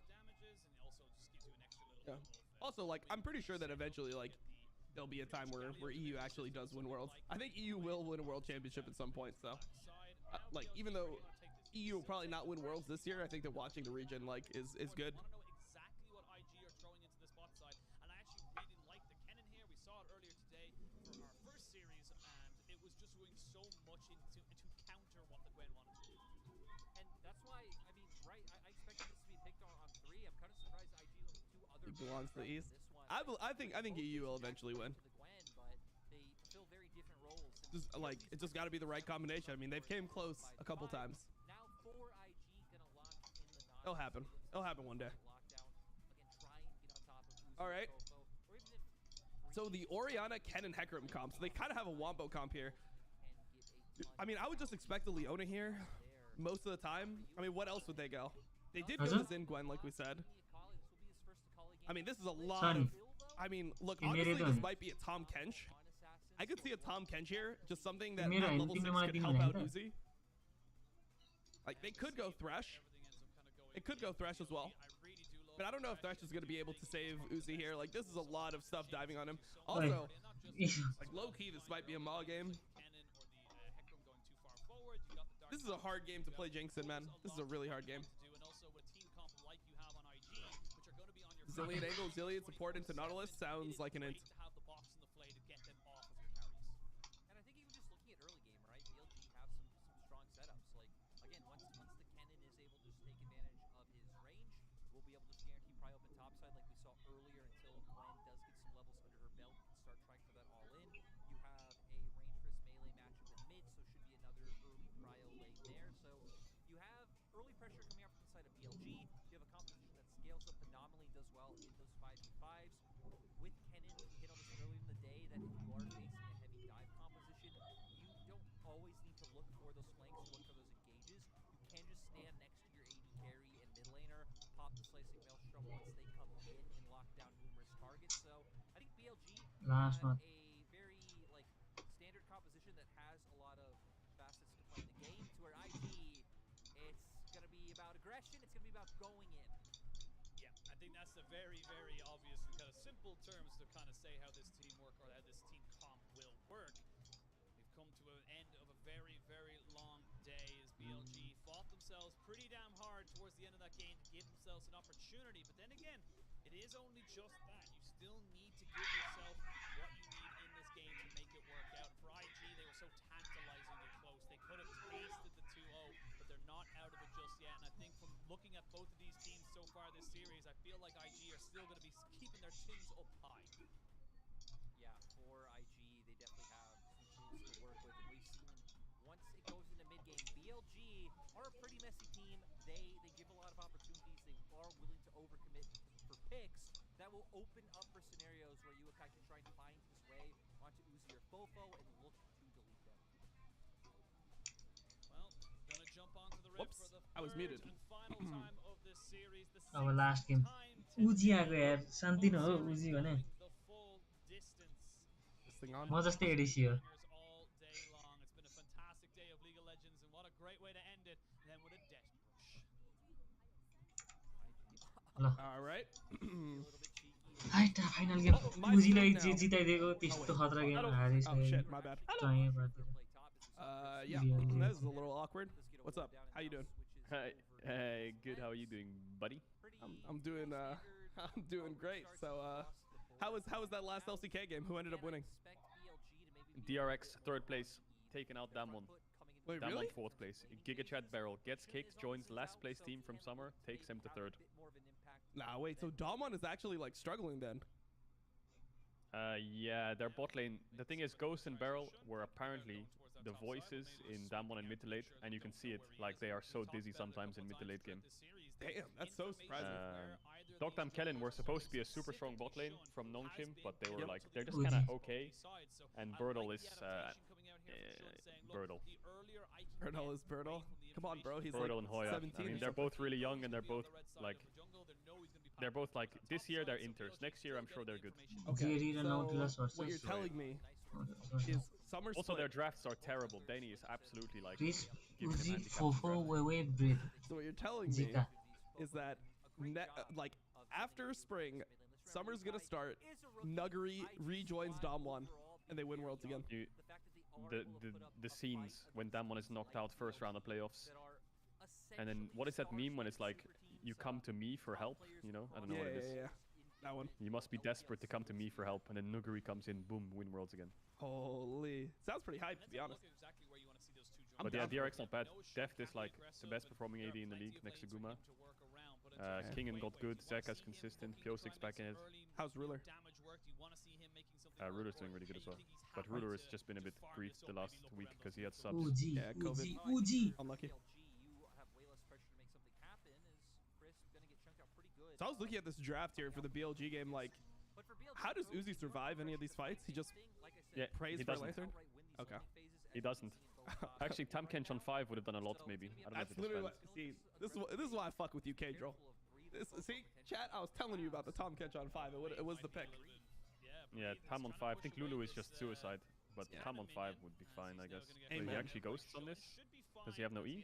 Yeah. Also, like, I'm pretty sure that eventually, like, there'll be a time where EU actually does win Worlds. I think EU will win a World Championship at some point, so. Like, even though EU will probably not win Worlds this year, I think that watching the region, like, is good. Belongs to the East. I think EU will eventually win. Just like it just got to be the right combination. I mean, they've came close a couple times. It'll happen. It'll happen one day. All right. So the Orianna, Kennen, Hecarim comp. So they kind of have a wombo comp here. I mean, I would just expect the Leona here most of the time. I mean, what else would they go? They did go to Xin Gwen, like we said. I mean, this is a lot of... I mean, look, honestly, this might be a Tom Kench. I could see a Tom Kench here. Just something that at level 6 could help out Uzi. Like, they could go Thresh. It could go Thresh as well. But I don't know if Thresh is going to be able to save Uzi here. Like, this is a lot of stuff diving on him. Also, like, low-key, this might be a Maw game. This is a hard game to play Jinx in, man. This is a really hard game. Zillion angle, Zillion support into Nautilus sounds like an int. And I think even just looking at early game, right? BLG start trying for that all in. You have a range versus melee matchup in mid, so should be another early prio lane there. So you have early pressure coming out from the side of BLG. You have a composition that scales up phenomenally, does well in those 5v5s. With Kennen, he hit on this earlier in the day that if you are facing a heavy dive composition, you don't always need to look for those flanks or look for those engages. You can just stand next to your AD carry and mid laner, pop the slicing maelstrom once they come in and lock down numerous targets. So I think BLG Last had one. a very like standard composition that has a lot of facets to playing the game. To where IG, it's gonna be about aggression. It's gonna be about going in. Yeah, I think that's a very, very obvious and kind of simple terms to kind of say how this team work or how this team comp will work. We've come to an end of a very, very long day as BLG fought themselves pretty damn hard towards the end of that game to give themselves an opportunity. But then again, it is only just that. You still need to give yourself what you need in this game to make it work out. For IG, they were so tantalizingly close. They could have tasted the 2-0, but they're not out of it just yet. And I think from looking at both of these teams so far this series, I feel like IG are still going to be keeping their chins up high. Yeah, for IG, they definitely have some tools to work with, and we've seen once it goes into mid game, BLG are a pretty messy team. They give a lot of opportunities. They are willing to overcommit for picks. That will open up for scenarios where Uakai can try and find his way onto Uzi or Fofo and look to delete them. Well, gonna jump onto the rip Whoops, for the I was third muted. and final time of this series. The Our last game. time Uzi आएको यार शान्ति न हो series उजी भने going the full distance. This thing on. म जस्तै ADC हो All day long. It's been a fantastic day of League of Legends, and what a great way to end it. And then with a death rush. ल All right. Height final game Oh, my उजीलाई turn J now. जिताइदिएको त्यस्तो खतरा game Oh हारिसक्यो shit, my bad. चाहे बातिर Yeah, Yeah. that is a little awkward. What's up? How you doing? Hey, good. How are you doing, buddy? I'm doing I'm doing great. So how was that last LCK game? Who ended up winning? DRX third place, taking out Damwon. Wait, Damwon really? fourth place. GigaChat Barrel gets kicked, joins last place team from summer, takes him to third. Nah, wait. So Damwon is actually like struggling then. Yeah, their bot lane. The thing is, Ghost and Barrel were apparently the voices in Damwon and mid to late, and you can see it. Like they are so dizzy sometimes in mid to late game. Damn, that's so surprising. Dogtime Kellen were supposed to be a super strong bot lane from Nongshim, but they were Yep. like they're just kind of okay. And Birdle is Birdle. Birdle is Birdle. Come on, bro. He's Birdle like and Hoya. 17. I mean, they're both really young, and they're both like this year they're inters. Next year I'm sure they're good. Jerry र Nautilus So what you're versus telling me is summer Also, their split. drafts are terrible. Danny is absolutely like Chris giving them Uzi handicap Fofo draft. वेवे ब्रेथ So what you're telling me जिका is that like after spring, summer's gonna start. Nuggery rejoins Damwon, and they win worlds again. The scenes when Damwon is knocked out first round of playoffs, and then what is that meme when it's like you come to me for help? You know, I don't know Yeah, what it is. yeah, yeah. That one. You must be desperate to come to me for help, and then Nuguri comes in, boom, win worlds again. Holy, sounds pretty hype to be honest. I'm But yeah, down for DRX not bad. Deft is like the best performing AD in the league next to Guma. Kingen got good, Zeka's consistent, Pio6 back in it. How's Ruler? Ruler's doing really good as well. But Ruler has just been a bit briefed the last week because he had subs. उजी Yeah, COVID. उजी उजी Unlucky. You have way less pressure to make something happen. Is Chris gonna get chunked out pretty good? So I was looking at this draft here for the BLG game. Like, But for BLG, how does Uzi survive any of these fights? He just like I said, Yeah, prays he for doesn't. Lantern. Okay. He doesn't. Actually, Tamkench on 5 would have done a lot, maybe. I don't know if That's it was literally banned. what. See, this is why I fuck with you, K-Drill. See, chat. I was telling you about the Tom Catch on 5. It was the pick. Yeah, Tam on 5. I think Lulu is just suicide, but Yeah. Tam on 5 would be fine, I guess. But he Amen. actually ghosts on this? Does he have no E?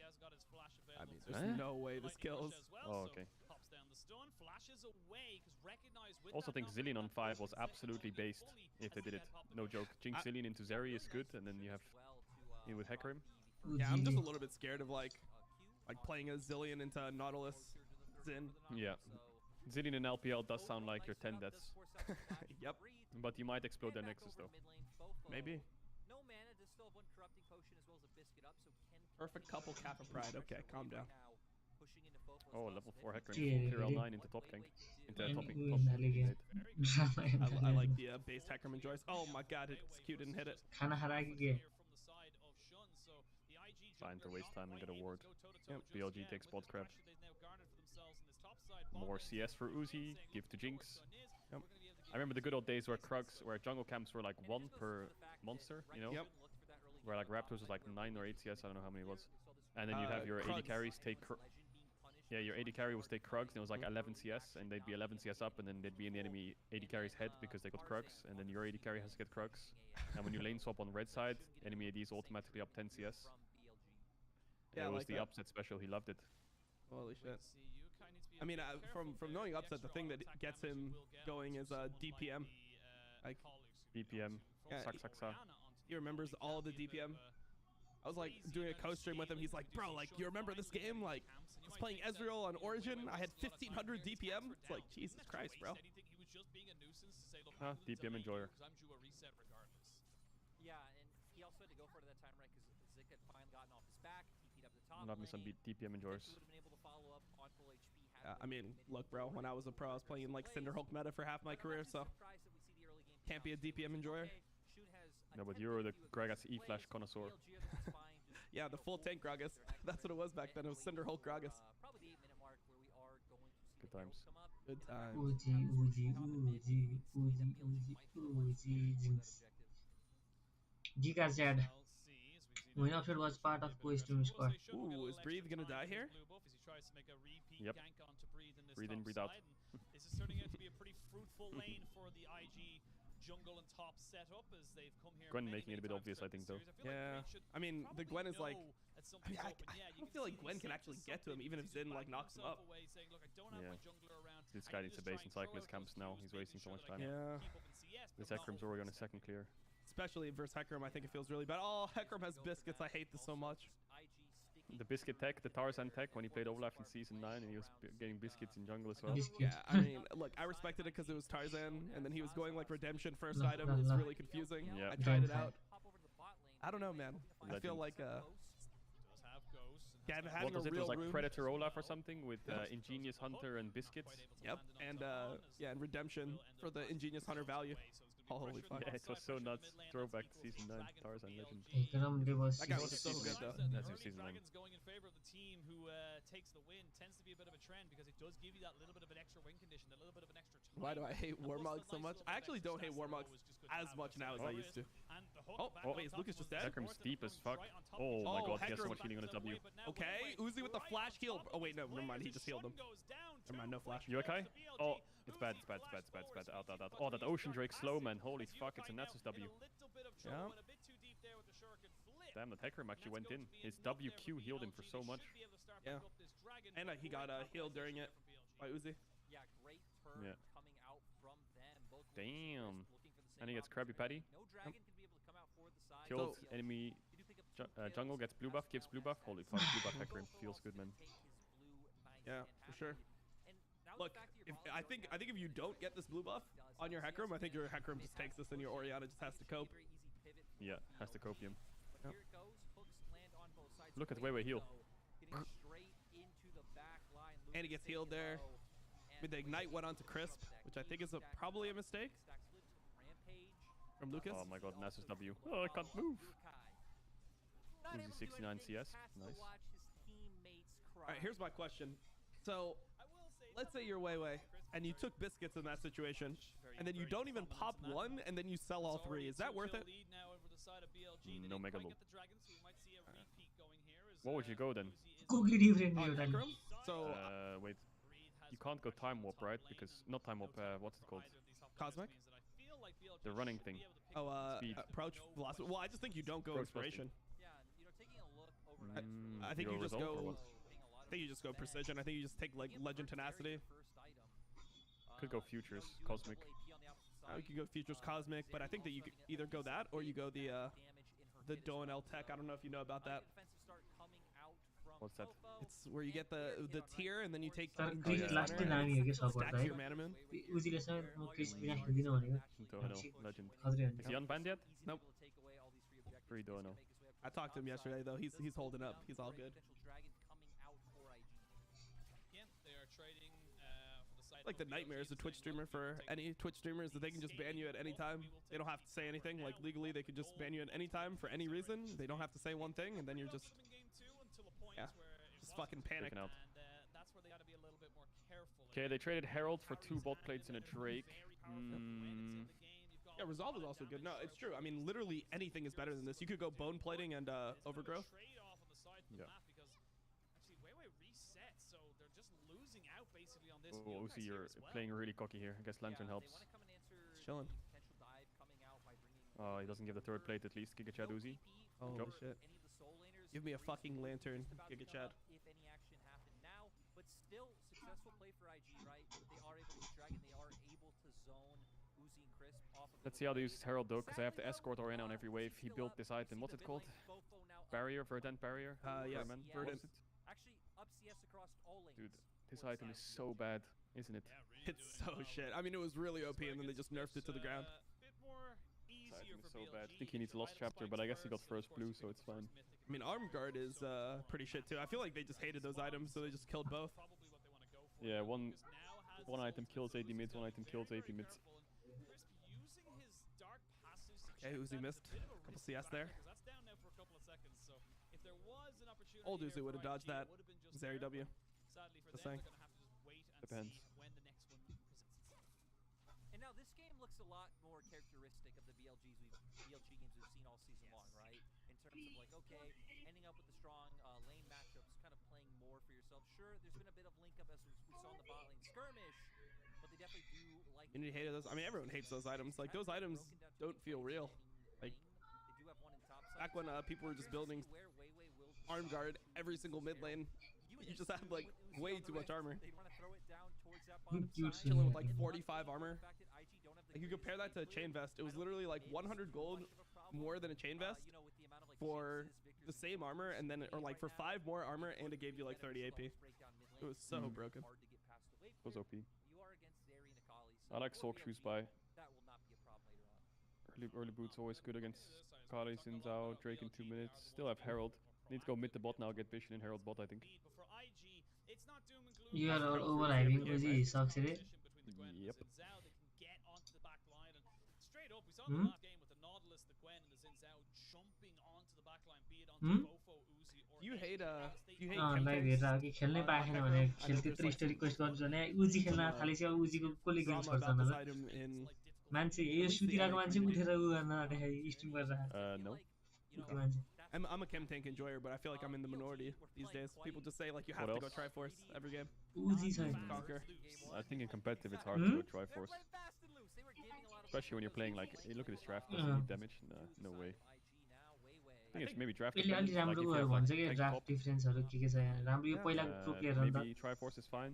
I mean, there's no way this kills. Oh, okay. Also think Zillion on 5 was absolutely based if they did it. No joke. Jinx Zillion into Zeri is good, and then you have in with Hecarim. Yeah, I'm just a उजी little bit scared of like playing a Zillion into Nautilus Zin. Yeah. Zillion in LPL does sound like your 10 deaths. Yep. But you might explode their Nexus though. Maybe. No mana, does still have one corrupting potion as well as a biscuit up, so Ken Perfect couple Kappa Pride. Okay, calm down. Pushing into Fofo Oh, level 4 hacker Yeah, and clear yeah. L9 into top gank. Into And top we top in the league. eight. I like the base Heckerman Joyce. Oh my god, it's Q didn't hit it. खाना खा रहा है कि के? Fine to waste time and get a ward. Yep. BLG takes bot crab. More CS for Uzi. Give to Jinx. Yep. I remember the good old days where Krugs, where jungle camps were like 1 per monster, you know? Yep. Where like Raptors was like 9 or 8 CS, I don't know how many it was. And then you'd have your AD Krugs. carries take... Yeah, your AD carry would take Krugs, and it was like 11 CS, and they'd be 11 CS up, and then they'd be in the enemy AD carry's head because they got Krugs, and then your AD carry has to get Krugs. And when you lane swap on red side, enemy AD is automatically up 10 CS. Yeah, it was like the that. upset special, he loved it. Holy shit. I mean, from knowing upset, the thing that gets him going is DPM. Like BPM, Yeah, Saksa. he remembers all the DPM. I was like doing a co-stream with him. He's like, bro, like you remember this game? Like I was playing Ezreal on Origin. I had 1500 DPM. It's like Jesus Christ, bro. DPM enjoyer. Yeah, and he also had to go for it at that time, right? Because Zik had finally gotten off his back. He beat up the top Love me some lane. DPM enjoyers. He would have been able to follow up on full HP. I mean, look, bro. When I was a pro, I was playing in like Cinderhulk meta for half my career, so can't be a DPM enjoyer. No, but you were the Gragas E-Flash connoisseur. Yeah, the full tank Gragas. That's what it was back then. It was Cinderhulk Gragas. Probably the 8-minute mark where we are going to see Good the times. come up. Good times. Uji, Jinx. Giga Z. When Offset was part of co-stream squad. Ooh, is Breathe gonna die here? Yep. Breathe in, breathe out. This is turning out to be a pretty fruitful lane for the IG jungle and top setup as they've come here. Gwen making it a bit obvious, I think, though. Yeah. I mean, the Gwen is like... I mean, I don't feel like Gwen can actually get to him, even if Zin like knocks him up. Yeah. This guy needs a base and cyclist camps now. He's wasting so much time. Yeah. This Ekrim's already on his second clear. Especially versus Hecarim, I think it feels really bad. Oh, Hecarim has biscuits. I hate this so much. The biscuit tech, the Tarzan tech, when he played Olaf in Season 9 and he was getting biscuits in jungle as well. Yeah, I mean, look, I respected it because it was Tarzan, and then he was going like redemption first item. It's really confusing. Yeah. I tried it out. I don't know, man. I feel like having What was a it? It real was like rune. Predator Olaf or something with Ingenious Hunter and biscuits. Yep, and yeah, and redemption for the Ingenious Hunter value. Oh, holy fuck. Yeah, it was so nuts. Throwback to Season 9, Tarzan legend. That guy was so good though. That's in Season 9. Dragons going in favor of the team who takes the win tends to be a bit of a trend because it does give you that little bit of an extra win condition, that little bit of an extra time. Why do I hate Warmog so much? I actually don't hate Warmog as much now as I used to. Oh, wait, is Lucas just dead? Ekrim's deep as fuck. Oh my god, he has so much healing on his W. Okay, Uzi with the flash heal. Oh wait, no, never mind. He just healed him. Never mind, no flash. You okay? Oh, it's bad, it's bad, it's bad, it's bad, it's bad. Out, out, out. Oh, that Ocean Drake slow, man. Holy fuck, it's a Nasus W. Yeah. Damn, that Hecarim actually went in. His WQ healed him for so much. Yeah. And he got healed during it by Uzi. Yeah, great turn Yeah. coming out from them. Both Damn. looking for the same And he gets Krabby opportunity. Patty. No dragon can be able to come out for the side. Killed So- enemy You do pick up two jungle, kills. gets blue buff, gives blue buff. Holy fuck, blue buff Hecarim feels good, man. Take his blue nice Yeah, and for sure. happily. And now Look, back to your if, volley, I though, think guys. if you don't get this blue buff on your Hecarim, I think your Hecarim just takes this and your Orianna just has to cope. Very easy pivot for Yeah, the has to field. copium. But here it goes. Hooks land on both sides. Look at Wait, Weiwei heal. though, getting straight into the back line. And he Lucas gets healed taking there. low, I mean, the and Ignite went Weiwei onto Crisp, stack which I think is stack probably a mistake stack flips, rampage. from Lucas. Oh my god, Nasus W. Oh, I can't move. Not Uzi able to do 69 anything, CS, has to nice. watch his teammates cry. All right, here's my question. So, let's say you're Weiwei, and you took biscuits in that situation, and then you don't even pop one, and then you sell all three. Is that worth it? No mega loop. What would you go then? Cookie different On you done. Hecarim? So, Wait. You can't go time warp, right? Because not time warp. What's it called? Cosmic? The running thing. Oh, Speed. approach velocity. Well, I just think you don't go Approach inspiration. Yeah, you know, taking a look over I think go you just resolve or go. what? I think you just go precision. I think you just take like legend tenacity. Could go futures, cosmic. You could go futures cosmic, but I think that you could either go that or you go the Doanel tech. I don't know if you know about that. What's that? It's where you get the tier and then you take तर Green Chris yeah. लास्टै Runner नामी हो and कि support stacks है your mana moon. उजीले समेत म Chris बिना खेल्दिनँ भनेको Don't know. Legend. खतरै Is he हुन्छ unbanned yet? Nope. Free don't know. I talked to him yesterday though. He's holding up. He's all good. Like the nightmare as a Twitch streamer for any Twitch streamers that they can just ban you at any time. They don't have to say anything. Like legally, they could just ban you at any time for any reason. They don't have to say one thing, and then you're just just fucking panic. Freaking out. That's where they got to be a little bit more careful. Okay, they traded Herald for 2 bot plates and a Drake. Yeah, Resolve is also good. No, it's true. I mean, literally anything is better than this. You could go bone plating and overgrowth. Yeah. Oh, Uzi, you're playing really cocky here. I guess Lantern helps. Chilling. Oh, he doesn't give the 3rd plate at least. Giga Chad Uzi. Oh shit. Give me a fucking lantern, Giga Chad. If any action happened now, but still successful play for IG, right? They are able to drag and they are able to zone Uzi and Crisp off of. Let's see how they use Herald though, because I have to escort Oriana on every wave. He built this item. What's it called? Barrier, Verdant Barrier. Yeah, Verdant. Actually, up CS across all lanes. Dude, this item is so bad, isn't it? It's so shit. I mean, it was really OP, and then they just nerfed it to the ground. This item is so bad. I think he needs Lost Chapter, but I guess he got first blue, so it's fine. I mean, Arm Guard is pretty shit too. I feel like they just hated those items, so they just killed both. Yeah, one item kills 80 mids, one item kills 80 mids. Okay, Uzi missed. Couple CS there. Old Uzi would have dodged that. Zeri W. Just saying. Depends. And now this game looks a lot more characteristic of the BLG games we've seen all season long, right? In terms of like, okay, ending up with the strong lane matchups, kind of playing more for yourself. Sure, there's been a bit of link up as we saw in the bot lane skirmish, but they definitely do like. You need to hate those. I mean, everyone hates those items. Like those items don't feel real. Like they do have one in top side. back when people were just building Arm Guard every single mid lane, you just have like way too much armor. They want to throw it down towards that bottom side. Chilling with like 45 armor. Like you compare that to a chain vest, it was literally like 100 gold more than a chain vest for the same armor, and then or like for 5 more armor, and it gave you like 30 AP. It was so broken. It was OP. I like Sork Shoes by. Early boots always good against Kali, Xin Zhao, Drake in 2 minutes. Still have Herald. Need to go mid the bot now, get Vision in Herald bot, I think. You are all overhyping Uzi sucks it. Yep. You hate live हेरेर अघि खेल्नै पाएन भने खेल त्यत्रो story request गर्छु भने उजी खेल्न थालेपछि अब उजीको कसले गेम छोड्छ होला मान्छे यो सुतिरहेको मान्छे उठेर उ गर्न आँट्दाखेरि स्ट्रिम गरेर No. मान्छे I'm a chem tank enjoyer, but I feel like I'm in the minority these days. People just say like you have to go Triforce every game. उजी छ Conquer. I think in competitive it's hard to go Triforce. Especially when you're playing like, hey, look at this draft, does he need damage? No way. I think it's maybe draft यसले अलि राम्रो उयो भन्छ के draft डिफरेन्सहरु के छ यहाँ राम्रो यो पहिलाको प्रो प्लेयर हो नि त maybe Triforce is fine.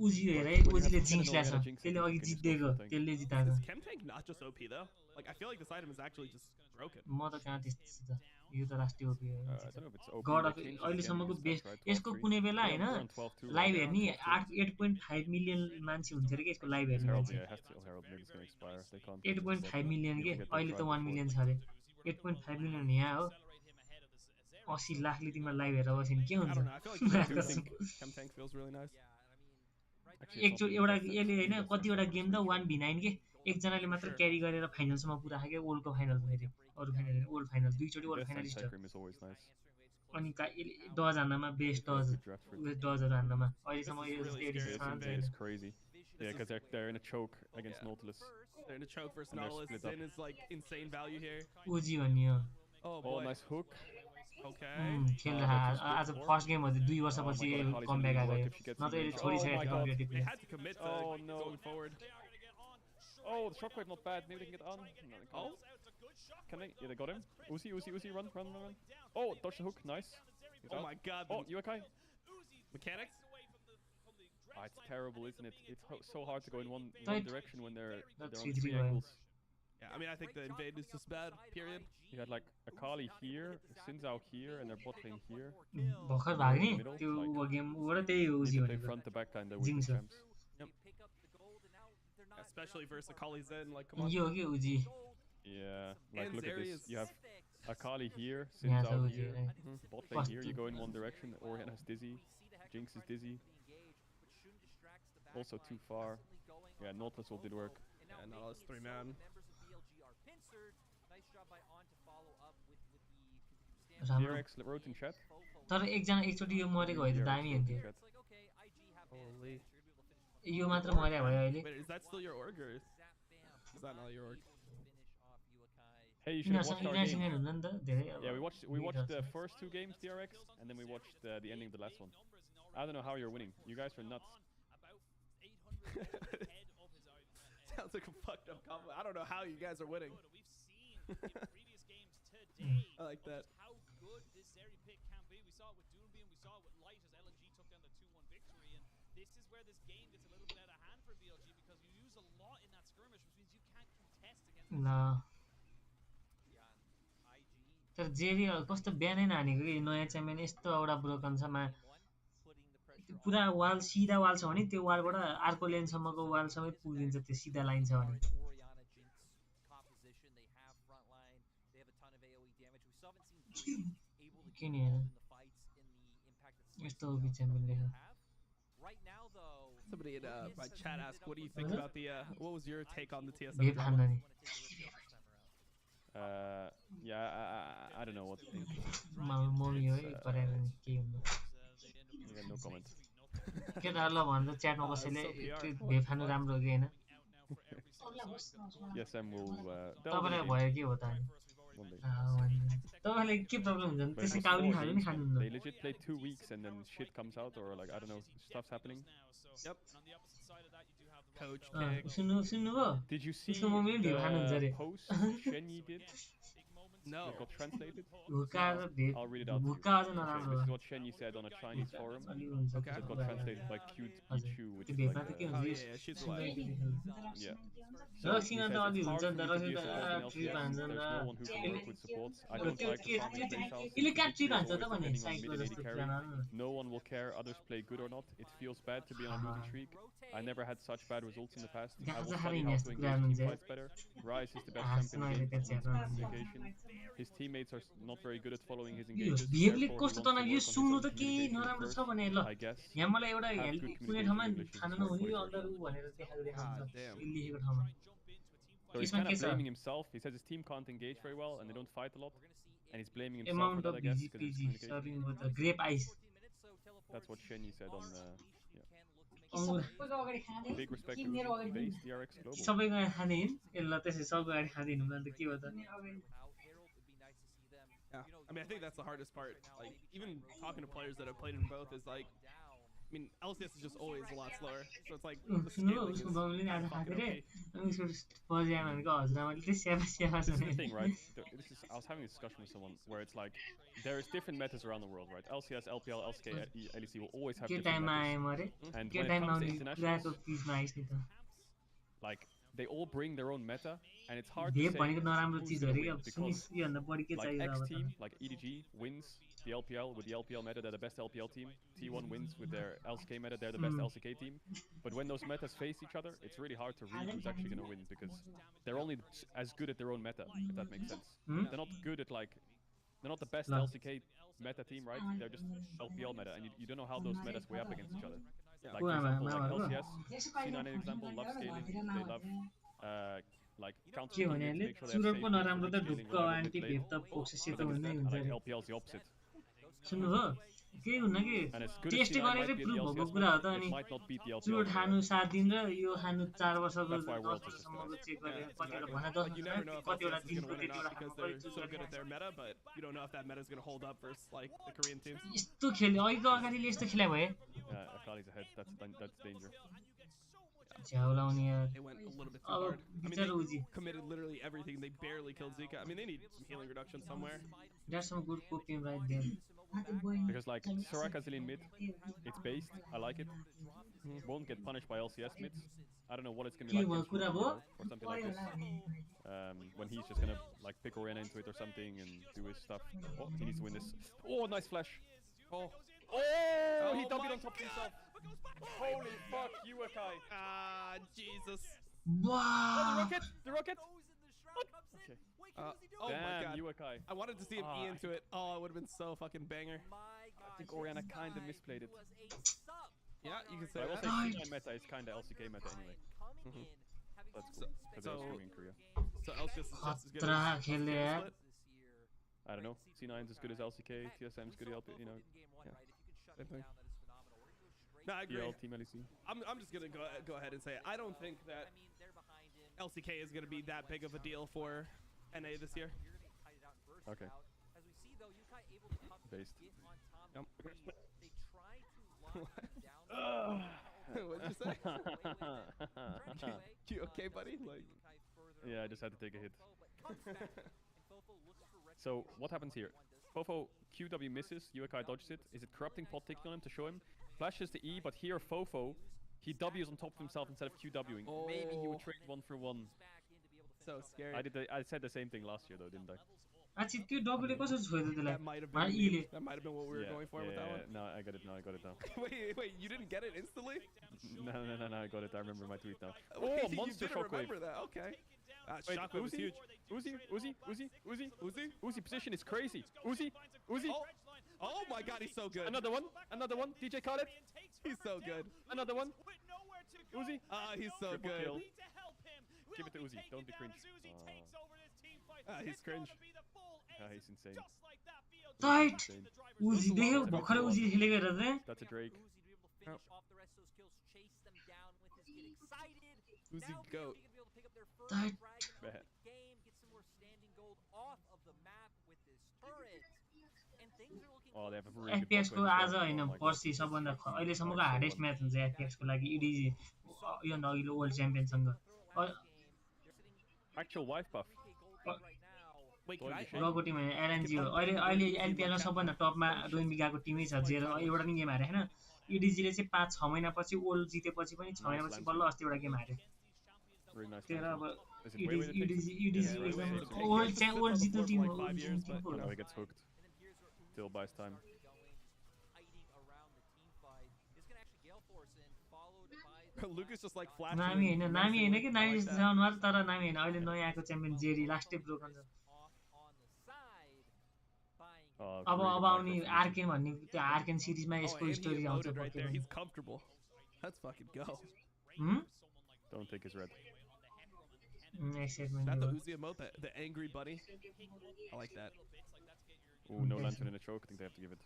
उजी हेर है उजीले जिंक्स ल्याछ त्यसले अघि जित्देको त्यसले जिताएको Is chem tank not just OP though? Like I feel like this item is actually just broken. म त कहाँ त्यस्तो छु त यो त राष्ट्रिय OP I don't know if it's OP. गड अफ अहिलेसम्मको बेस्ट यसको कुनै बेला हैन लाइभ हेर्ने 8.5 मिलियन मान्छे हुन्थ्यो रे के यसको लाइभ हेर्ने Herald, मान्छे yeah, has to. Herald maybe it's gonna expire. They can't. 8.5 million के अहिले त 1 मिलियन छ रे 8.5 मिलियन यहाँ हो 80 लाखले तिम्रो लाइभ हेरेर बस्यो नि के I don't know. I feel like chem tank feels really nice. एकचोटि एउटा यसले हैन कतिवटा गेम त 1v9 के एकजनाले मात्र क्यारी गरेर फाइनलसम्म पुरा आके वर्ल्ड कप फाइनल भयो अरु फाइनल वर्ल्ड फाइनल दुईचोटि world finalist is always nice. अनि डज हान्नमा बेस्ट डजहरु हान्नमा अहिलेसम्म यो edition It's crazy. Yeah, because they're in a choke against Nautilus. They're in a choke versus And they're Nautilus. split up. Zen is like insane value here. उजी भन्ने हो Oh Oh, boy. nice hook. Okay. खेल आज first game हो 2 वर्षपछि comeback आएको नत्र यसले छोडिसकेको थियो competitive They had to commit to Oh, no. going forward. Oh, the shockwave not bad. Maybe they can get on. No, they can't. Can they? Yeah, they got him. Uzi, run. Oh, dodge the hook. Nice. He's Oh out. my god. Oh, Yukai. Mechanics? Ah, it's terrible, isn't it? It's so hard to go in one direction when they're on 3-3 3 way. angles. Yeah, I mean, I think the invade is just bad, period. You had like Akali here, Xin Zhao here, and their bot lane here. भर्खर भाग्ने त्यो game बाट त्यही हो उजी They play भनेको front to back line, they're winning Jinx. champs. Especially versus Akali Zen. Like, come on. यो हो कि उजी Yeah, like And look at Zeri this. is- You have Akali here, Xin यहाँ छ Zhao उजी here, है bot lane here. You go in one direction. Orion has Dizzy, Jinx is Dizzy. Also too far. Yeah, Nautilus will did work. Yeah, Nautilus 3-man. राम्रो DRX wrote in chat. तर एकजना एकचोटि यो मरेको भए त दामी हुन्थ्यो Holy. यो मात्र मर्या भयो अहिले Wait, is that still your org or is that not your org? Hey, you should have watched our internet game. हुन्न नि त धेरै Yeah, we watched the first 2 games DRX, and then we watched the ending of the last one. I don't know how you're winning. You guys are nuts. Sounds like a fucked up combo. I don't know how you guys are winning. I like that. How good this Zeri pick can be. We saw it with Doomby and we saw it with Light as LNG took down the 2-1 victory. And this is where this game gets a little bit out of hand for BLG because you use a lot in that skirmish, which means you can't contest against ल तर Jerry कस्तो बिहानै नानेको कि नयाँ champion यस्तो एउटा broken छ पुरा वाल सिधा वाल छ भने त्यो वालबाट अर्को लेनसम्मको वाल समेत पुगिन्छ त्यो सिधा लाइन छ भने किन यस्तो ओबी च्याम्पियन लेख Somebody in my chat asked, what do you think about the, what was your take on the TSM vape drama? हान्दा नि Yeah, I don't know what to think. Mummy हो गरेर नि के हुनु Yeah, no comment. केटाहरूलाई भन्छ च्याटमा कसैले त्यो भेप खानु राम्रो हो कि होइन Yes, Sam will. तपाईँलाई भयो के हो त तपाईँलाई के प्रब्लम हुन्छ नि त्यसै काउली खानु नि खानुहुन्न They legit play 2 weeks and then shit comes out or like I don't know stuff's happening. Yep. Coach kick. सुन्नुभयो Did you see त्यसको मम्मीले भेप खानुहुन्छ अरे the post Shenyi did? No. It got translated. हुक्का र vape I'll read it out. हुक्का अझ नराम्रो This is what Shenyi said on a Chinese forum. Okay. It got translated by cute Pichu, which त्यो is भेपमा like त के Oh, हुन्छ yeah, she's alive. yeah. रक्सिन त अलि It's हुन्छ hard नि त for you to रक्सिन do त this ट्रिप हान्छ in LCS. There's no one who can work with supports. I don't त्यो like the farming base house. यसले कहाँ ट्रिप हान्छ It's त भने always साइडको depending on जस्तो mid and AD जान carry. No one will care others play good or not. It feels bad to be on a losing streak. I never had such bad results in the past. I will study how to engage team fights better. Ryze is the best champion in the game. Communication. His teammates are not very good at following his engages. भेपले Therefore, कस्तो he wants to तनाव यो work on सुन्नु his त own केही communication नराम्रो छ first, भने ल I guess. यहाँ मलाई एउटा Have good कुनै ठाउँमा communication in English is खानु not नहुने what it अल्दर is. भनेर देखाएको God देखाउँछ damn. लेखेको ठाउँमा So he's यसमा kind के of छ blaming himself. He says his team can't engage very well and they don't fight a lot. And he's blaming himself amount for of that, I guess, भिजी because of his पिजी communication. Serving water grape ice That's what Shenyi said on the. अङ्गुर Big respect to Losr, base DRX Global. सबैको खाने हिँड यसलाई त्यसै सबको अगाडि खाँदै हिँड्नु भने त के हो त Yeah. I mean, I think that's the hardest part. Like, even talking to players that have played in both is like, I mean, LCS is just always a lot slower. So it's like, the सुन्नु scaling उसको is बाउले नि आज not खाएको fucking रे okay. अनि उसको बजायो भनेको हजुरआमाले चाहिँ स्यापा स्यापा This is the छ thing, right? I was having a discussion with someone where it's like there is different metas around the world, right? LCS, LPL, LCK, LEC will always have के different टाइममा आएँ metas. म अरे And के when it टाइममा comes to आउने internationals, कुराको बिचमा आइस् नि त like they all bring their own meta, and it's hard to vape say भनेको नराम्रो who's चिज gonna हो कि win अब सुनिस् because योभन्दा बढी के like चाहियो X अब team, त like EDG wins the LPL with the LPL meta, they're the best LPL team. T1 wins with their LCK meta, they're the best LCK team. But when those metas face each other, it's really hard to read who's actually going to win because they're only as good at their own meta, if that makes sense. They're not good at like, they're not the best LCK meta team, right? They're just LPL meta, and you don't know how those metas weigh up against each other. Like for example, like LCS, C9 an example, love scaling, they love like counter के to भने अहिले make sure they have चुरोटको safe नराम्रो त scaling ढुक्क whenever aunty mid vape lane. त फोक्सेसै But त then हुनै instead, हुन्छ like अरे LPL is the opposite. सुन्नुभयो केही हुन्न कि And as good as test C9 गरेरै might be at the प्रुभ भएको LCS कुरा हो meta, त it अनि might not beat the LPL चुरोट meta. खानु 7 दिन र यो खानु 4 वर्षको That's why 10 Worlds is just वर्षसम्मको better. चेक गरेर Yeah, कतिवटा exactly. भन Like, you never know if कतिवटा LCS is going दिनको to win or त्यतिवटा not because खानु they're so good at their meta, but you don't know if that meta is going to hold up versus like the Korean teams. यस्तो खेल्यो अघिको अगाडिले यस्तो खेला भए Yeah, Akali's ahead. That's danger. झ्याउ लाउने यार They went a little bit too अब hard. I mean, बिचारो उजी they committed literally everything. They barely killed Zika. I mean, they need some healing reduction somewhere. there's some good cooking right there Because like Soraka's in mid, it's based. I like it. Won't get punished by LCS mids. I don't know what it's gonna be के like भयो against कुरा Ruby भयो or something like this. When he's just gonna like pick Oriana into it or something and do his stuff. Oh, he needs to win this. Oh, nice flash. Oh, he doubled on top of himself. Holy fuck, you Akai. Ah, Jesus. Oh, wow the rocket. Okay. Oh my Damn, God. you Akai. I wanted to see an E into it. Oh, it would have been so fucking banger. I think Oriana kind of misplayed it. Yeah, you can say I will that. say C9 meta is kind of LCK meta anyway. That's cool. Because they're streaming in Korea. So Elsius is just as good खतरा as खेल्दै यार Split. I don't know. C9 is as good as LCK. TSM is good as LP. You know. Yeah. Same thing. No, I agree. PL, Team LEC. I'm just gonna go ahead and say it. I don't think that LCK is gonna be that big of a deal for NA this year. Okay. Based. Yep. What'd you say? You okay, buddy? Like. Yeah, I just had to take a hit. So what happens here? Fofo QW misses, Uekai dodges it. Is it corrupting pot ticking on him to show him? Flashes the E, but here Fofo, he W's on top of himself instead of QWing. Oh. Maybe he would trade 1-for-1. So scary. I said the same thing last year though, didn't I? अच्छा त्यो डब्लुले कसरी छोड्यो त्यसलाई That might have been इले that might have been what we were going for with that one. No, I got it now. Wait, you didn't get it instantly? No, I got it. I remember my tweet now. Wait, Oh, monster you didn't shockwave. remember that? Okay. Wait, Shockwave was huge. Uzi position is crazy. Uzi. Oh my God, he's so good. Another one. DJ caught it. He's so good. Another one. Uzi. He's so Triple good. kill. Give it to Uzi. Don't be cringe. He's cringe. He's insane. Tight Uzi देख्यो भर्खरै उजी खेलेको हेर चाहिँ That's a Drake. Uzi goat. Tight Oh, they have a really good एफपीएक्स को bot lane आज as well. Hahn Oh my God. पर्सि सबभन्दा अहिलेसम्मको hardest match हुन्छ एफपीएक्स को लागि इडिजी यो अघिल्लो वर्ल्ड च्याम्पियनसँग Actual wife buff. Wait, can I? रको टिम हैन एलएनजी हो अहिले एलपीएल मा सबभन्दा टपमा डोइमी गएको टिमै छ जेरो एउटा नि गेम हारे हैन इडिजीले चाहिँ 5-6 महिनापछि ओल्ड जितेपछि पनि 6 महिनापछि बल्ल अस्ति एउटा गेम हार्यो Really nice. तेरा अब Is it way to take? इडिजी एकदम ओल्ड जित्नु टिम हो Oh no, he gets hooked. Still buys time. Lucas just like flashing. नामी हैन कि नामी जस्तो छ अनुहार तर नामी हैन अहिले नयाँ आएको च्याम्पियन जेरी लास्टै ब्रोकन छ अब आउने आर्केन भन्ने त्यो आर्केन सिरिजमा यसको स्टोरी आउँछ Right there. He's comfortable. Let's fucking go. Don't take his red. Excitement Not the Uzi emote, the angry bunny. I like that. Oh, no lantern in a choke. I think they have to give it.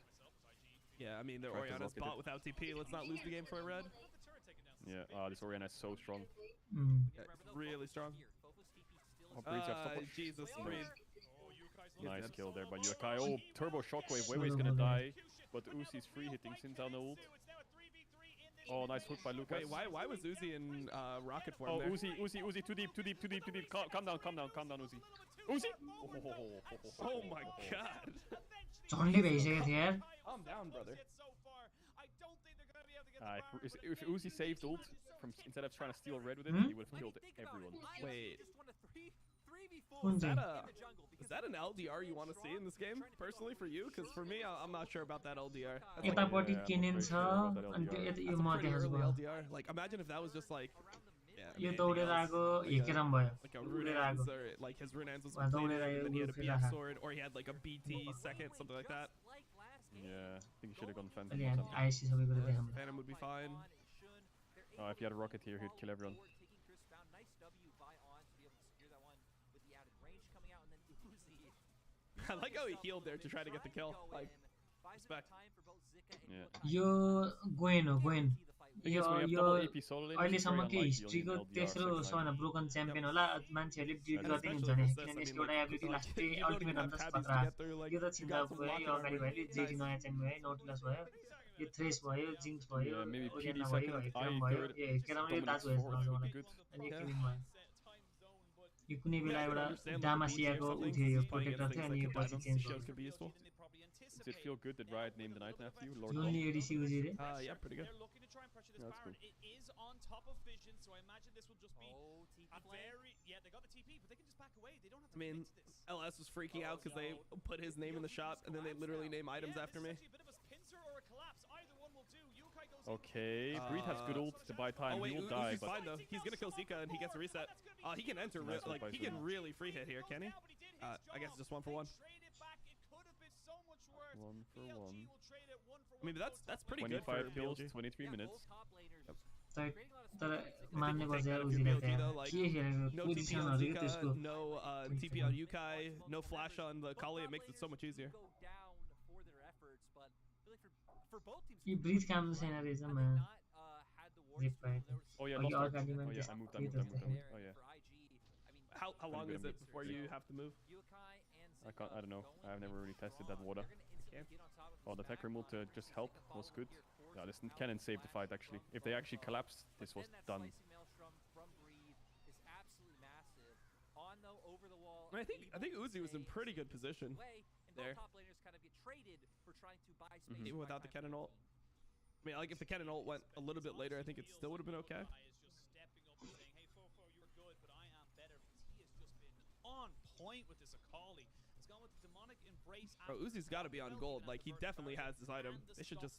Yeah, I mean, the Try to Oriana's rocket bot it. without TP. Let's not lose the game for a red. Yeah. This Oriana is so strong. Yeah, really strong. Oh, Breeze, you have stop. Jesus, Breeze. Nice kill there by Yukai. Oh, turbo shockwave. Weiwei's gonna die. But Uzi's free hitting since on ult. Oh, nice hook by Lucas. Wait, why was Uzi in rocket form Oh, there? Uzi, too deep. Calm down, Uzi. Uzi! Oh my God. झन्डै भइसक्यो थियो यार Calm down, brother. If Uzi saved ult from instead of trying to steal red with it, he would have killed everyone. Wait. कुन चाहिँ Is that an LDR you want to see in this game, personally, for you? Because for me, I'm not sure about that LDR. That's यतापट्टि केनेन छ about अनि त्यो LDR. यो म pretty देखाउँछु early भयो LDR. Like, imagine if that was just like, यो दौडेर आएको हिकेरम भयो like a दौडेर Runans, आएको or like his Runans was Well, don't completed, let and then he had a it BF go. sword, or he had like a BT second, something like that. Yeah, I think he should have gone Phantom अहिले or हामी something. आइसी सबै कुरा देखाउँ Phantom would be fine. Oh, if he had a rocket here, he'd kill everyone. I like how he healed there to try to get the kill. Like, respect. Yeah. Yo going हो going yo Because when you have yo double AP solo lane, it's very अहिलेसम्मकै unlikely हिस्ट्रीको you'll need LDR तेस्रो second line. सबभन्दा broken champion होला मान्छेहरूले delete And गर्दै हुन्छ especially भने with this, किनभने I यसको mean, एउटा like, ability like, लास्टै you don't ultimate even have अन्त tabbies to खतरा get through, like, यो त you छिन्दा got some भयो यो locker अगाडि already. भयो जेडी नयाँ च्याम्पियन भयो नोटिलस भयो यो थ्रेस भयो जिङ्क्स भयो Yeah, maybe PD ओरियाना भयो second, हेकेरम I भयो third, यो हेकेरम यो Dominic's दाजु fourth हेर्छ would be मलाई good. अनि Yeah. एक भयो यो कुनै बेला I can एउटा understand, like, the डामासियाको boost or उ थियो यो something, fighting प्रोटेक्टर against थियो things अनि यो like पछि Diamond चेन्ज shows भयो can be useful. Does it feel good that Riot named an item after you? Lord जोनले Bomb? ADC Uzi रे Yeah, pretty good. They're looking to try and pressure this That's Baron. cool. It is on top of Vision, so I imagine this will just be a very... Yeah, they got the TP, but they can just back away. They don't have to I mean, commit to this. LS was freaking out because they put his name in the shop, and then they literally name items after me. This is actually a bit of a pincer or a collapse. Either one will do. Yukai goes in. Okay, Breed has good ult to buy time. Oh wait, He will die, Uzi's but fine though. He's gonna kill Zika and he gets a reset. He can enter, Nice ult like by he can Zuma. really free hit here, can he? I guess it's just 1 for 1. Trade it back. It could have been so much worse. 1 for 1. I mean, that's pretty good for 25 kills, BLG. 23 minutes. तर I मान्ने think you पर्छ take that यार if you're उजीलाई BLG त though, यार like के खेलेको no TP on पोजिसनहरू क्या त्यसको Zika, no TP on Yukai, no flash on the Kali. It makes it so much easier. Go down for their efforts, but really for both teams. Yo bridge काम छैन रहेछ Had मा they not had the war J streak, पाएँ there was Oh yeah, अघि Losr. अगाडिमा Oh yeah, I moved. Oh yeah. for IG. I mean, How long good, is I'm it good. before you have to move? Yukai and I can't. I don't know. I've never really tested that water. Oh, the tech remote to just help was good. Yeah, this cannon saved the fight actually. If they actually collapsed, this was done. I think Uzi was in pretty good position there. Even without the cannon ult. I mean, like if the cannon ult went a little bit later, I think it still would have been okay. On point with this Akali. It's gone with the demonic embrace. Bro, Uzi's got to be on gold. Like he definitely has this item. They should just.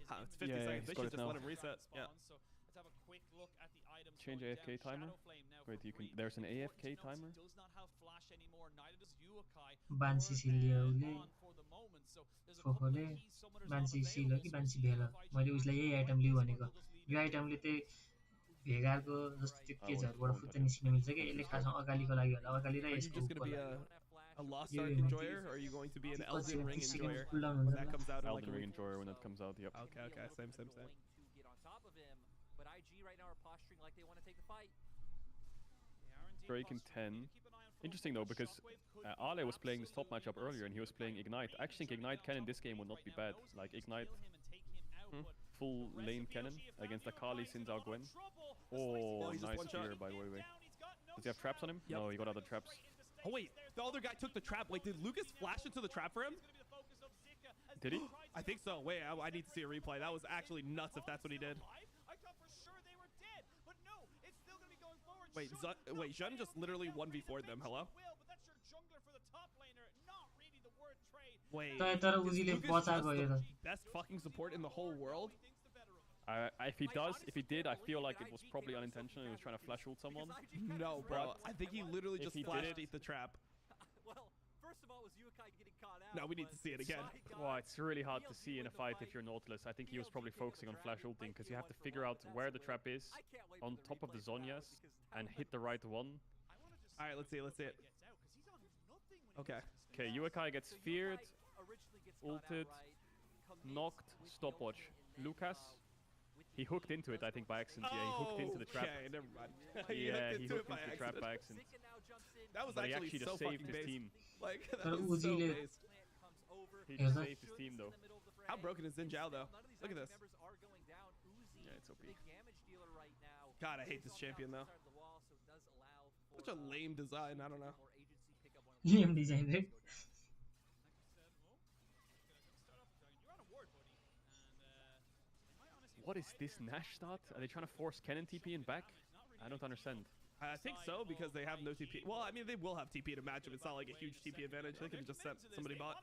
It's 50 Yeah, seconds. They he's got should it just now. let him reset. Yeah. So let's have a quick look at the items. Change going AFK down. timer. Shadowflame now Wait, for you can. Breed. There's an Important AFK to note, timer. he does not have flash anymore. Neither does Yukai. बान्सी Or, सिल्यो उसले on for the moment. So there's a couple of फोफोले key summoners बान्सी not सिल्यो कि available. बान्सी So भेल Yukai मैले उसलाई यही G512 item लिऊ भनेको struggle just leaving यो आइटमले चाहिँ भेगारको जस्तो त्यो I केजहरूबाट won't फुत्त touch it. निस्किन मिल्छ कि यसले खासमा अगालिको लागि होला अगालि र Are you यसको just gonna उपको be लागि a Lost Yeah, Ark yeah. enjoyer, or are you going to be an Because Elden Ring 30 seconds enjoyer cooldown when हुन्छ that नि comes out in like Elden a Ring week? enjoyer when that comes out. Yep. Okay, okay, same. To get on top of him, but IG right now are posturing like they want to take the fight. Drake in 10. Interesting though, because Ale was playing this top matchup earlier and he was playing Ignite. I actually think Ignite cannon this game would not be bad. Like Ignite, full lane cannon against Akali, Sinzao, Gwen. Oh, he just nice one-shot. spear by the way. Does he have traps on him? Yep. No, he got other traps. Oh wait, the other guy took the trap. Wait, did Lucas flash into the trap for him? Did he? I think so. Wait, I need to see a replay. That was actually nuts if that's what he did. I thought for sure they were dead, but no, it's still gonna be going forward. Wait, Zhun just literally 1v4'd them. Hello? But that's your jungler for the top laner, not really the word trade. Wait. तर उजीले Lucas बचाएको just yo the त best fucking support in the whole world. If he did, I feel like it was probably unintentional. He was trying to flash ult someone. No, bro. I think he literally If just he did flashed it- eat the trap. Well, first of all, was Yukai getting caught out? Now we need to see it again. Well, it's really hard to see in a fight if you're Nautilus. I think he was probably focusing on flash ulting because you have to figure out where the trap is on top of the Zonias and hit the right one. All right, let's see it. Okay. Okay, Yukai gets feared, ulted, knocked, stopwatch. Lucas, he hooked into it, I think, by accident. Yeah, he hooked into the trap. Okay, never mind. Yeah, he into it hooked into the trap by accident. That was But he actually actually so just saved fucking his based. team. Like that तर was so उजीले based. He just Here's saved his team though. How broken is Xin Zhao though? Look at this. Yeah, it's OP. God, I hate this champion though. Such a lame design. I don't know. Liem design रे What is this Nash start? Are they trying to force Kennen TP in back? I don't understand. I think so because they have no TP. Well, I mean they will have TP to match him. It's not like a huge TP advantage. They could have just sent somebody bot.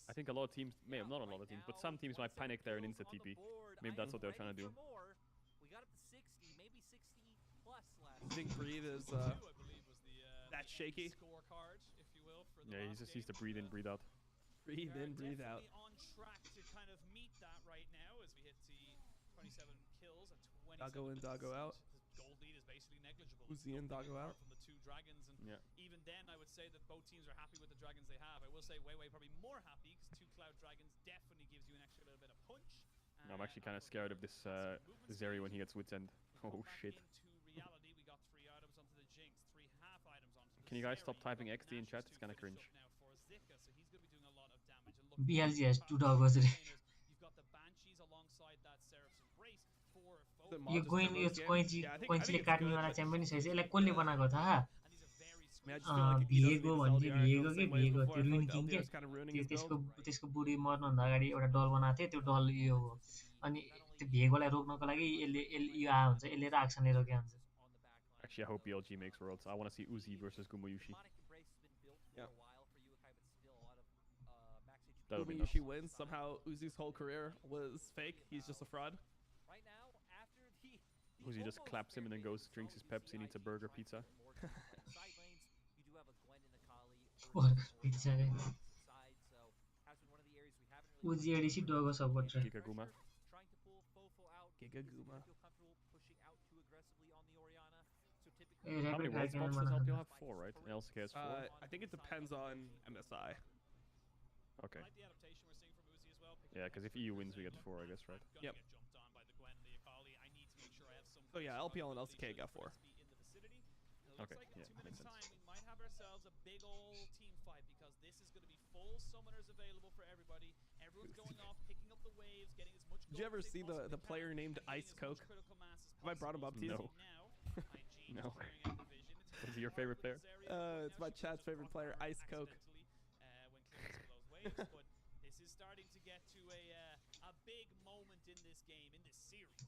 I think a lot of teams, maybe not a lot of teams, but some teams might panic there and insta TP. Maybe that's what they're trying to do. We got up to 60, maybe 60 plus last. I think Breathe is that shaky. Scorecard, if you will, for the Yeah, last he's the breathe in, breathe out. Breathe in, breathe out. On track to kind of meet that right now as we hit the 27 kills and 27 Doggo in, doggo out. His gold lead is basically negligible. Uzi in, doggo out. From the two dragons, and Yeah. even then, I would say that both teams are happy with the dragons they have. I will say Weiwei probably more happy because two cloud dragons definitely gives you an extra little bit of punch. I'm actually kind of scared of this Zeri when he gets wits end. Oh shit. Into reality, we got 3 items onto the Jinx, 3 half items onto the Can you guys Zeri. stop typing We've got XD in chat? Nash It's kind of to finish cringe. up now for Zika, so he's going to be doing a lot of damage. And look, BLG has the 2 doggos रे You've got the Banshees alongside that Seraph's Embrace for The yo Monsters going yo Heroes game. Kainchi Yeah, I think कैँचीले it's काट्ने good, वाला but- champion छैछ यसलाई कसले बनाएको थाहा I mean, I just feel like he doesn't need भिएको to sell भन्थे the भिएको Iron के Fist same way as भिएको before. त्यो I feel ruin like the king के LDR is kind of ruining त्यो his build. त्यसको बुढी मर्नुभन्दा अगाडि एउटा डल बनाएको थियो त्यो डल यो हो अनि त्यो भिएकोलाई रोक्नको लागि यसले यो आ हुन्छ यसले राख्छ नि रोक्या हुन्छ Actually, I hope BLG makes worlds. I want to see Uzi versus Gumayushi. Yeah. That would be Uzi nuts. wins. Somehow Uzi's whole career was fake. He's just a fraud. Right now, after the Uzi just claps him and then goes, drinks his Pepsi and eats a burger pizza. side lanes, you do have a Gwen and a Kali. पिट्छ रे Side, so has been one of the Uzi ADC Dogo support right. Gigaguma. Trying to pull Fofo out. Gigaguma. Feel comfortable pushing out too aggressively on the Orianna. So typically, Hey, How many rapid fire world cannon spots does mana LPL have? 4, right? And LCK has 4. I think it depends on MSI. Okay. Like the adaptation we're seeing from Uzi as well. Yeah, because if EU wins, we get 4, I guess, right? Gonna Yep. get jumped on by the Gwen, the Akali. I need to make sure I have some. So yeah, LPL and LCK got 4. In the vicinity. It looks Okay, like yeah, in 2 makes minutes' sense. time we might have ourselves a big old team fight because this is going to be full summoners available for everybody. Everyone's going off, picking up the waves, getting as much. Did you ever see the player named Ice Coke? Have I brought him up to you? No. No. Is he your favorite player? It's my chat's favorite player, Ice Coke. But this is starting to get to a big moment in this game, in this series.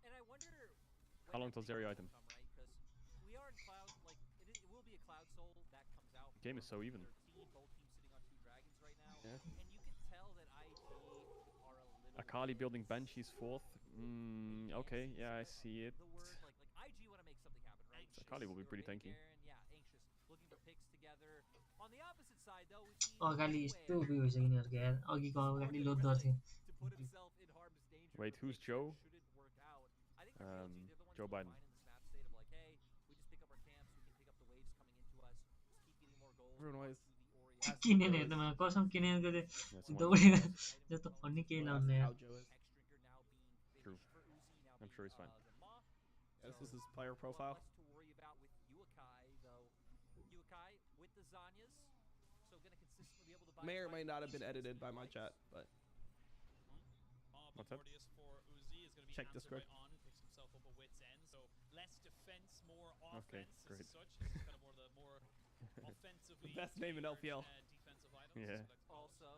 and I wonder. How long till Zeri item? Come, right? Because we are in cloud. Like it will be a cloud soul that comes out. Game is so even. 13, both teams sitting on 2 dragons right now, Yeah. and you can tell that IG are a little. Akali building Banshees 4th. Okay, yeah, I see it. The word like IG want to make something happen, right? Akali will be pretty tanky. Yeah, anxious, looking for picks together. On the opposite side, though, we've seen अगाडि यस्तो उयो भइसक्यो यिनीहरूको यार अघिको अगाडि लोद्धर थियो to put himself in harm's danger. Wait, who's Joe? Shouldn't work out. I think for BLG, they're the ones Joe who are Biden. fine in this map state of like, hey, we just pick up our camps, we can pick up the waves coming into us, just keep getting more goals. Everyone always किनेन हेर्नुमा कसम किनेनको चाहिँ That's one. दौडेर जस्तो फन्नी केही लाउनु यार How Joe is. True. I'm sure he's fine. Yeah, this is his player profile. Less to worry about with Yukai, though. Yukai with the Zanyas, so gonna consistently be able to buy. May or may not have been edited by my chat, but What's that? For Uzi is going to be Check answered Discord. by On, who picks himself up a wit's end. So less defense, more Okay, offense great. as such. This is kind of more offensively. The best name in favored, LPL. Defensive items. Yeah. as we like to call it. Also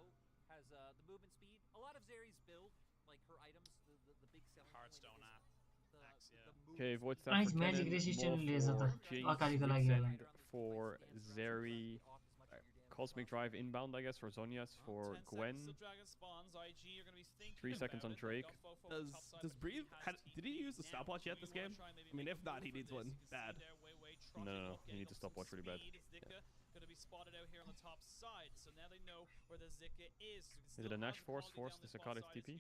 has the movement speed. A lot of Zeri's build, like her items, the big selling point Hearthstone is app. the Axe, yeah. movement Okay, void speed. stat Nice for magic Kennen, resistant more laser for त Jinx, अगाडिको लागि होला Witsend for Zeri, Cosmic Drive inbound, I guess, for Zonias, for 10 seconds Gwen. till Dragon spawns. IG are going to be thinking 3 seconds about on it. Drake. They've got Fofo on does top side, does but Breathe he has did he use the TP. stopwatch yet Now, this do we game? wanna try and maybe I mean, make if a not, move he for needs this? one You can see bad. there, Wei No, trotting no, no, up, he getting needs to up stop some watch really bad. speed. Zika going to be spotted out here on the top side, so now they know where the Zika is. So Is it a Nash force the Sakata TP?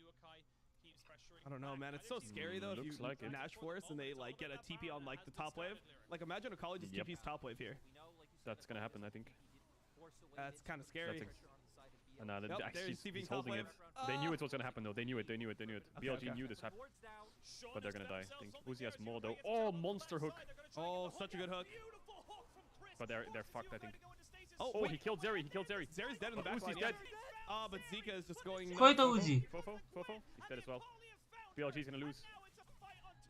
I don't know, man. It's so scary though. If you Looks like it. Nash Force and they like get a TP on like the top wave. Like imagine a college just Yep. TP's top wave here. That's gonna happen, I think. That's kind of scary. And Yep, actually, there's TP he's top holding it. wave. They knew it was gonna happen though. They knew it. They knew it. They knew it. Okay, BLG okay. knew this happened, but they're gonna die. I think Uzi has more though. Oh, monster hook! Oh, such a good hook. But they're fucked, I think. Oh, Oh, wait. he killed Zeri. He killed Zeri. Zeri's dead in the But back Uzi's line. dead. Ah, but Zika is just going. खोइ त उजी Fofo. He's dead as well. BLG's gonna lose.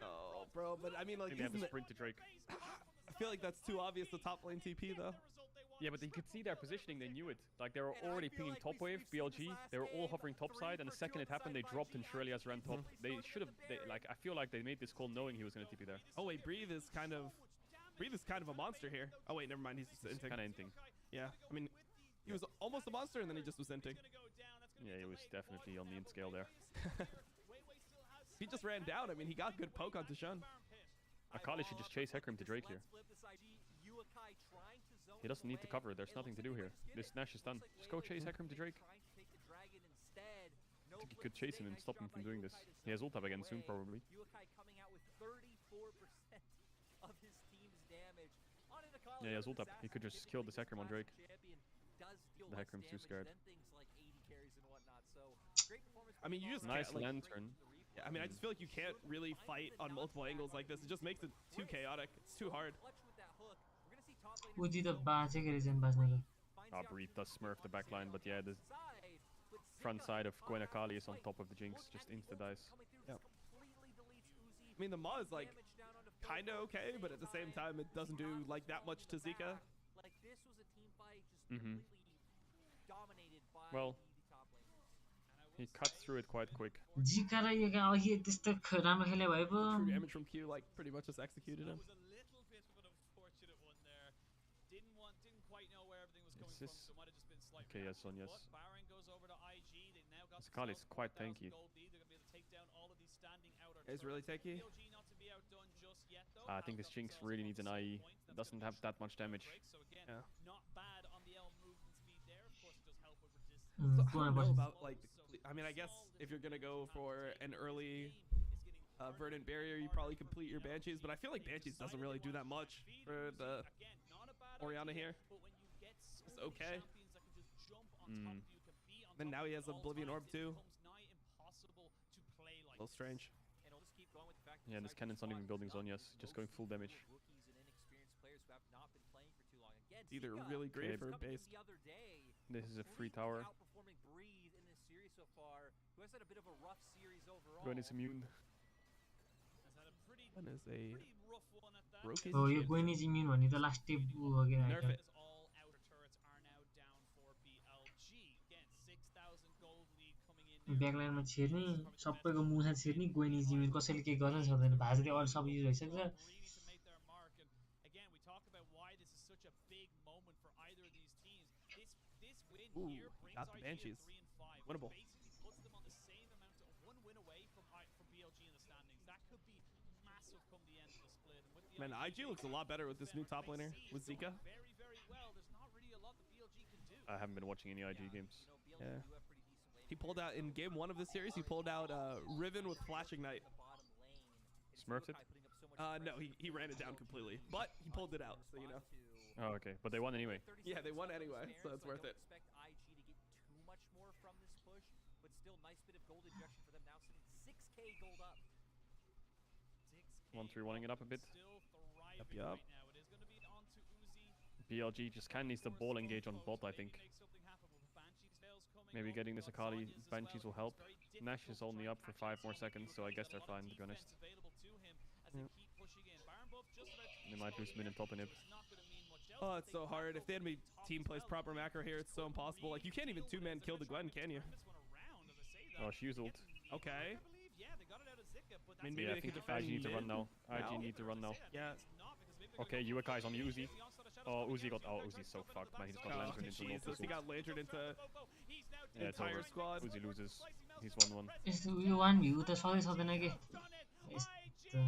Oh, bro, but I mean, I like, think they have isn't to it, sprint to Drake. I feel like that's too obvious. The top lane TP though. Yeah, but you could see their positioning. They knew it. Like they were already pinging top wave, BLG. They were all hovering top side, and the second it happened, they dropped and Shirleyas ran top. They should have. Like I feel like they made this call knowing he was gonna TP there. Oh wait, Breathe is kind of a monster here. Oh wait, never mind. He's just inting. Kind of inting. Yeah, I mean, he was almost a monster and then he just was inting. Yeah, he was definitely on the int scale there. He just ran down. I mean, he got good poke onto Shun. Akali should just chase Hecarim to Drake here. He doesn't need to cover. There's nothing to do here. This Nash is done. Just go chase Hecarim to Drake. I think you could chase him and stop him from doing this. He has ult up again soon, probably. Coming out with 34% of his team's damage. Yeah, he has ult up. He could just kill this Hecarim on Drake. The Hecarim's too scared. I mean, you just Nice can't, like, lantern. yeah, I mean, I just feel like you can't really fight on multiple angles like this. It just makes it too chaotic. It's too hard. उजी त बाँचेको रहेछ नि बाँच्न त Ah, Breathe does smurf the back line, but yeah, the front side of Gwen Akali is on top of the Jinx. Just insta dies. Yep. I mean, the Maw is like kind of okay, but at the same time, it doesn't do like that much to Zika. Like this was a team fight just Mhm. completely dominated by Well, the top laners. He cut through it quite quick. जिका र यो अघि त्यस्तो राम्रो खेले भए पो True damage from Q, like pretty much just executed him. was a little bit of an unfortunate one there. Didn't quite know where everything was coming Is from, this- so might have just been slightly Okay, yes, out. Son, yes. But Baron goes over to IG. They now got This Akali is themselves quite 4,000 tanky. gold lead. They're going to be able to take down all of these standing outer It's really turrets. tanky. BLG not to be outdone just yet, though. I think this Jinx really needs an IE. Doesn't have that much damage. So again, Yeah. not bad on the L movement speed there. Of course, it does help with resistance So I don't know 200%. about like the complete. I mean, I guess if you're gonna go for an early verdant barrier, you probably complete your banshees. But I feel like banshees doesn't really do that much for the Oriana here. It's okay. Then now he has Oblivion Orb too. A little strange. Yeah, this cannon's not even building Zonias, just going full damage. It's either really great for base. This is a free tower. Gwen is immune. Gwen is a broken हो यो ship. Gwen is immune भन्ने त last step हो के Nerf item it. ब्याकलाइनमा छिर्ने सबैको मुसा छिर्ने Gwen is immune कसैले केही गर्न सक्दैन भाजले अल सब use भइसक्छ Ooh, got the banshees. Winnable. Man, IG looks a lot better with this new top laner with Zika. I haven't been watching any IG games. Yeah. He pulled out in game 1 of the series. He pulled out Riven with Flashing Knight. Smurfed it? No, he ran it down completely, but he pulled it out, so you know. Oh, okay, but they won anyway. Yeah, they won anyway, so it's worth it. 1-3-1ing it up a bit. Yup. BLG just kind of needs the ball engage on bot, I think. Maybe getting this Akali Banshees will help. Nash is only up for 5 more seconds, so I guess they're fine, to be honest. Yep. They might lose mid and top inhib. Oh, it's so hard. If they had made team plays proper macro here, it's so impossible. Like, you can't even two-man kill the Gwen, can you? Oh, she used ult. Okay. I mean, maybe Yeah, I they think could defend IG need to mid run now. IG need to run now. Yeah. Okay, Ueka is on the Uzi. Oh, Uzi got... Oh, Uzi's so fucked, man. He just got Oh, lantern into Jesus, Lotus he ult. got lanterned into Yeah, it's entire over. squad. Uzi loses. He's 1-1. यस्तो उयो 1v त सधैँ सक्दैन के यस्तो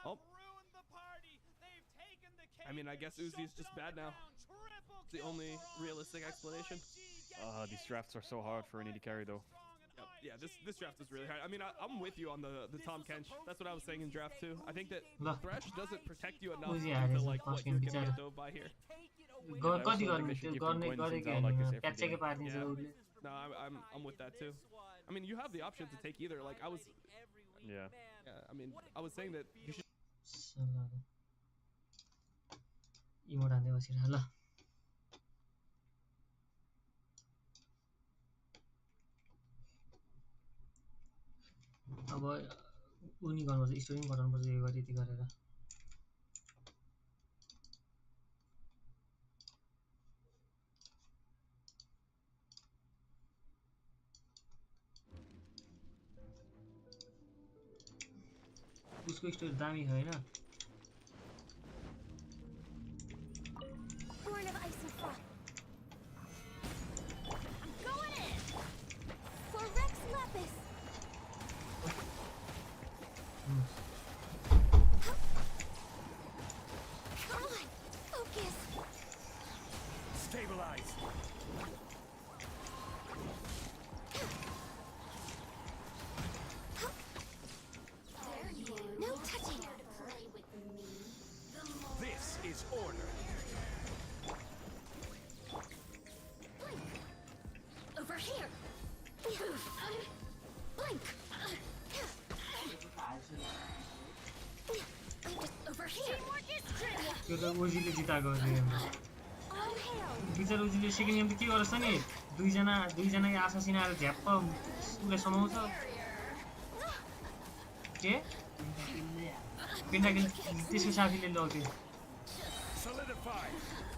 Oh. I mean, I guess Uzi's just bad now. It's the only realistic explanation. These drafts are so hard for an AD carry, though. Yep. Yeah, this draft is really hard. I mean, I'm with you on the Tom Kench. That's what I was saying in draft too. I think that ल Thresh doesn't protect you enough Uzi to हारेछ like what first you're game gonna बिचारा get dove by here. कति गर्ने त्यो गर्ने गरेकै होइन प्याचेकै पारिदिन्छ Yeah. उसले No, I'm with that too. I mean, you have the option to take either. Like I was, Yeah. I mean, I was saying that you should. Emote हान्दै बसिरह ल अब उनी गर्नुपर्छ स्टोरी पनि बनाउनुपर्छ यो गरी यति गरेर उसको स्टोरी दामी होइन Born of ice and frost. I'm going in. For Rex Lapis. Come on, focus. Stabilize. No touching. This is order. Over here. Blink. Over here. Teamwork is critical. त्यो त ओजीले जिताएको हो All hail. बिचार ओजीले second game त के गर्छ नि दुईजना आशासिन आएर झ्याप्प उसलाई समाउँछ के पेन्टाकिल त्यसको साथीले लग्यो Solidify.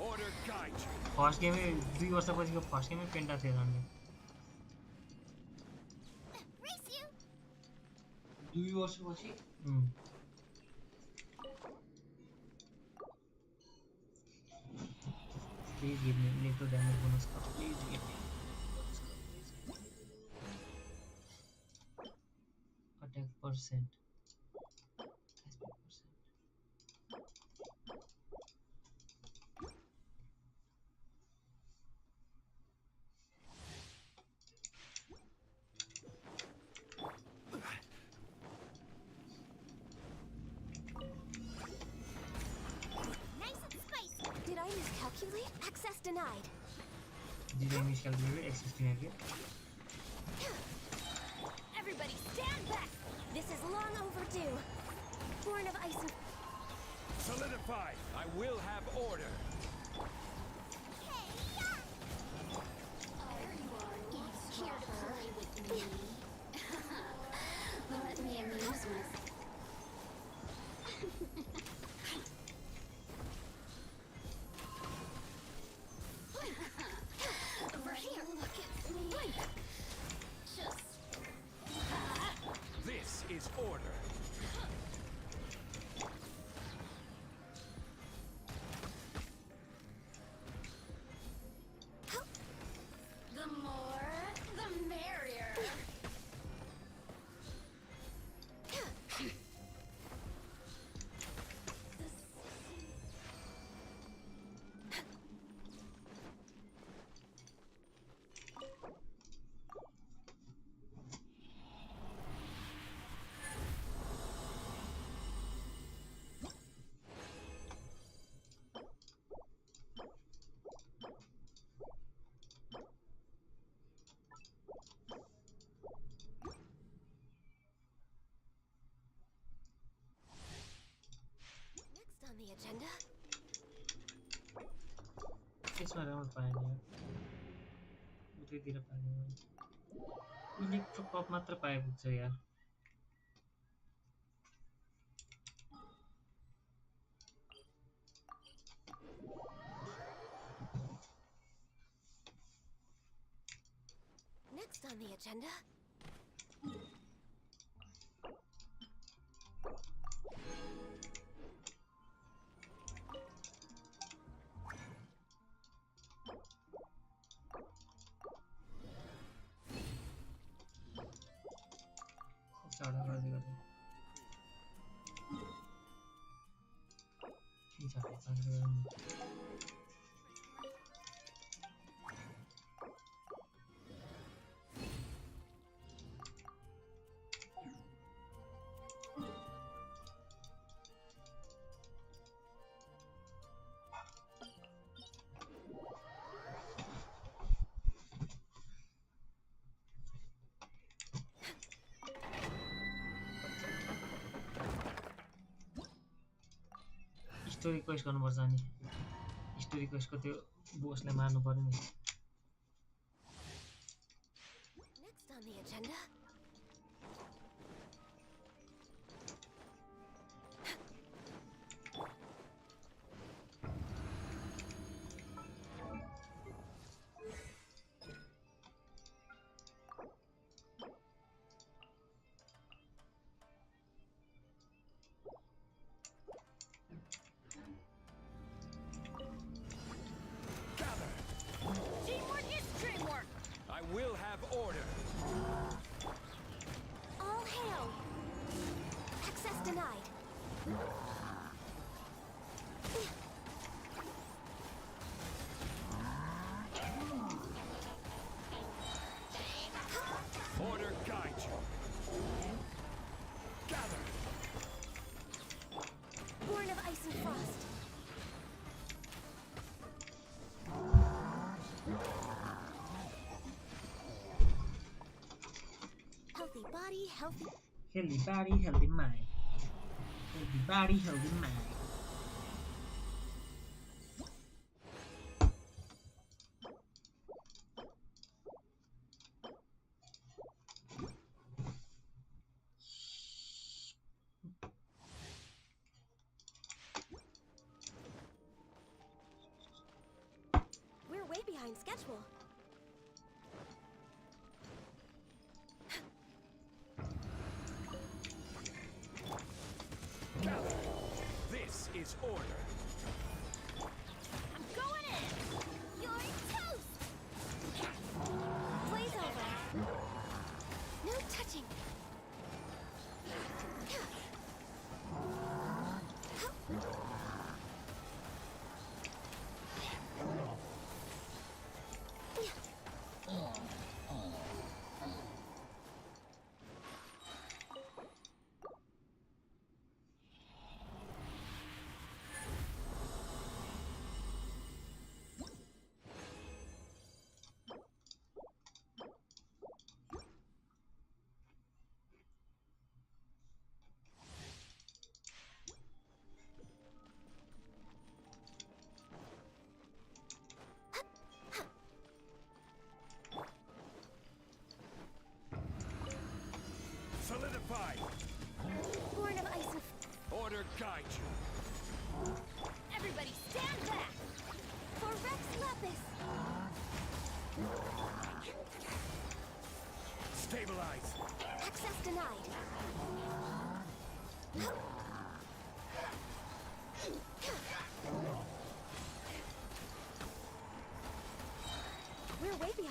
Order guide you. First गेमै 2 वर्षपछिको फर्स्ट गेमै पेन्टा थियो झन्डै Race you. 2 वर्षपछि Please give me electro damage bonus. Please give me attack percent. Too late. Access denied. Design miscalculated, access denied. Everybody stand back! This is long overdue. Born of ice and... Solidified. I will have order. Here to play with me. Let me amuse myself. Over here, look at me. Just... This is order. The more, the merrier. Next on the agenda. त्यसमा राम्रो पाएन यार उतैतिर पाएन electro cup मात्र पाए पुग्छ यार Next on the agenda. चाडा गर्दै गर्दै के छ स्टोरी रिक्वेस्ट गर्नुपर्छ अनि स्टोरी रिक्वेस्टको त्यो बोसलाई मार्नु पर्यो नि Next on the agenda. Teamwork is dreamwork. I will have order. All hail. Access denied. Order guide you. Gather. Born of ice and frost. Healthy body, healthy... Healthy body, healthy mind. Healthy body, healthy mind. We're way behind schedule. Gather. This is order. I'm going in! You're toast! Blaze over. No touching.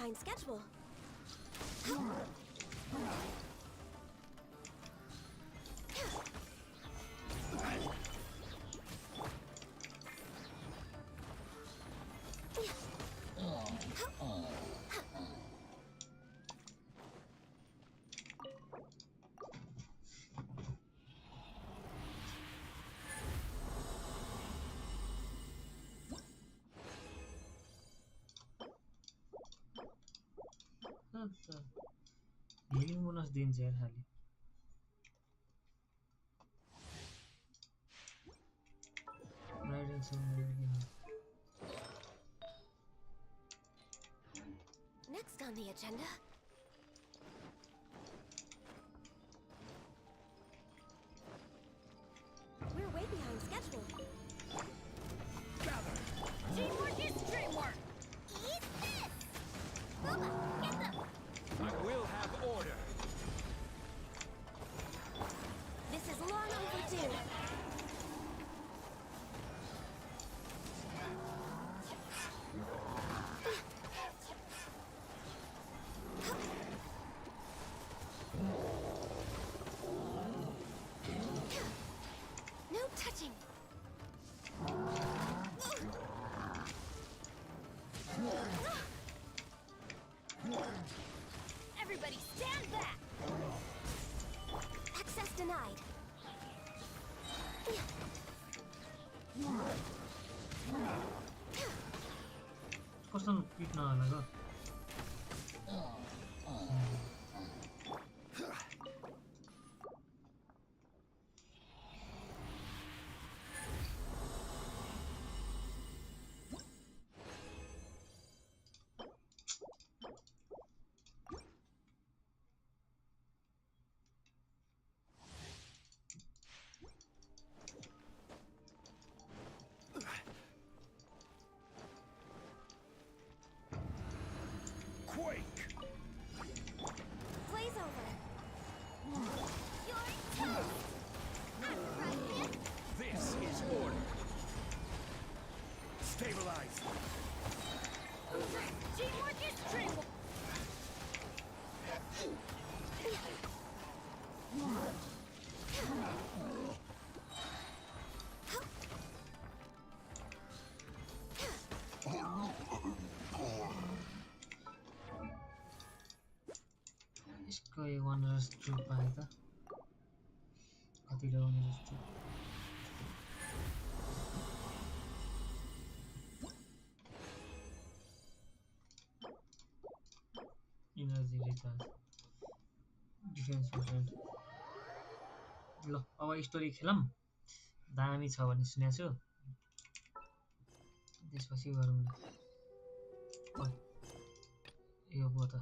behind schedule. Healing bonus दिन्छ यार खाली Next on the agenda. We're way behind schedule. Gather. Teamwork is dreamwork. Eat this. Booba, get them. I will have order. This is long overdue. No touching. Everybody stand back. Access denied. कस्तो पिट्न होला Quake. Blaze over. Your turn. I'm right here. This is order. Stabilize. Teamwork is dreamwork. यसको यो वनरस troupe पाए त कतिले वनरस troop energy recharge defense portrait ल अब story खेलौँ दामी छ भन्ने सुनेको छु त्यसपछि गरौँ न यो पो त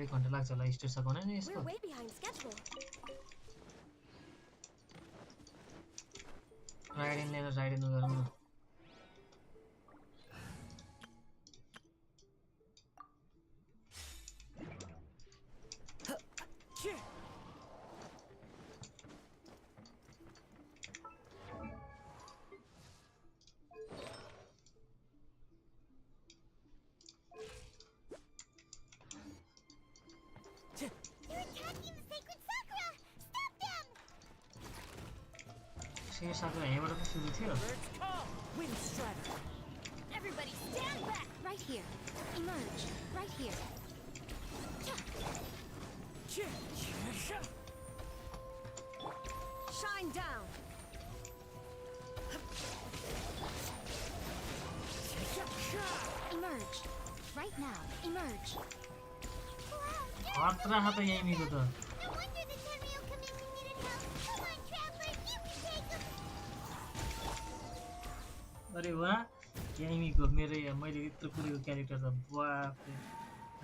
एक घन्टा लाग्छ होला स्टेट सकाउन नि यसको We're way behind schedule. Riding लिएर राइडिङ गरौँ न You're attacking the sacred Sakura! Stop them! शेर साकुरा यहाँबाट पो सुरु थियो Wind strider. Everybody stand back! Right here. Emerge. Right here. Shine down! Emerge. Right now. Emerge. खतरा छ त याइमीको त No wonder the Tenryo community needed help. Come on, traveler, you can take them. अरे वाह याइमीको मेरो मैले यत्रो कुरेको क्यारेक्टर त बाफ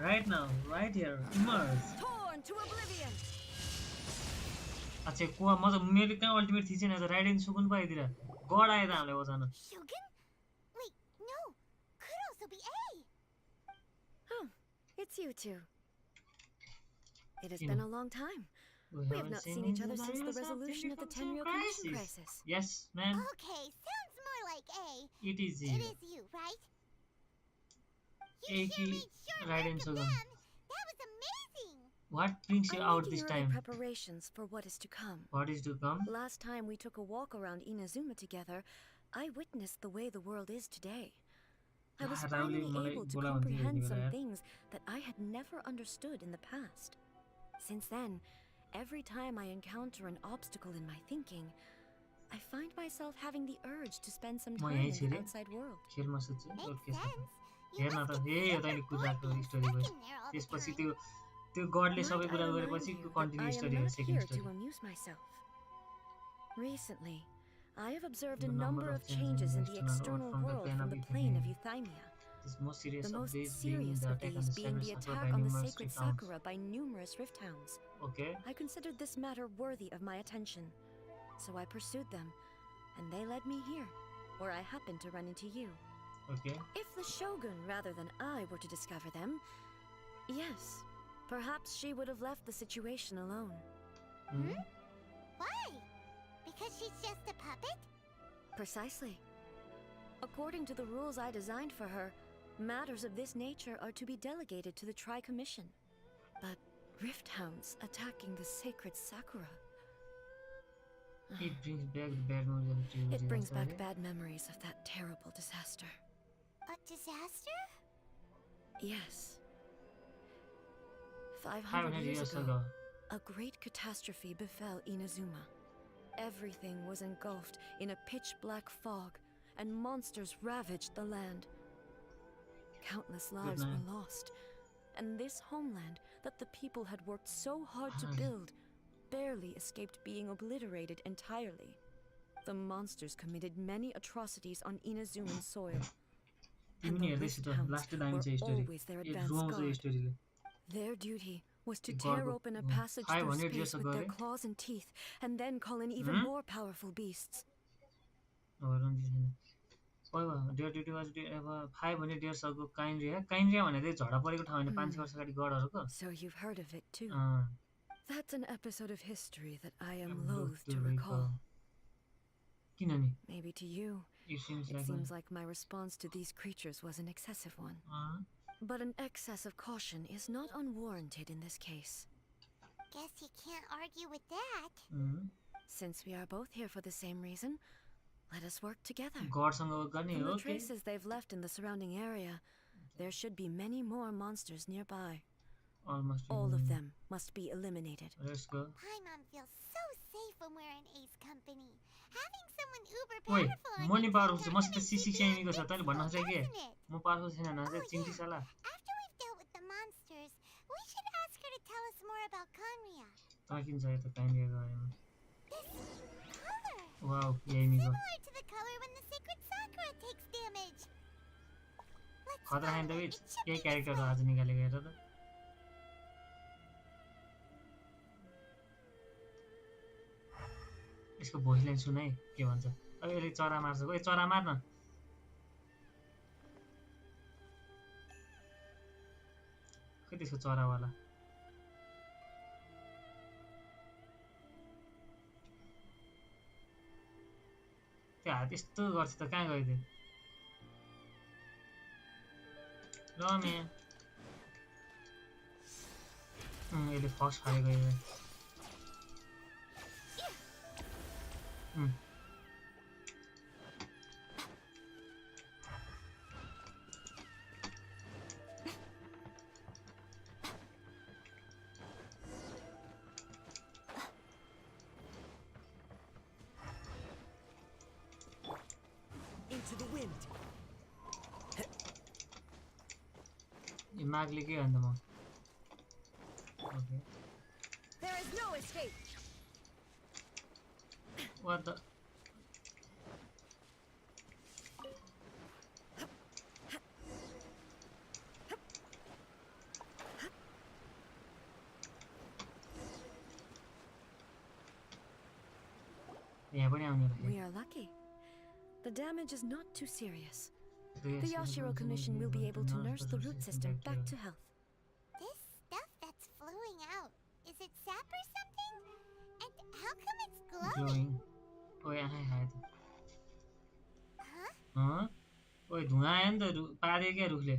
right now right here emerge Torn to oblivion. अच्छा कोवा म त मेरो कहाँ अल्टिमेट थिचेन त राइडिङ सुकुन पाइदिएर गड आयो त हामीले बचाउन Shogun? Wait, no. Could also be A. It's you two. It has You been know. a long time. We We have haven't not seen seen each other in since the years resolution of the console 10-year connection crisis. Yes, ma'am. Okay, sounds more like A. It is It you. is you, right? You A sure key made short right work and of so them. on. That was amazing. What brings you I'm out making this early time? preparations for what is to come. What is to come? Last time we took a walk around Inazuma together, I witnessed the way the world is today. I was finally able to comprehend some things that I had never understood in the past. Since then, every time I encounter an obstacle in my thinking, I find myself having the urge to spend some time in the outside world. Makes sense. You हेर्न must त get हे bored तैँले with कुदाको being story stuck भयो in there all the त्यसपछि time. त्यो गडले सबै Might I कुरा remind गरेपछि you that continue I story am हो not second here story to amuse myself. Recently, I have observed The a number number of of changes changes in in the the external external world world from from the the plane plane of of Euthymia. This most serious The of most these being serious the of attack on these the being the Sakura attack by on the numerous sacred towns. Sakura by numerous rift hounds. Okay. I considered this matter worthy of my attention, so I pursued them, and they led me here, where I happened to run into you. Okay. If the Shogun rather than I were to discover them, yes, perhaps she would have left the situation alone. Hmm? Why? Because she's just a puppet? Precisely. According to the rules I designed for her, matters of this nature are to be delegated to the Tri-Commission. But rift hounds attacking the sacred Sakura. It brings back the bad memories of It brings back bad memories of that terrible disaster. A disaster? Yes. 500 years ago, a great catastrophe befell Inazuma. Everything was engulfed in a pitch-black fog, and monsters ravaged the land. Countless lives were lost, and this homeland that the people had worked so hard to build barely escaped being obliterated entirely. The monsters committed many atrocities on Inazuman soil, and the rift hounds were always their advance guard. Their duty was to tear open a passage through space with their claws and teeth, and then call in even more powerful beasts. Their duty was अब 500 years ago काइन्ड्रिया भने चाहिँ झडा परेको ठाउँ होइन 500 वर्ष अगाडि गडहरूको So you've heard of it too. That's an episode of history that I am loath to recall. किननि Maybe to you, it seems like my response to these creatures was an excessive one. But an excess of caution is not unwarranted in this case. Guess you can't argue with that. Since we are both here for the same reason, let us work together. From the traces they've left in the surrounding area, there should be many more monsters nearby. All of them must be eliminated. Let's go. Paimon feels so safe when we're in Ace company. Having someone uber Wait, powerful money powerful must be CC Yaemiko छ तैले भन्न खोजेको के म powerful छैन न चाहिँ चिन्टी साला After we've dealt with the monsters, we should ask her to tell us more about Conria. त किन छ त काइन्डियाको बारेमा This color. Wow Yaemiko Similar to the color when the sacred Sakura takes damage. Let's खतरा हैन follow त it. It should यही be character आज निकालेको हेर त यसको भोइस लाइन सुन है के भन्छ अब यसले चरा मार्छ ए चरा मार्न खै त्यसको चरावाला त्यो हात यस्तो गर्छ त कहाँ गयो त्यो रमे यसले फक्स फालेको यो Into the wind. यो मागले के भन्दा म okay There is no escape. What the? We are lucky. The damage is not too serious. The Yashiro Commission will be able to nurse the root system back to health. glowing. ओए आए हाय त Huh? ओए धुआँ आयो नि त पार्यो क्या रुखले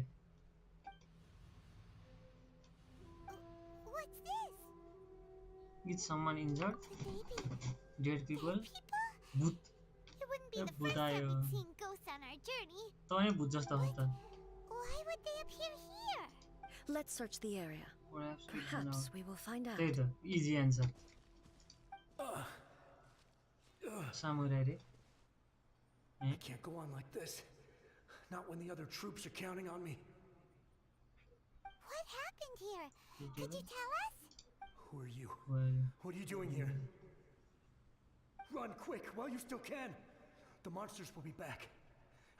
What's this? Is someone injured? Could they be Dead people? dead people? भूत It wouldn't be the भूत first time आयो we'd seen ghosts on our journey. तपाईँ भूत जस्तो हो त Why would they appear here? Let's search the area. Perhaps we will find out. त्यही त इजी एन्सर सामुराई रे I can't go on like this. Not when the other troops are counting on me. What happened here? Could you tell us? Who are you? Well, What are you doing here? Run quick while you still can. The monsters will be back.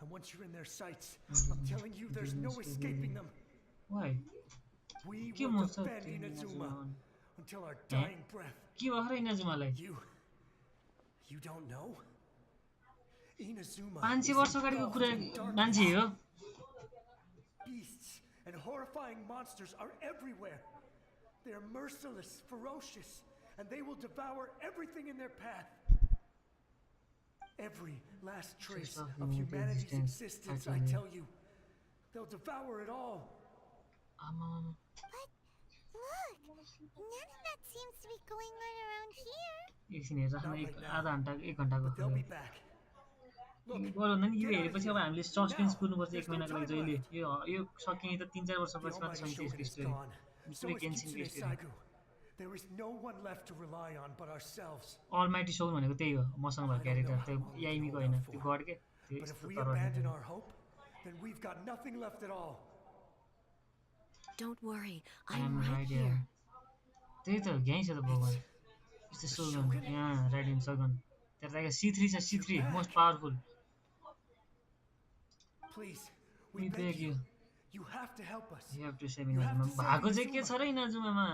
And once you're in their sights, I'm telling you, there's no escaping them. Why? We के will मर्छ defend Inazuma until our dying breath. के भयो र इनाजुमालाई You don't know? Inazuma 500 वर्ष अगाडिको कुरा मान्छे हो Beasts and horrifying monsters are everywhere. They are merciless, ferocious, and they will devour everything in their path. Every last trace of humanity's existence, I tell you. They'll devour it all. But look, none of that seems to be going on around here. एकछिन हेर्छ आधा घन्टा 1 घन्टाको They'll be back. बरु भन्दा नि यो हेरेपछि अब हामीले सस्पेन्स कुर्नुपर्छ 1 महिनाको लागि जहिले यो सकिने त 3-4 वर्षपछि मात्र सकिन्छ यसको स्टोरी पुरै गेन्सिनको story There is no one left to rely on but ourselves. Almighty son भनेको त्यही हो मसँग भएको क्यारेक्टर त्यो याइमीको हैन त्यो गड के त्यो But if यस्तो we तरवार abandon our hope, then we've got nothing left at all. Don't worry, I'm right here. त्यही त यही छ त भगवान यस्तो सोगन यहाँ राइडिङ सोगन त्यहाँ त C3 छ C3 most powerful Please, we beg you. You have to help us. You have to save Inazuma. भएको चाहिँ के छ र इनाजुमामा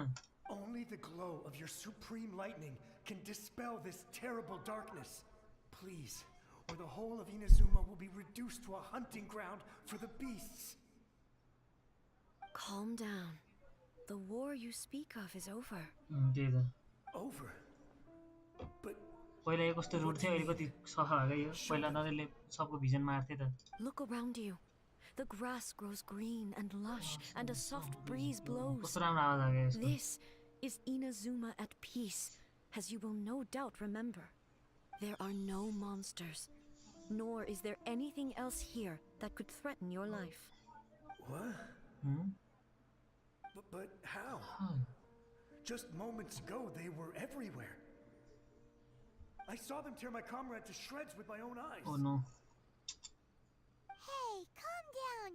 Only the glow of your supreme lightning can dispel this terrible darkness. Please, or the whole of Inazuma will be reduced to a hunting ground for the beasts. Calm down. The war you speak of is over. Over? But पहिला यो कस्तो road थियो अहिले कति सफा भएको यो पहिला नरेले सबको vision मार्थे त Look around you. The grass grows green and lush, and a soft breeze blows. कस्तो राम्रो आवाज आयो यसको This is Inazuma at peace, as you will no doubt remember. There are no monsters, nor is there anything else here that could threaten your life. What? But how? Just moments ago, they were everywhere. I saw them tear my comrade to shreds with my own eyes. Oh no. Hey, calm down.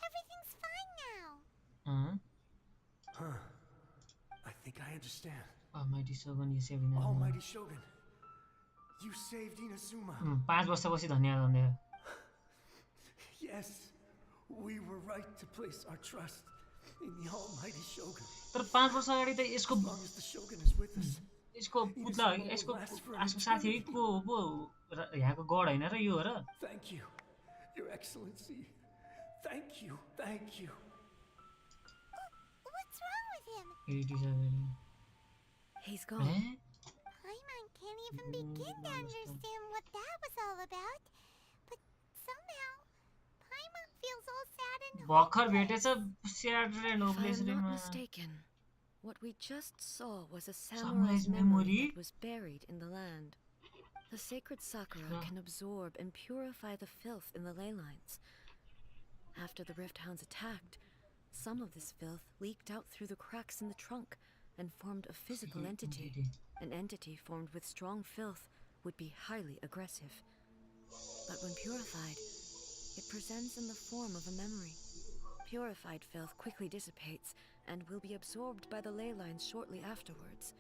Everything's fine now. Huh. I think I understand. Almighty Shogun, you saved Inazuma. Almighty Shogun, you saved Inazuma. 5 वर्षपछि धन्यवाद भन्दै Yes, we were right to place our trust in the Almighty Shogun. तर 5 वर्ष अगाडि त यसको As long as the Shogun is with us. यसको पुतला यसको साथीको पो यहाँको गड हैन र यो हो र Thank you, Your Excellency. Thank you, thank you. What's wrong with him? 87. He's gone. Paimon can't even begin to understand what that was all about. But somehow, Paimon feels all sad and भर्खर भेटेछ sad र loveless If I'm रेमा not mistaken, what we just saw was a samurai's memory that was buried in the land. The sacred Sakura can absorb and purify the filth in the ley lines. After the Rift Hounds attacked, some of this filth leaked out through the cracks in the trunk and formed a physical entity. An entity formed with strong filth would be highly aggressive. But when purified, it presents in the form of a memory. Purified filth quickly dissipates and will be absorbed by the ley lines shortly afterwards.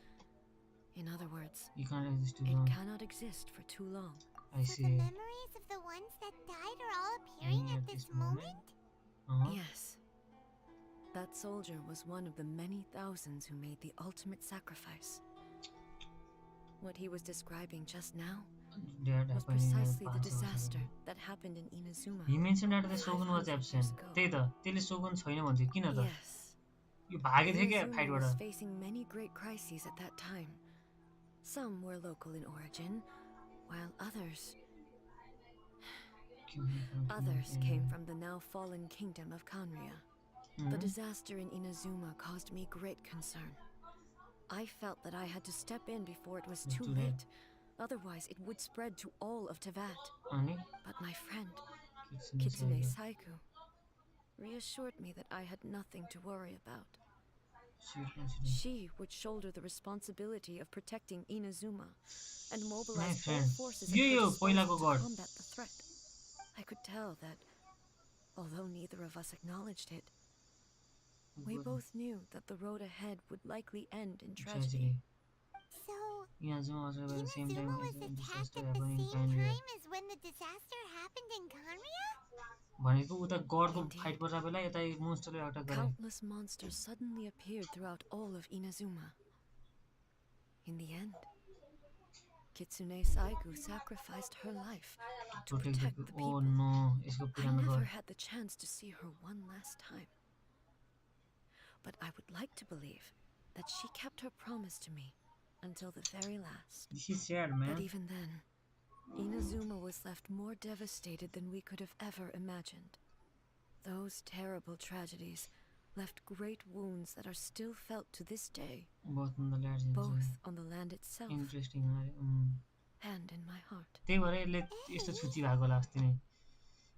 In other words, You can't exist too it long. cannot exist for too long. I So see. the memories of the ones that died are all appearing at this moment? Yes. That soldier was one of the many thousands who made the ultimate sacrifice. What he was describing just now was precisely the disaster that happened in Inazuma. He mentioned that the Shogun was absent. त्यही त त्यसले Shogun छैन भन्थ्यो किन त Yes. यो भागे थियो क्या Inazuma फाइटबाट was facing many great crises at that time. Some were local in origin, while others came from the now fallen kingdom of Kanria. The disaster in Inazuma caused me great concern. I felt that I had to step in before it was too late. Otherwise, it would spread to all of Tevat. But my friend, Kitsune Saiku, reassured me that I had nothing to worry about. She would shoulder the responsibility of protecting Inazuma and mobilize all forces at her disposal to combat the threat. I could tell that, although neither of us acknowledged it, we both knew that the road ahead would likely end in tragedy. So, Inazuma was attacked at the same time as when the disaster happened in Kanria? Countless monsters suddenly appeared throughout all of Inazuma. In the end, Kitsune Saigu sacrificed her life to protect the people. I never had the chance to see her one last time. But I would like to believe that she kept her promise to me until the very last. She's sad, man. But even then, Inazuma was left more devastated than we could have ever imagined. Those terrible tragedies left great wounds that are still felt to this day, both on the land itself interesting and in my heart.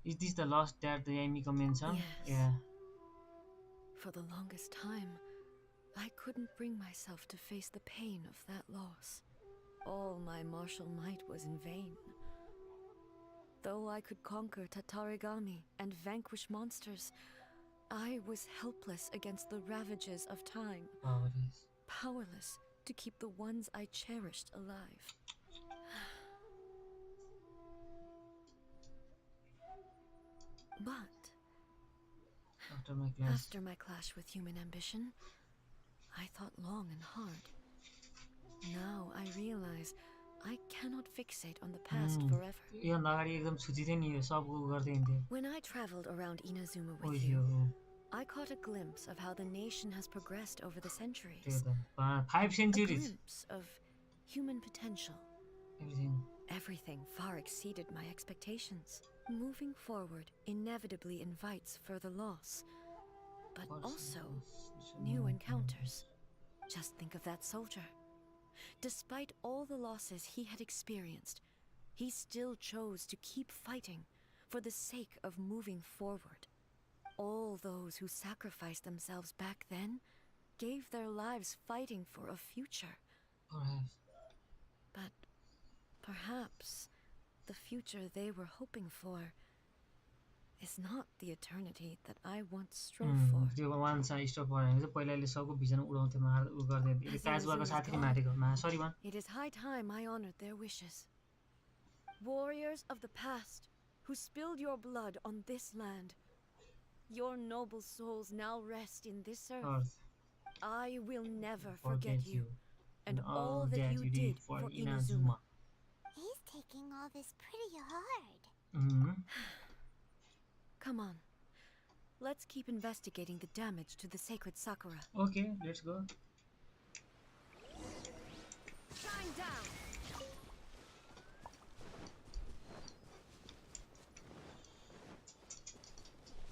Is this the last that the Yaemiko mentioned? Yes. Yeah. For the longest time, I couldn't bring myself to face the pain of that loss. All my martial might was in vain. Though I could conquer Tatarigami and vanquish monsters, I was helpless against the ravages of time. Powerless to keep the ones I cherished alive. But after my clash with human ambition, I thought long and hard. Now I realize I cannot fixate on the past forever. When I traveled around Inazuma with you, I caught a glimpse of how the nation has progressed over the centuries. 5 centuries. A glimpse of human potential. Everything far exceeded my expectations. Moving forward inevitably invites further loss, but also new encounters. Just think of that soldier. Despite all the losses he had experienced, he still chose to keep fighting for the sake of moving forward. All those who sacrificed themselves back then gave their lives fighting for a future. But perhaps the future they were hoping for is not the eternity that I once strove for. It is high time I honored their wishes. Warriors of the past who spilled your blood on this land, your noble souls now rest in this earth. I will never forget you and all that you did for Inazuma. He's taking all this pretty hard. Come on. Let's keep investigating the damage to the sacred Sakura. Okay, let's go. Shine down.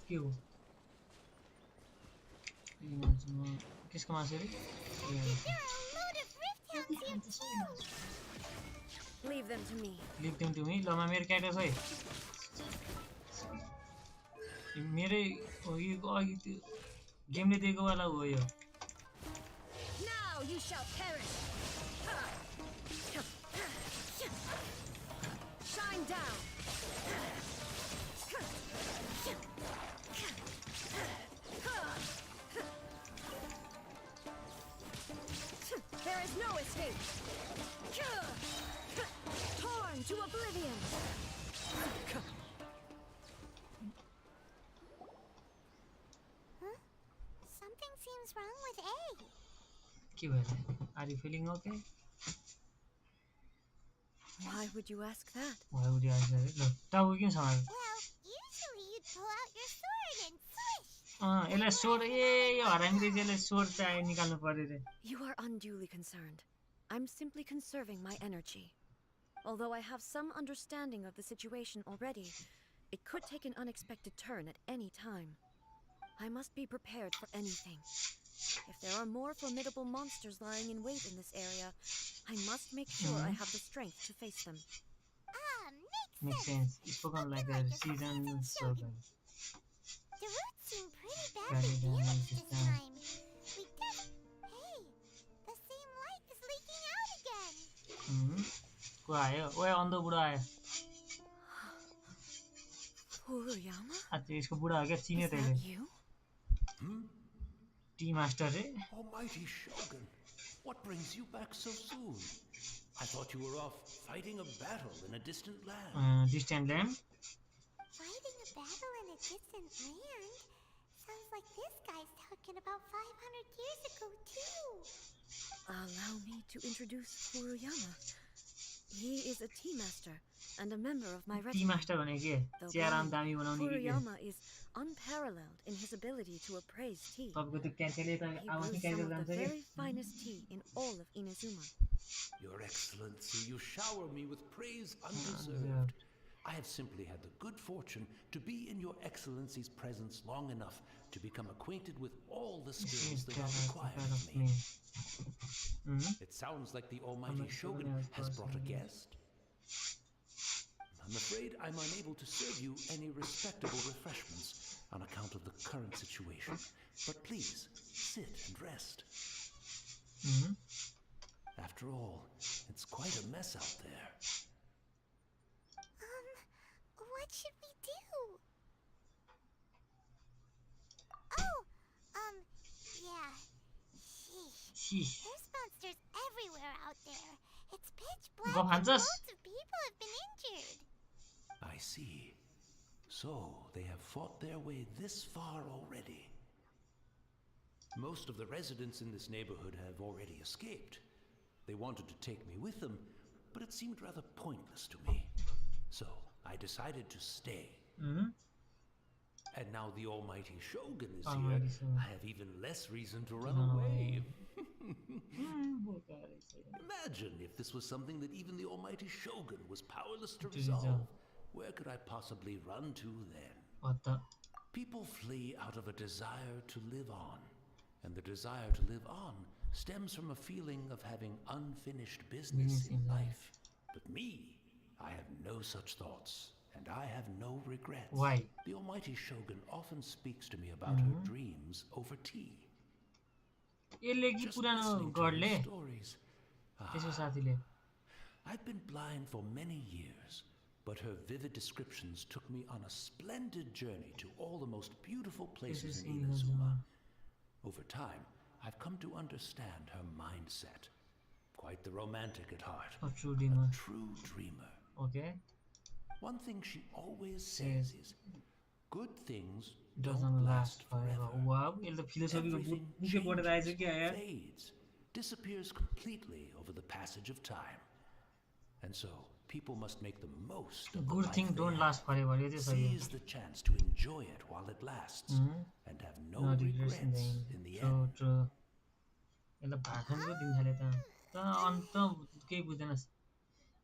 क्यों? किसका मार से रे? Leave them to me. Leave them to me. लो मैं मेरे character है. मेरे ये गेम ने देखो वाला हुआ यो. Now you shall perish. Shine down. There is no escape. Torn to oblivion. Huh? Something seems wrong with A. Are you feeling okay? Why would you ask that? Why would you ask that? Look, Well, usually you'd pull out your sword and swish. You are unduly concerned. I'm simply conserving my energy. Although I have some understanding of the situation already, it could take an unexpected turn at any time. I must be prepared for anything. If there are more formidable monsters lying in wait in this area, I must make sure I have the strength to face them. Makes sense. It's spoken like a seasoned servant. The roots seem pretty badly damaged this time. Hey, the same light is leaking out again. को आयो ओए अन्ध बुढा आयो Furuyama? आज यसको बुढा हो क्या चिन्यो Is that त्यसले you? टी मास्टर रे Almighty Shogun, what brings you back so soon? I thought you were off fighting a battle in a distant land. Distant land? Fighting a battle in a distant land? Sounds like this guy's talking about 500 years ago, too. Allow me to introduce Furuyama. He is a tea master and a member of my retinue. T master भने के चियाराम दामी बनाउने के Furuyama is unparalleled in his ability to appraise tea. तपाईको त्यो क्यान्सेलले त He आवाज brews निकालेर some of जान्छ the के very finest tea in all of Inazuma. Your Excellency, you shower me with praise undeserved. I have simply had the good fortune to be in your Excellency's presence long enough to become acquainted with all the skills that are required of me. It sounds like the Almighty Shogun has brought a guest. I'm afraid I'm unable to serve you any respectable refreshments on account of the current situation. But please, sit and rest. After all, it's quite a mess out there. What should we do? Oh, yeah. Sheesh. There's monsters everywhere out there. It's pitch black and loads of people have been injured. I see. So, they have fought their way this far already. Most of the residents in this neighborhood have already escaped. They wanted to take me with them, but it seemed rather pointless to me. So, I decided to stay. And now the Almighty Shogun is here. I have even less reason to run away. Imagine if this was something that even the Almighty Shogun was powerless to resolve. Where could I possibly run to then? What the? People flee out of a desire to live on. And the desire to live on stems from a feeling of having unfinished business in life. But me, I have no such thoughts. And I have no regrets. Why? The Almighty Shogun often speaks to me about her dreams over tea. Just listening to her stories. I've been blind for many years, but her vivid descriptions took me on a splendid journey to all the most beautiful places in Inazuma. Over time, I've come to understand her mindset. Quite the romantic at heart. A true dreamer. A true dreamer. Okay. One thing she always says is, good things doesn't last forever. Wow, the philosophy fades, disappears completely over the passage of time. And so, people must make the most of good things don't last forever. Seize the chance to enjoy it while it lasts, and have no regrets in the end. True.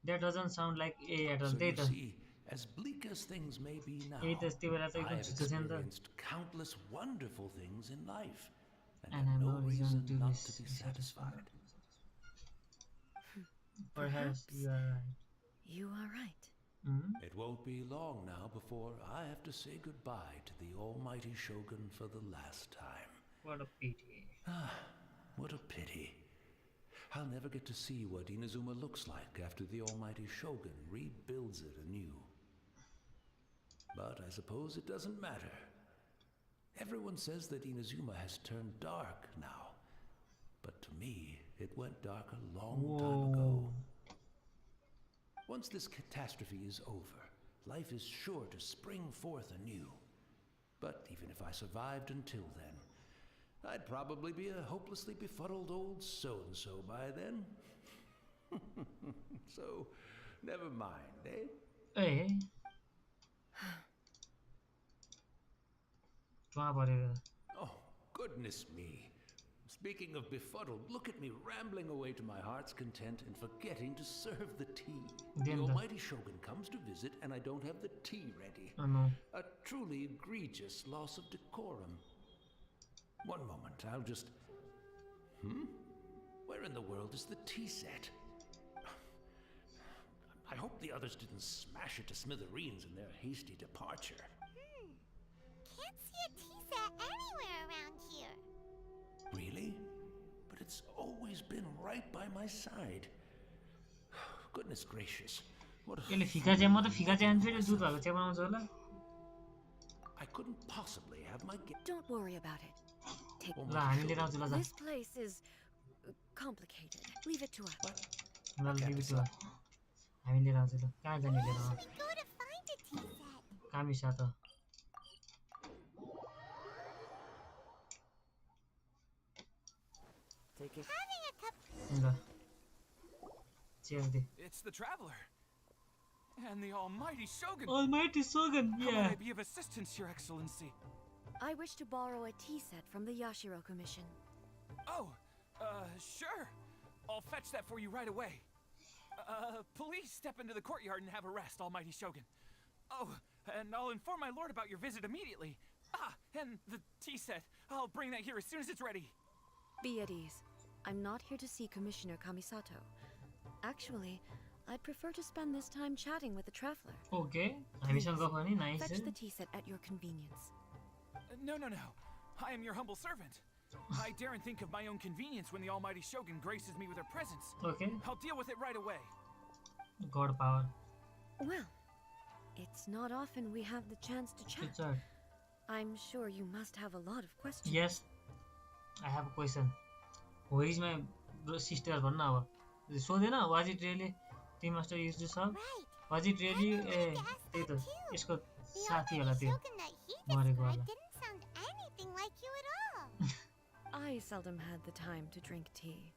That doesn't sound like A at all. So you see, as bleak as things may be now, I have experienced countless wonderful things in life, and have no reason not to be satisfied. Perhaps you are right. You are right. It won't be long now before I have to say goodbye to the Almighty Shogun for the last time. What a pity. What a pity. I'll never get to see what Inazuma looks like after the Almighty Shogun rebuilds it anew. But I suppose it doesn't matter. Everyone says that Inazuma has turned dark now. But to me, it went dark a long time ago. Once this catastrophe is over, life is sure to spring forth anew. But even if I survived until then, I'd probably be a hopelessly befuddled old so-and-so by then. So, never mind, eh? Hey. Oh, goodness me. Speaking of befuddled, look at me rambling away to my heart's content and forgetting to serve the tea. The almighty Shogun comes to visit and I don't have the tea ready. Oh no. A truly egregious loss of decorum. One moment, I'll just... Where in the world is the tea set? I hope the others didn't smash it to smithereens in their hasty departure. Can't see a tea set anywhere around here. Really? But it's always been right by my side. Goodness gracious. What a... यसले फिका चाहिँ म त फिका चाहिँ आन्छु नि दुध भएको चाहिँ बनाउँछ होला. I couldn't possibly have my... Don't worry about it. Take ल हामी लिएर आउँछु ल. This place is complicated. Leave it to us. ल leave it to us. हामी लिएर आउँछु ल. कहाँ जाने लिएर आउँछु? कामी साथ. Take it. ल. Cheers. It's the traveler. And the almighty Shogun. Almighty Shogun, yeah. How may I be of assistance, Your Excellency? I wish to borrow a tea set from the Yashiro Commission. Oh, sure. I'll fetch that for you right away. Please step into the courtyard and have a rest, almighty Shogun. Oh, and I'll inform my lord about your visit immediately. Ah, and the tea set. I'll bring that here as soon as it's ready. Be at ease. I'm not here to see Commissioner Kamisato. Actually, I'd prefer to spend this time chatting with the traveler. Okay. Nice. Fetch the tea set at your convenience. No. I am your humble servant. I daren't think of my own convenience when the almighty Shogun graces me with her presence. Okay. I'll deal with it right away. God power. Well, it's not often we have the chance to chat. I'm sure you must have a lot of questions. Yes. I have a question. Where is my sister? So then, was it really tea master used to serve? Was it really isko sathi wala tyo mareko wala? Didn't sound anything like you at all. I seldom had the time to drink tea.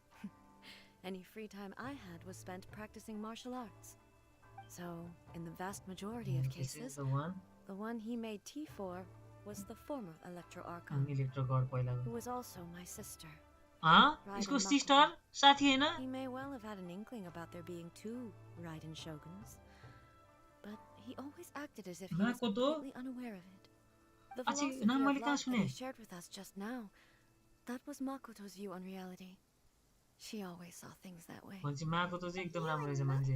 Any free time I had was spent practicing martial arts. So, in the vast majority of cases, the one he made tea for was the former Electro Archon, who was also my sister. Isko sister? Sathi haina? He may well have had an inkling about there being two Raiden Shoguns, but he always acted as if he was completely unaware of it. The philosophy of love that he shared with us just now, that was Makoto's view on reality. She always saw things that way. Makoto चाहिँ एकदम राम्रो रहेछ मान्छे.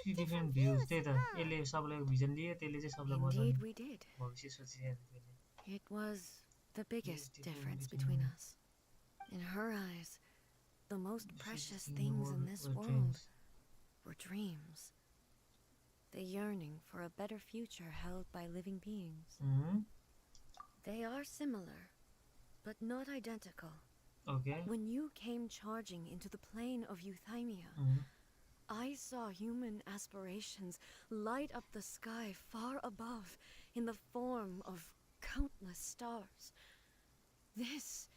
Three different views. त्यही त. यसले सबैलाई vision दिए, त्यसले चाहिँ सबैलाई बतायो. Indeed we did. भविष्य सोचिरहेको थियो. It was the biggest difference between us. In her eyes, the most precious things in this world were dreams. The yearning for a better future held by living beings. They are similar, but not identical. Okay. When you came charging into the plain of Euthymia, I saw human aspirations light up the sky far above in the form of countless stars. This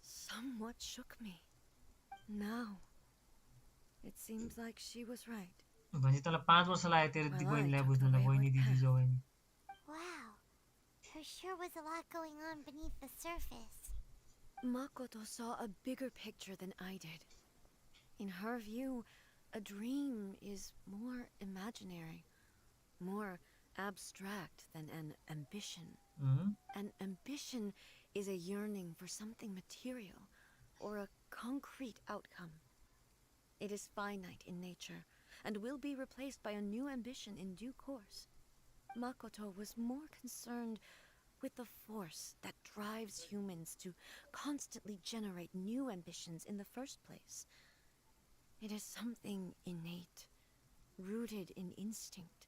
somewhat shook me. Now, it seems like she was right. भने तँलाई 5 वर्ष लाग्यो तेरो बहिनीलाई बुझ्नलाई बहिनी दिदी जो बहिनी. Wow. There sure was a lot going on beneath the surface. Makoto saw a bigger picture than I did. In her view, a dream is more imaginary, more abstract than an ambition. An ambition is a yearning for something material or a concrete outcome. It is finite in nature and will be replaced by a new ambition in due course. Makoto was more concerned with the force that drives humans to constantly generate new ambitions in the first place. It is something innate, rooted in instinct.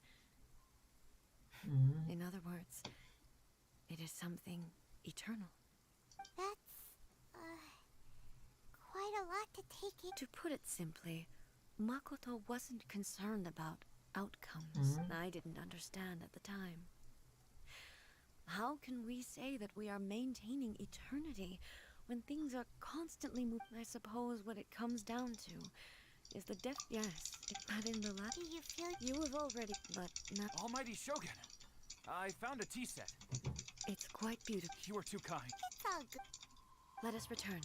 In other words, it is something eternal. That's, quite a lot to take in. To put it simply, Makoto wasn't concerned about outcomes I didn't understand at the time. How can we say that we are maintaining eternity when things are constantly moving? I suppose what it comes down to is the yes, but in the last... Do you feel... You have already, but not... Almighty Shogun, I found a tea set. It's quite beautiful. You are too kind. It's all good. Let us return.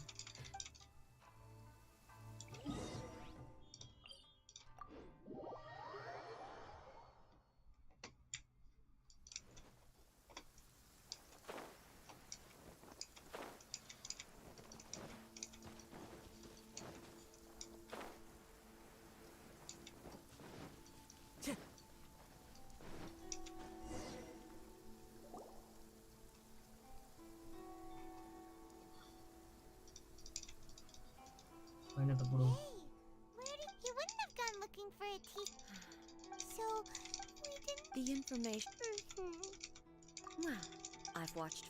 Hey, you wouldn't have gone looking for a tea. So, we didn't. The information. Well, I've watched.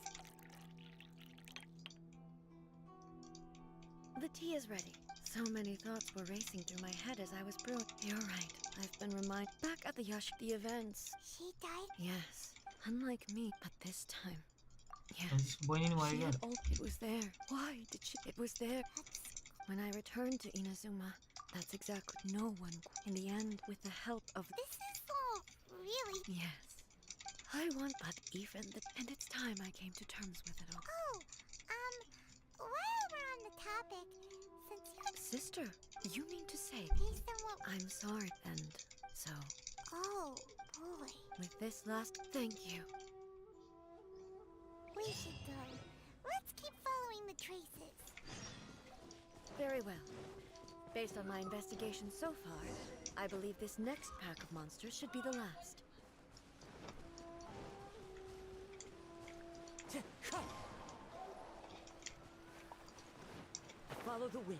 The tea is ready. So many thoughts were racing through my head as I was brewing. You're right. I've been reminded. Back at the the events. She died? Yes. Unlike me, but this time. Yes. She had all. It was there. Why did she? It was there. When I returned to Inazuma, that's exactly no one. In the end, with the help of. This is all really. Yes. I want, but even the. And it's time I came to terms with it all. Oh, while we're on the topic, since you. Sister, you mean to say. Based on what. I'm sorry, and so. Oh, boy. With this last. Thank you. We should go. Let's keep following the traces. Very well. Based on my investigation so far, I believe this next pack of monsters should be the last. Follow the wind.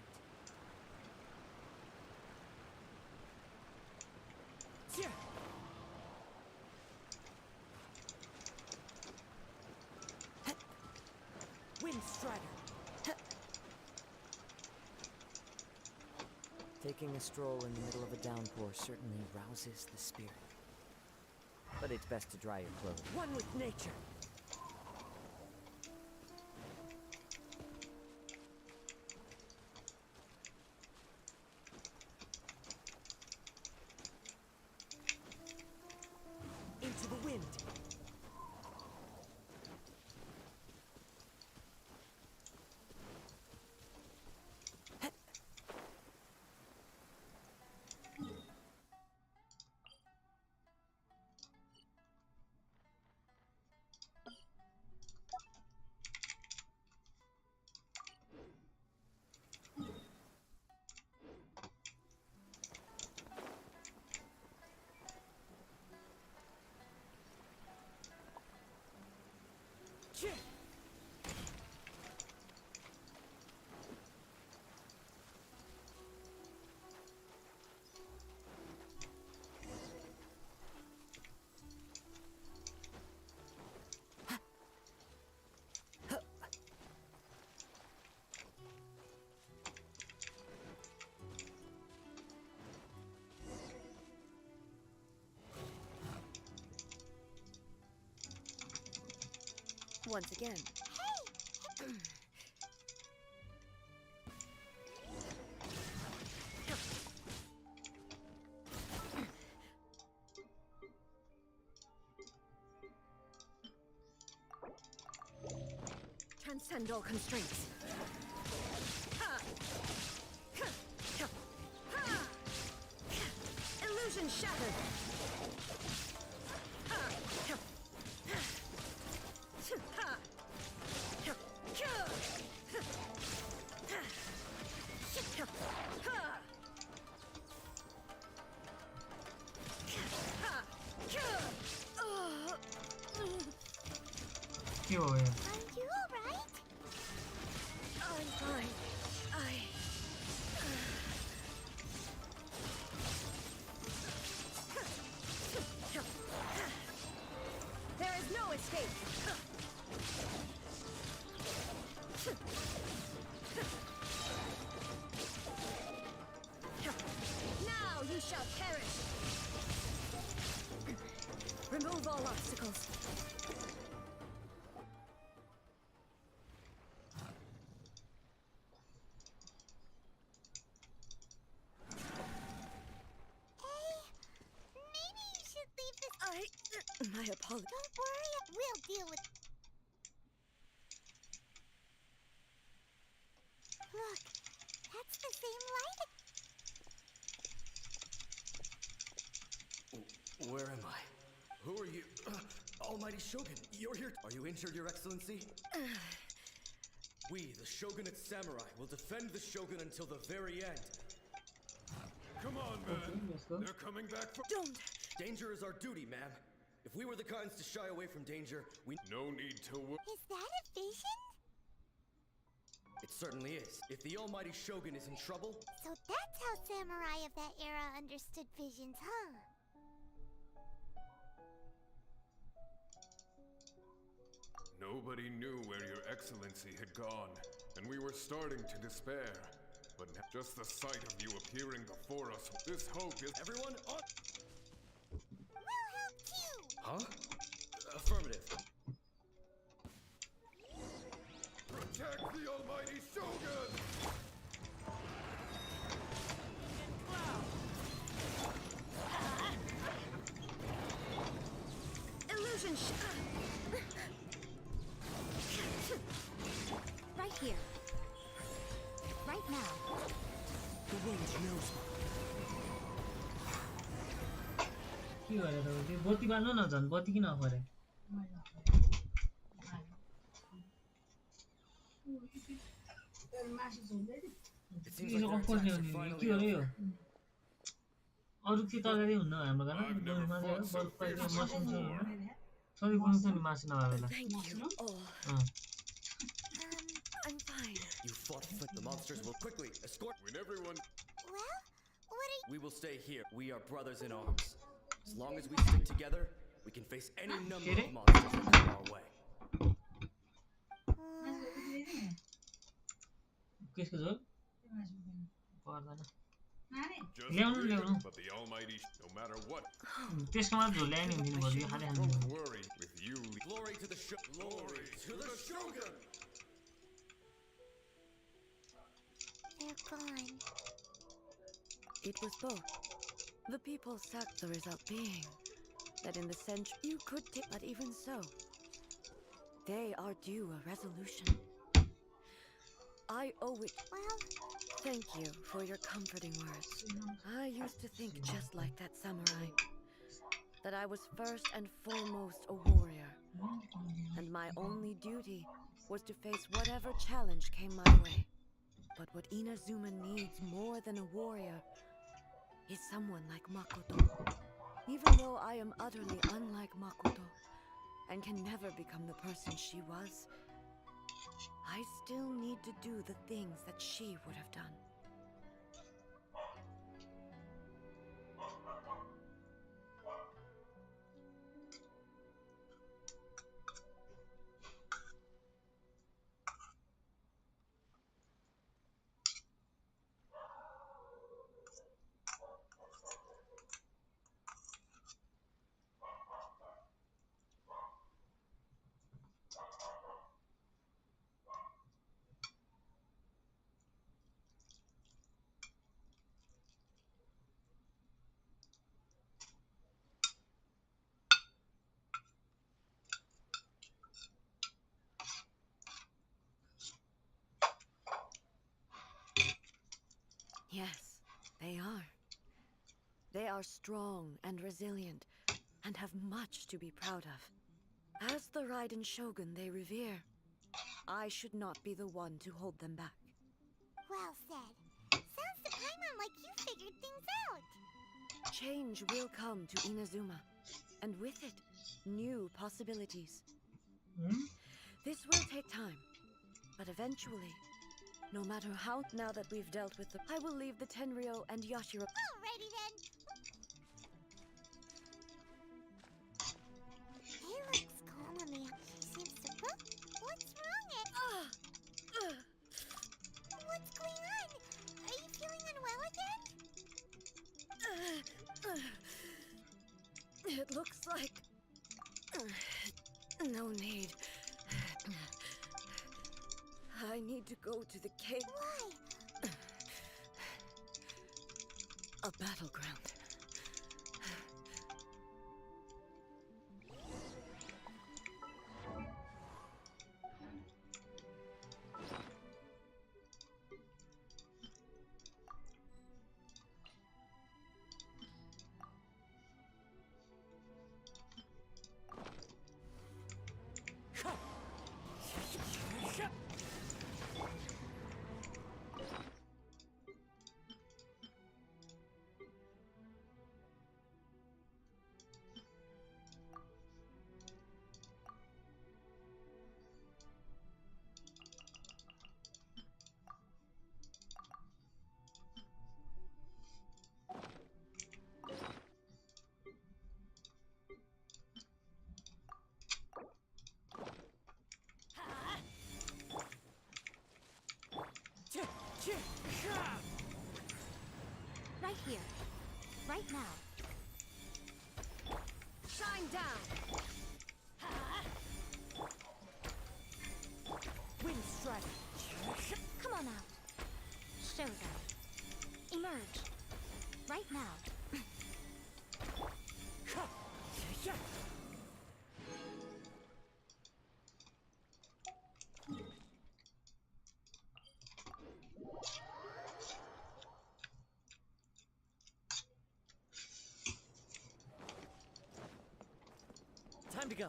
Wind Strider. Taking a stroll in the middle of a downpour certainly rouses the spirit. But it's best to dry your clothes. One with nature. Into the wind. Once again. Hey! Transcend all constraints. Illusion shattered. के हो गया? Are you alright? I'm fine. There is no escape. Now you shall perish. Remove all obstacles. My apologies. Don't worry, we'll deal with. Look, that's the same light. Where am I? Who are you? Almighty Shogun, you're here. Are you injured, Your Excellency? We, the Shogunate Samurai, will defend the Shogun until the very end. Come on, man. They're coming back for— Don't! Danger is our duty, ma'am. If we were the kinds to shy away from danger, we— No need to worry. Is that a vision? It certainly is. If the Almighty Shogun is in trouble— So that's how samurai of that era understood visions, huh? Nobody knew where Your Excellency had gone, and we were starting to despair. But just the sight of you appearing before us, this hope is— Everyone on— We'll help too! Huh? Affirmative. Protect the Almighty Shogun! Illusion Right here. Right now. The wind knows me. के गरेर हो त्यो बत्ती बाल्नु न झन् बत्ती किन अफरे यो offer ल्याउने के हो यो अरु के तरकारी हुन्न हाम्रो घरमा बल्ब पाइयो मसरुम छ सबै गुण छ नि मासु नभए बेला I'm fine. You fought for the monsters will quickly escort— When everyone— Well, what are you— We will stay here. We are brothers in arms. As long as we stick together, we can face any number of monsters that come our way. केसको झोल पर्दैन Just ल्याउनु ल्याउनु but the Almighty, no matter what. त्यसको मात्र झोल ल्याए नि हुन्थ्यो नि भोलि यो खाँदै खानु Don't worry, with you. Glory to the Glory to the Shogun! They're gone. It was both. The people sacked the result being that in the century you could take, but even so, they are due a resolution. I owe it. Well, thank you for your comforting words. I used to think just like that samurai, that I was first and foremost a warrior, and my only duty was to face whatever challenge came my way. But what Inazuma needs more than a warrior is someone like Makoto. Even though I am utterly unlike Makoto and can never become the person she was, I still need to do the things that she would have done. Yes, they are. They are strong and resilient, and have much to be proud of. As the Raiden Shogun they revere, I should not be the one to hold them back. well said. Sounds to Paimon like you figured things out. Change will come to Inazuma, and with it, new possibilities. This will take time, but eventually, no matter how, now that we've dealt with the, I will leave the Tenryo and Yashiro. Alrighty then. He looks calm on the outside. He seems to. Huh? What's wrong? What's going on? Are you feeling unwell again? It looks like no need. I need to go to the cave. Why? A battleground. Right here. Right now. Shine down! Wind strike! Come on out. Show them. Emerge. Right now. Time to go.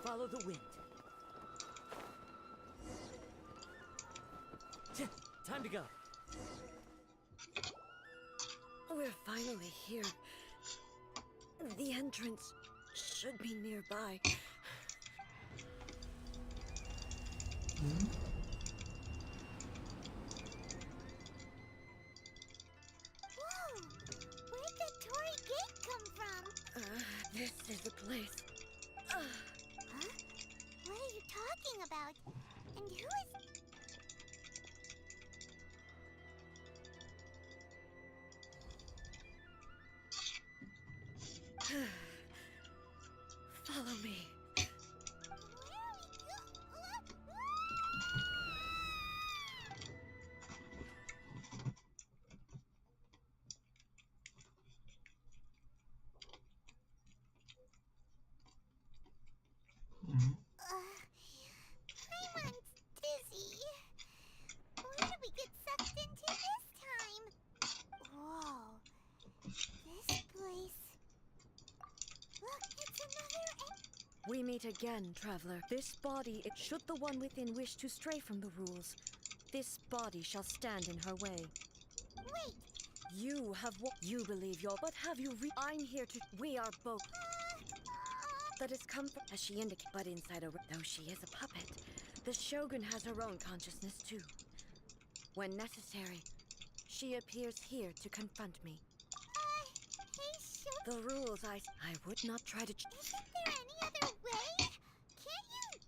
Follow the wind. Time to go. We're finally here. The entrance should be nearby. Whoa! Where'd the Torii Gate come from? This is the place. Huh? What are you talking about? And who is... Follow me. Paimon's dizzy. Where did we get sucked into this time? Whoa. This place... Look, it's another... We meet again, traveler. This body, it should the one within wish to stray from the rules. This body shall stand in her way. Wait! You have what you believe your, but have you I'm here to, we are both. That has come from, as she indicated, but inside though she is a puppet, the Shogun has her own consciousness too. When necessary, she appears here to confront me. Hey, Shogun. The rules I would not try to... Isn't there any other way? Can't you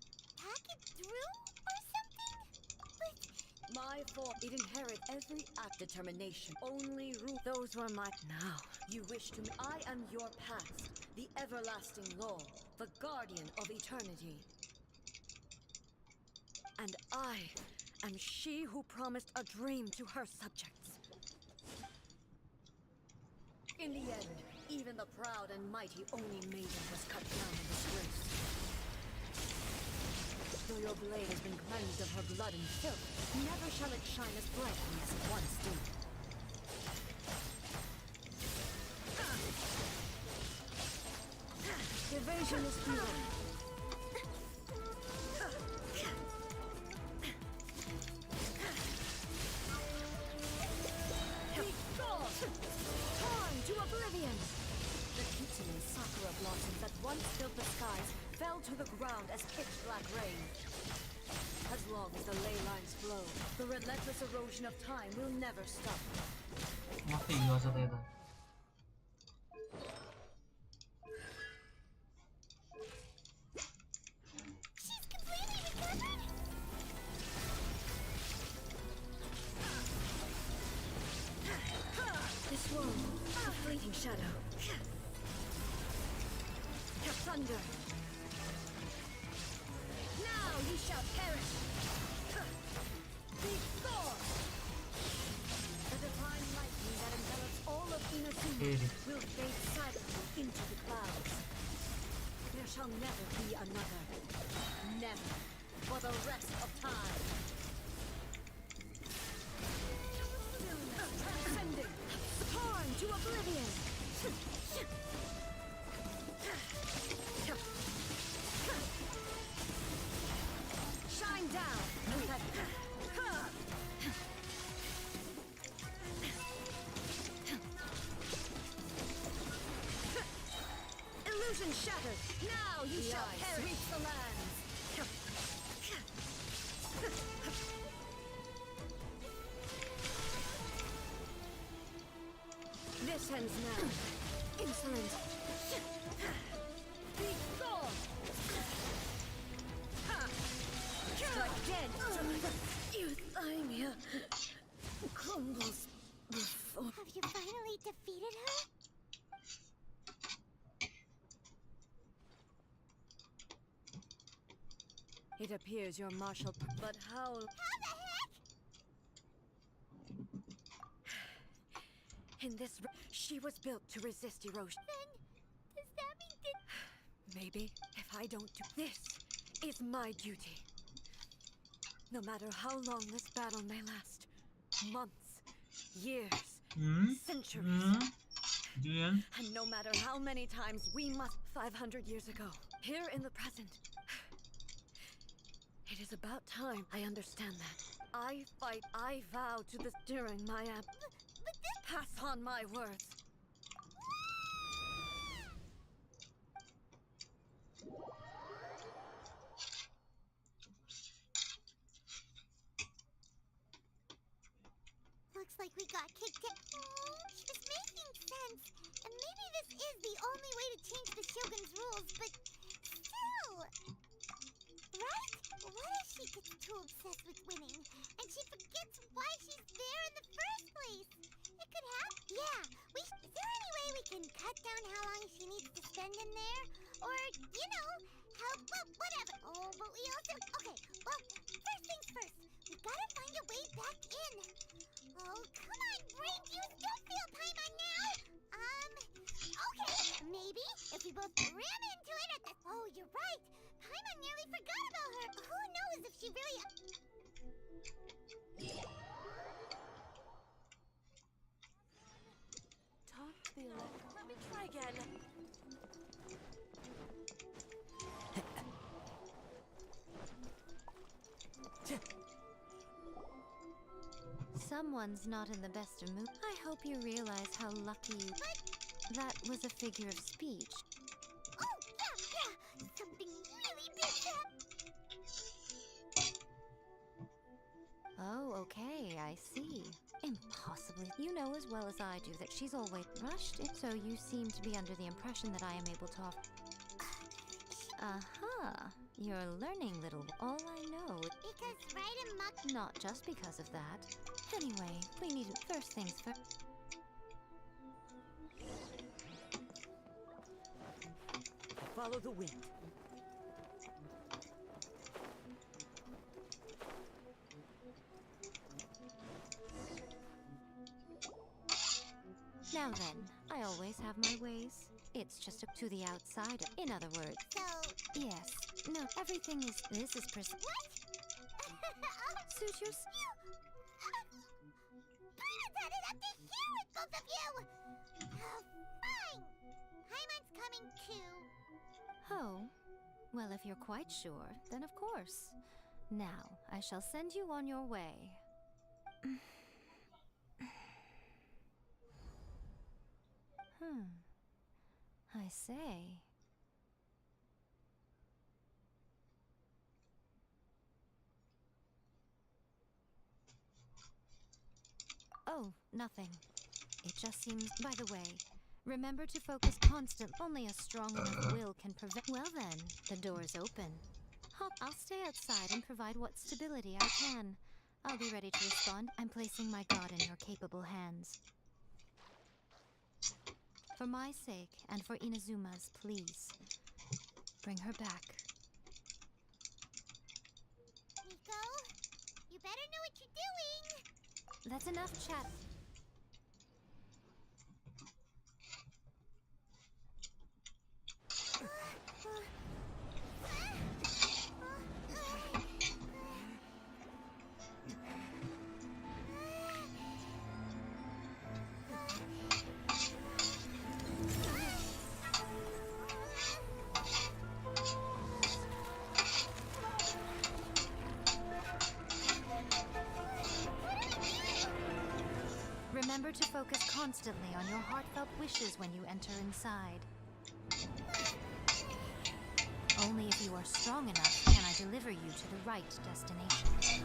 hack it through or something? But... My fault. It inherits every act determination. Only rule. Those were my... Now, you wish to... I am your past, the everlasting law, the guardian of eternity. And I am she who promised a dream to her subjects. In the end, even the proud and mighty Oni maiden was cut down in disgrace. Though your blade has been cleansed of her blood and filth, never shall it shine as brightly as it once did. Evasion is futile. Torn to oblivion! The Kitsune sakura blossoms that once filled the skies fell to the ground as pitch-black rain. As long as the ley lines flow, the relentless erosion of time will never stop. She's completely recovered? This wound, a fleeting shadow. Thunder. Now you shall perish. Be gone. The divine lightning that envelops all of Inazuma will fade silently into the clouds. There shall never be another. Never. For the rest of time. Transcending. Torn to oblivion. Shine down. Illusion shattered. Now you shall perish. Sweep the lands. This ends now. Insolent. Be gone! Strike dead! Euthymia crumbles before... Have you finally defeated her? It appears your martial... But how... How the heck? In this... She was built to resist erosion. Then, does that mean that... Maybe if I don't do... This is my duty. No matter how long this battle may last. Months, years, centuries. And no matter how many times we must... 500 years ago, here in the present. It is about time I understand that. I fight, I vow to this during my pass on my words. Looks like we got kicked out. It's making sense. And maybe this is the only way to change the Shogun's rules, but still... Right? What if she gets too obsessed with winning, and she forgets why she's there in the first place? It could happen. Yeah, is there any way we can cut down how long she needs to spend in there? Or, you know, help, well, whatever. Oh, but we also... Okay, well, first things first. We gotta find a way back in. Oh, come on, brain juice, don't feel Paimon now. Okay, maybe if we both ram into it at the... Oh, you're right. Paimon nearly forgot about her. Who knows if she really... Talk to the electro. Let me try again. Someone's not in the best of mood. I hope you realize how lucky you... That was a figure of speech. Oh, yeah. Something really big. Oh, okay, I see. Impossibly. You know as well as I do that she's always rushed it, so you seem to be under the impression that I am able to offer... Aha! You're learning, little... All I know... Because right amok... Not just because of that. Anyway, we need... First things first... Follow the wind. Now then, I always have my ways. It's just up to the outside. In other words... So... Yes. No, everything is... This is What? Suit your... Paimon it up to here with both of you! Fine! Paimon's coming too. Oh. Well, if you're quite sure, then of course. Now, I shall send you on your way. I say... Oh, nothing. It just seems... By the way, remember to focus constant. Only a strong enough will can prevent... Well then, the door is open. Hop, I'll stay outside and provide what stability I can. I'll be ready to respond. I'm placing my god in your capable hands. For my sake, and for Inazuma's, please. Bring her back. Miko, you better know what you're doing! That's enough chat. Remember to focus constantly on your heartfelt wishes when you enter inside. Only if you are strong enough can I deliver you to the right destination.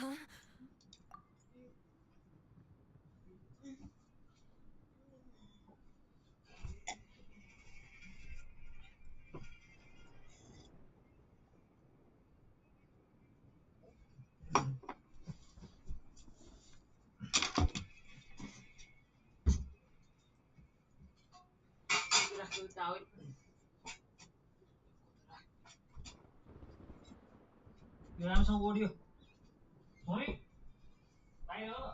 Huh? यो राम्रोसँग ओड्यो है बाहिर हो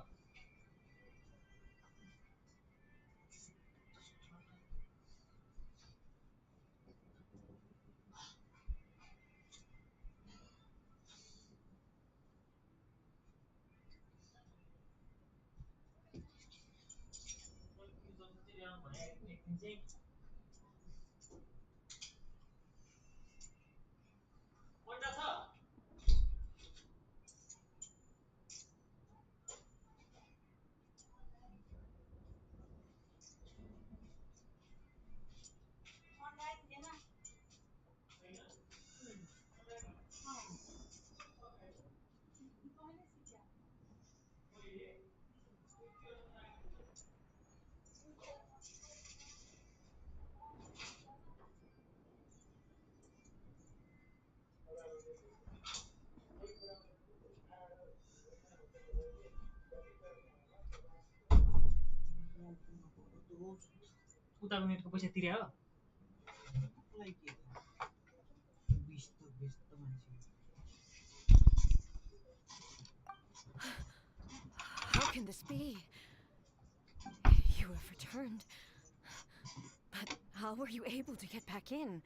उताको नेटको पैसा तिर्या हो How can this be? You have returned. But how were you able to get back in?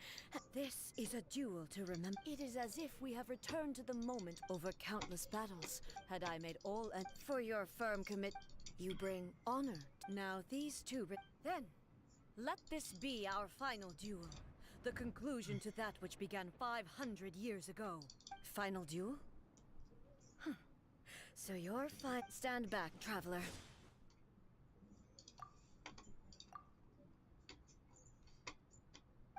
This is a duel to remember. It is as if we have returned to the moment over countless battles. Had I made all and for your firm commit, you bring honor. Now these two, then, let this be our final duel. The conclusion to that which began 500 years ago. Final duel? Huh. So you're fine. Stand back, traveler.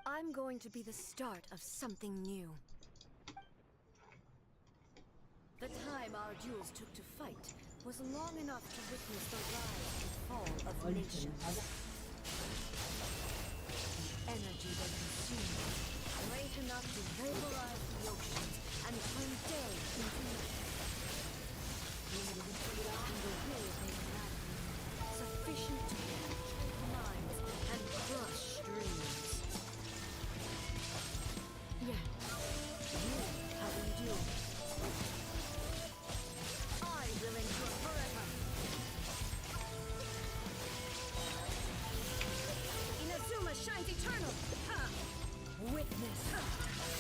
I'm going to be the start of something new. The time our duels took to fight was long enough to witness the rise and fall of nations. Energy that consumed, great enough to vaporize the oceans and turn day into night. And the will they had, sufficient to penetrate minds and crush dreams. Yet, you have endured. I will endure forever. Inazuma shines eternal. Ha! Witness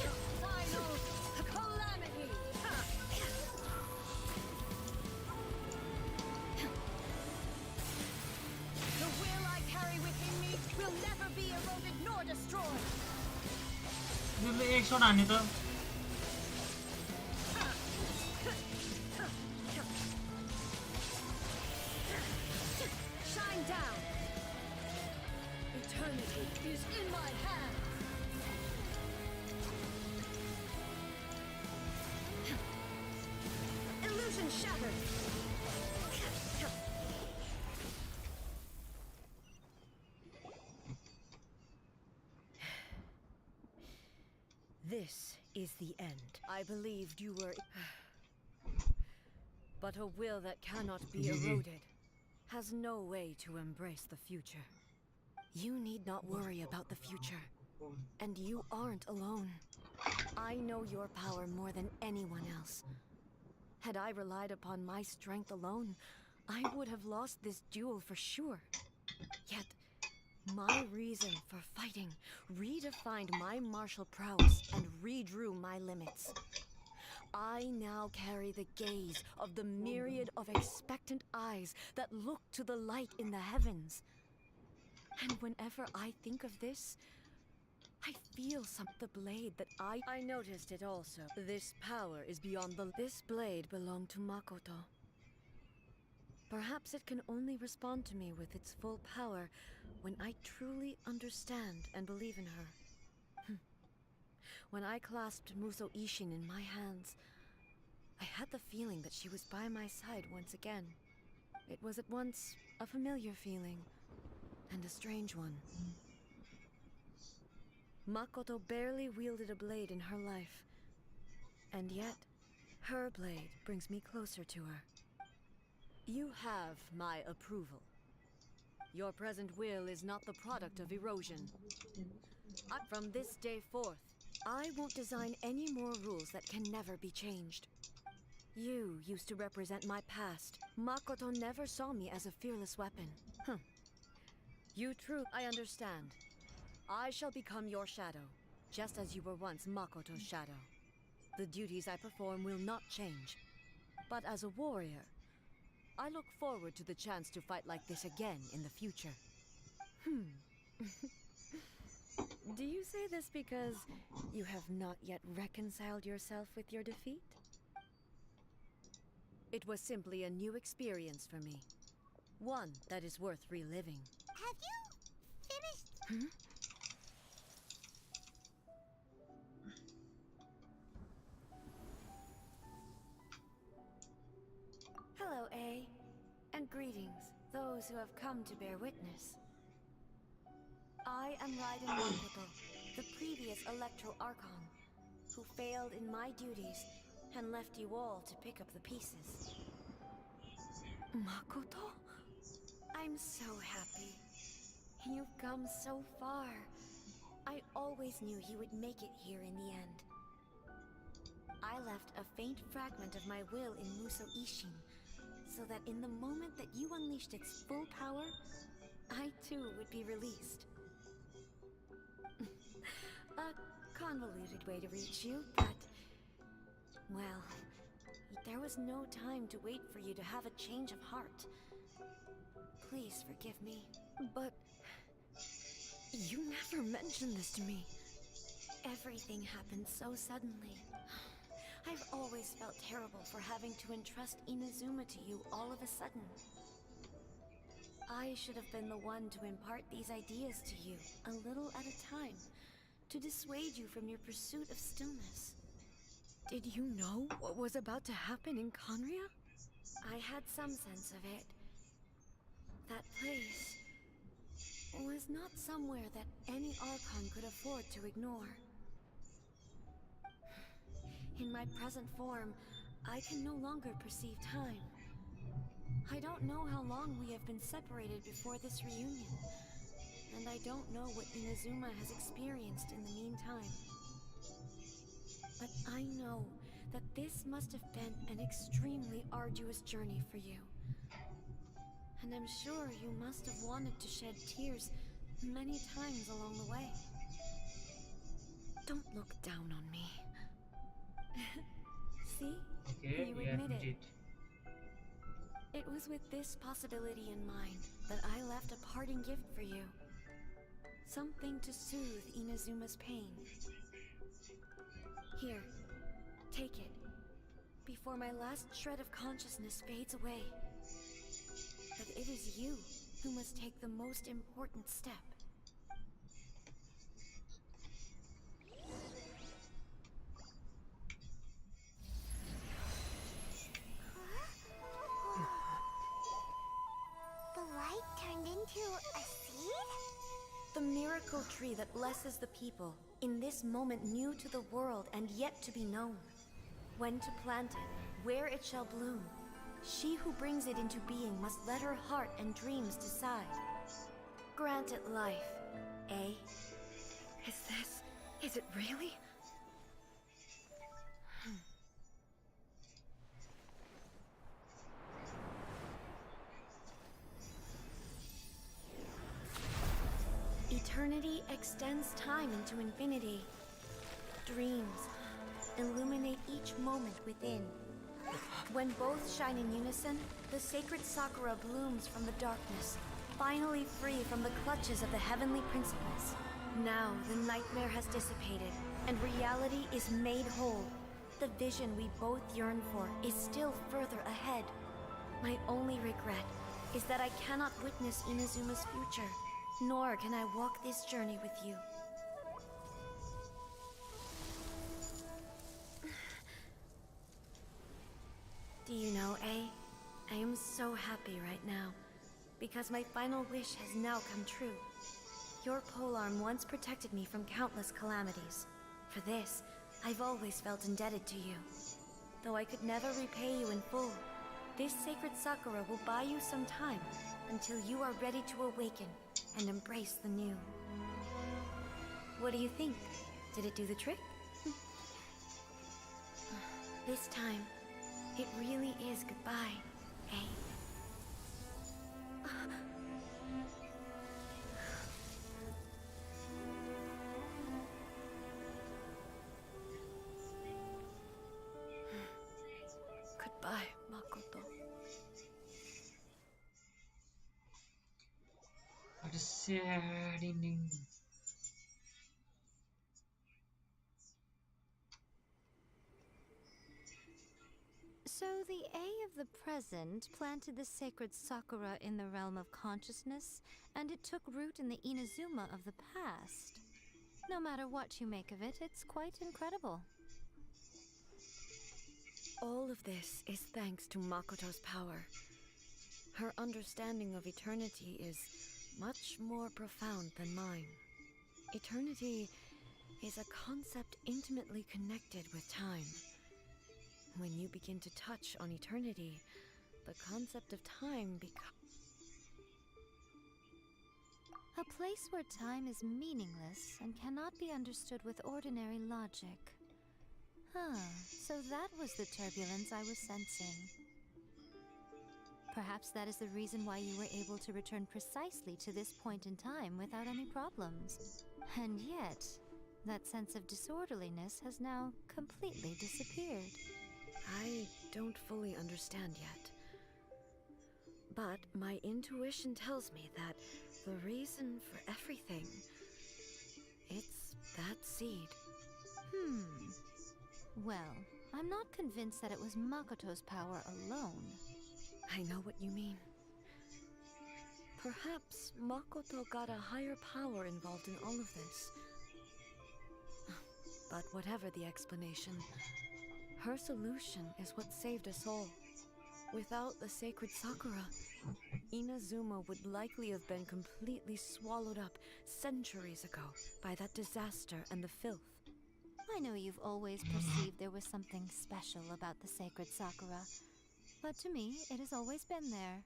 the final calamity. Ha! The will I carry within me will never be eroded nor destroyed. यसले एक shot हान्यो त Shine down. Eternity is in my hand. Illusion shattered. This is the end. I believed you were... But a will that cannot be eroded has no way to embrace the future. You need not worry about the future. And you aren't alone. I know your power more than anyone else. Had I relied upon my strength alone, I would have lost this duel for sure. Yet, my reason for fighting redefined my martial prowess and redrew my limits. I now carry the gaze of the myriad of expectant eyes that look to the light in the heavens. And whenever I think of this, I feel the blade that I noticed it also. This power is beyond this blade belonged to Makoto. Perhaps it can only respond to me with its full power when I truly understand and believe in her. When I clasped Muso Ishin in my hands, I had the feeling that she was by my side once again. It was at once a familiar feeling and a strange one. Makoto barely wielded a blade in her life, and yet her blade brings me closer to her. You have my approval. Your present will is not the product of erosion. From this day forth, I won't design any more rules that can never be changed. You used to represent my past. Makoto never saw me as a fearless weapon. I understand. I shall become your shadow, just as you were once Makoto's shadow. The duties I perform will not change. But as a warrior, I look forward to the chance to fight like this again in the future. Do you say this because you have not yet reconciled yourself with your defeat? It was simply a new experience for me. One that is worth reliving. Have you finished? Hello, A. And greetings, those who have come to bear witness. I am Raiden Makoto, the previous Electro Archon, who failed in my duties and left you all to pick up the pieces. Makoto? I'm so happy. You've come so far. I always knew you would make it here in the end. I left a faint fragment of my will in Muso Ishin, so that in the moment that you unleashed its full power, I too would be released. A convoluted way to reach you, but... well, there was no time to wait for you to have a change of heart. Please forgive me. But... you never mentioned this to me. Everything happened so suddenly. I've always felt terrible for having to entrust Inazuma to you all of a sudden. I should have been the one to impart these ideas to you, a little at a time, to dissuade you from your pursuit of stillness. Did you know what was about to happen in Conria? I had some sense of it. That place was not somewhere that any Archon could afford to ignore. In my present form, I can no longer perceive time. I don't know how long we have been separated before this reunion, and I don't know what Inazuma has experienced in the meantime. But I know that this must have been an extremely arduous journey for you. And I'm sure you must have wanted to shed tears many times along the way. Don't look down on me. See? Okay, You we admit admit it. it. It was with this possibility in mind that I left a parting gift for you. Something to soothe Inazuma's pain. Here, take it, before my last shred of consciousness fades away. But it is you who must take the most important step. The light turned into a seed? The miracle tree that blesses the people, in this moment new to the world and yet to be known. When to plant it, where it shall bloom. She who brings it into being must let her heart and dreams decide. Grant it life, eh? Is it really? Eternity extends time into infinity. Dreams illuminate each moment within. When both shine in unison, the sacred Sakura blooms from the darkness, finally free from the clutches of the heavenly principles. Now the nightmare has dissipated, and reality is made whole. The vision we both yearn for is still further ahead. My only regret is that I cannot witness Inazuma's future, nor can I walk this journey with you. Do you know, I am so happy right now, because my final wish has now come true. Your polearm once protected me from countless calamities. For this, I've always felt indebted to you. Though I could never repay you in full, this sacred Sakura will buy you some time until you are ready to awaken and embrace the new. What do you think? Did it do the trick? This time, it really is goodbye, eh? Goodbye, Makoto. What a sad ending. So the A of the present planted the sacred Sakura in the realm of consciousness, and it took root in the Inazuma of the past. No matter what you make of it, it's quite incredible. All of this is thanks to Makoto's power. Her understanding of eternity is much more profound than mine. Eternity is a concept intimately connected with time. When you begin to touch on eternity, the concept of time becomes... A place where time is meaningless and cannot be understood with ordinary logic. So that was the turbulence I was sensing. Perhaps that is the reason why you were able to return precisely to this point in time without any problems. And yet, that sense of disorderliness has now completely disappeared. I don't fully understand yet. But my intuition tells me that the reason for everything, it's that seed. Well, I'm not convinced that it was Makoto's power alone. I know what you mean. Perhaps Makoto got a higher power involved in all of this. But whatever the explanation, her solution is what saved us all. Without the sacred Sakura, Inazuma would likely have been completely swallowed up centuries ago by that disaster and the filth. I know you've always perceived there was something special about the sacred Sakura, but to me, it has always been there.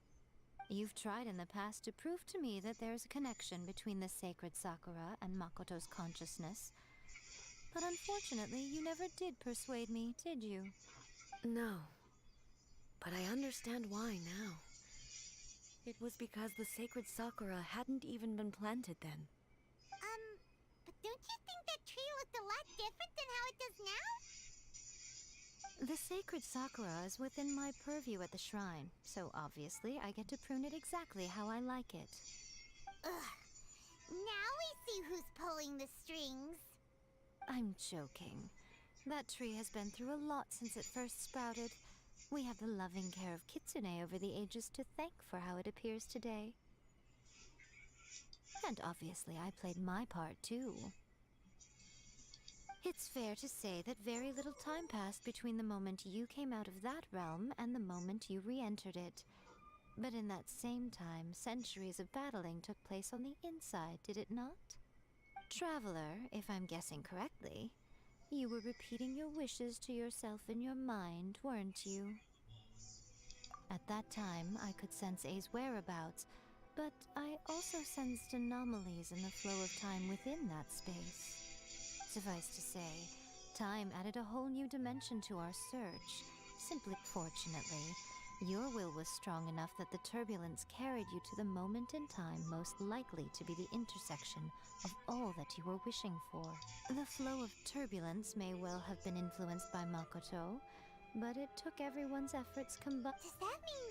You've tried in the past to prove to me that there's a connection between the sacred Sakura and Makoto's consciousness, but unfortunately, you never did persuade me, did you? No, but I understand why now. It was because the sacred Sakura hadn't even been planted then. But don't you think that tree looked a lot different than how it does now? The sacred Sakura is within my purview at the shrine, so obviously I get to prune it exactly how I like it. Ugh. Now we see who's pulling the strings. I'm joking. That tree has been through a lot since it first sprouted. We have the loving care of Kitsune over the ages to thank for how it appears today. And obviously I played my part too. It's fair to say that very little time passed between the moment you came out of that realm and the moment you re-entered it. But in that same time, centuries of battling took place on the inside, did it not? Traveler, if I'm guessing correctly, you were repeating your wishes to yourself in your mind, weren't you? At that time, I could sense A's whereabouts, but I also sensed anomalies in the flow of time within that space. Suffice to say, time added a whole new dimension to our search. Simply, fortunately, your will was strong enough that the turbulence carried you to the moment in time most likely to be the intersection of all that you were wishing for. The flow of turbulence may well have been influenced by Makoto, but it took everyone's efforts combined. Does that mean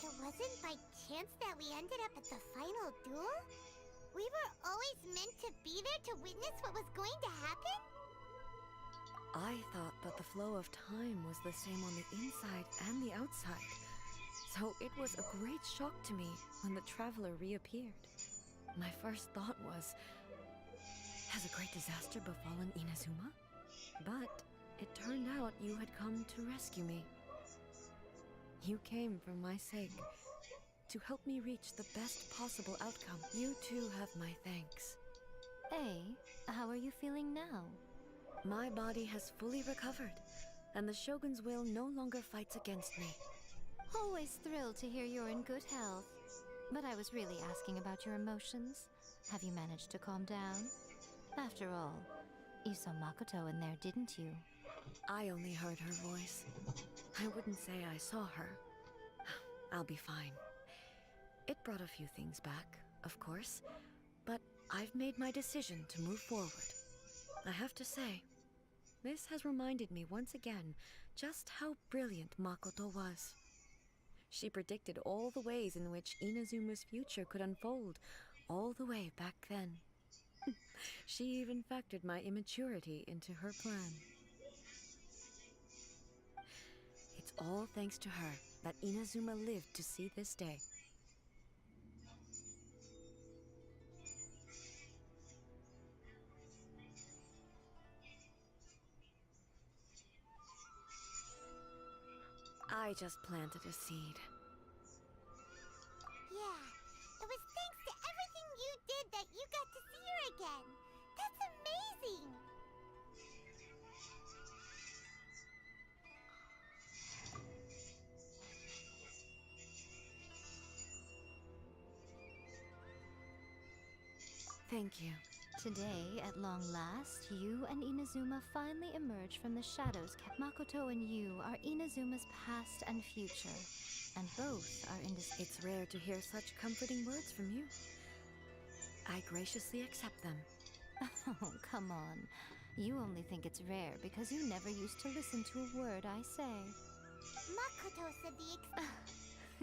it wasn't by chance that we ended up at the final duel? We were always meant to be there to witness what was going to happen? I thought that the flow of time was the same on the inside and the outside. So it was a great shock to me when the traveler reappeared. My first thought was, has a great disaster befallen Inazuma? But it turned out you had come to rescue me. You came for my sake, to help me reach the best possible outcome. You too have my thanks. Hey, how are you feeling now? My body has fully recovered, and the Shogun's will no longer fights against me. Always thrilled to hear you're in good health. But I was really asking about your emotions. Have you managed to calm down? After all, you saw Makoto in there, didn't you? I only heard her voice. I wouldn't say I saw her. I'll be fine. It brought a few things back, of course, but I've made my decision to move forward. I have to say, this has reminded me once again just how brilliant Makoto was. She predicted all the ways in which Inazuma's future could unfold, all the way back then. She even factored my immaturity into her plan. It's all thanks to her that Inazuma lived to see this day. I just planted a seed. Yeah, it was thanks to everything you did that you got to see her again. That's amazing! Thank you. Today, at long last, you and Inazuma finally emerge from the shadows. Makoto and you are Inazuma's past and future, and both are It's rare to hear such comforting words from you. I graciously accept them. Oh, come on. You only think it's rare because you never used to listen to a word I say. Makoto said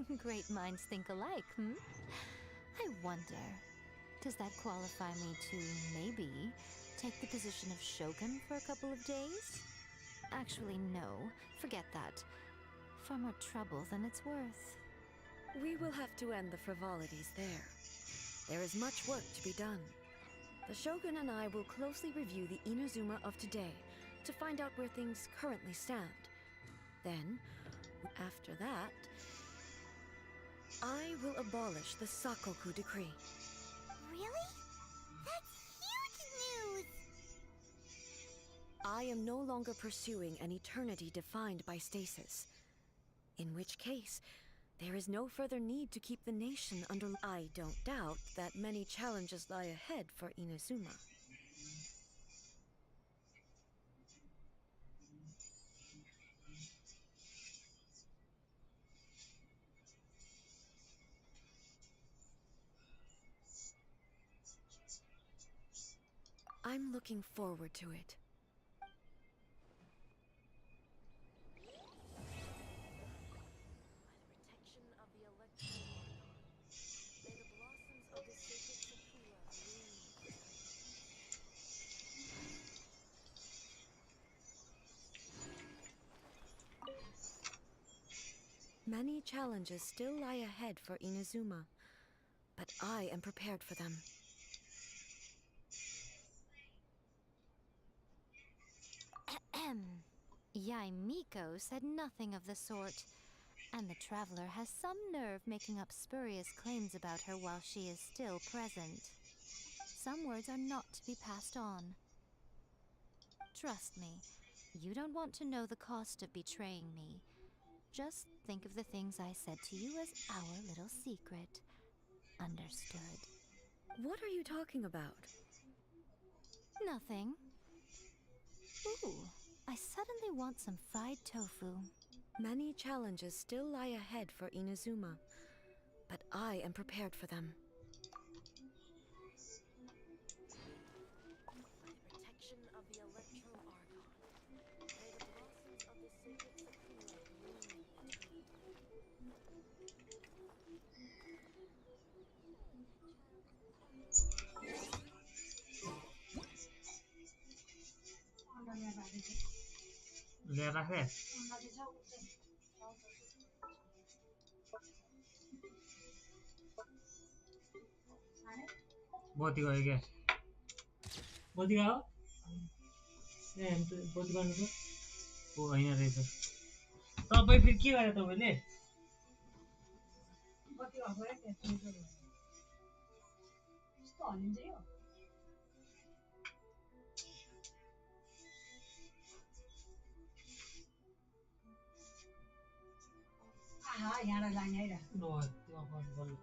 the Great minds think alike, hmm? I wonder, does that qualify me to, maybe, take the position of Shogun for a couple of days? Actually, no. Forget that. Far more trouble than it's worth. We will have to end the frivolities there. There is much work to be done. The Shogun and I will closely review the Inazuma of today to find out where things currently stand. Then, after that, I will abolish the Sakoku decree. Really? That's huge news! I am no longer pursuing an eternity defined by stasis. In which case, there is no further need to keep the nation under... I don't doubt that many challenges lie ahead for Inazuma. I'm looking forward to it. Many challenges still lie ahead for Inazuma, but I am prepared for them. Yaemiko said nothing of the sort, and the traveler has some nerve making up spurious claims about her while she is still present. Some words are not to be passed on. Trust me, you don't want to know the cost of betraying me. Just think of the things I said to you as our little secret. Understood? What are you talking about? Nothing. Ooh, I suddenly want some fried tofu. Many challenges still lie ahead for Inazuma, but I am prepared for them. ले राखे बत्ती गयो क्या बत्ती गयो ए बत्ती गर्नु त ओ हैन रहेछ तपाई फेरि के गरे तपाईले Rồi, tiêu hoàn vâng.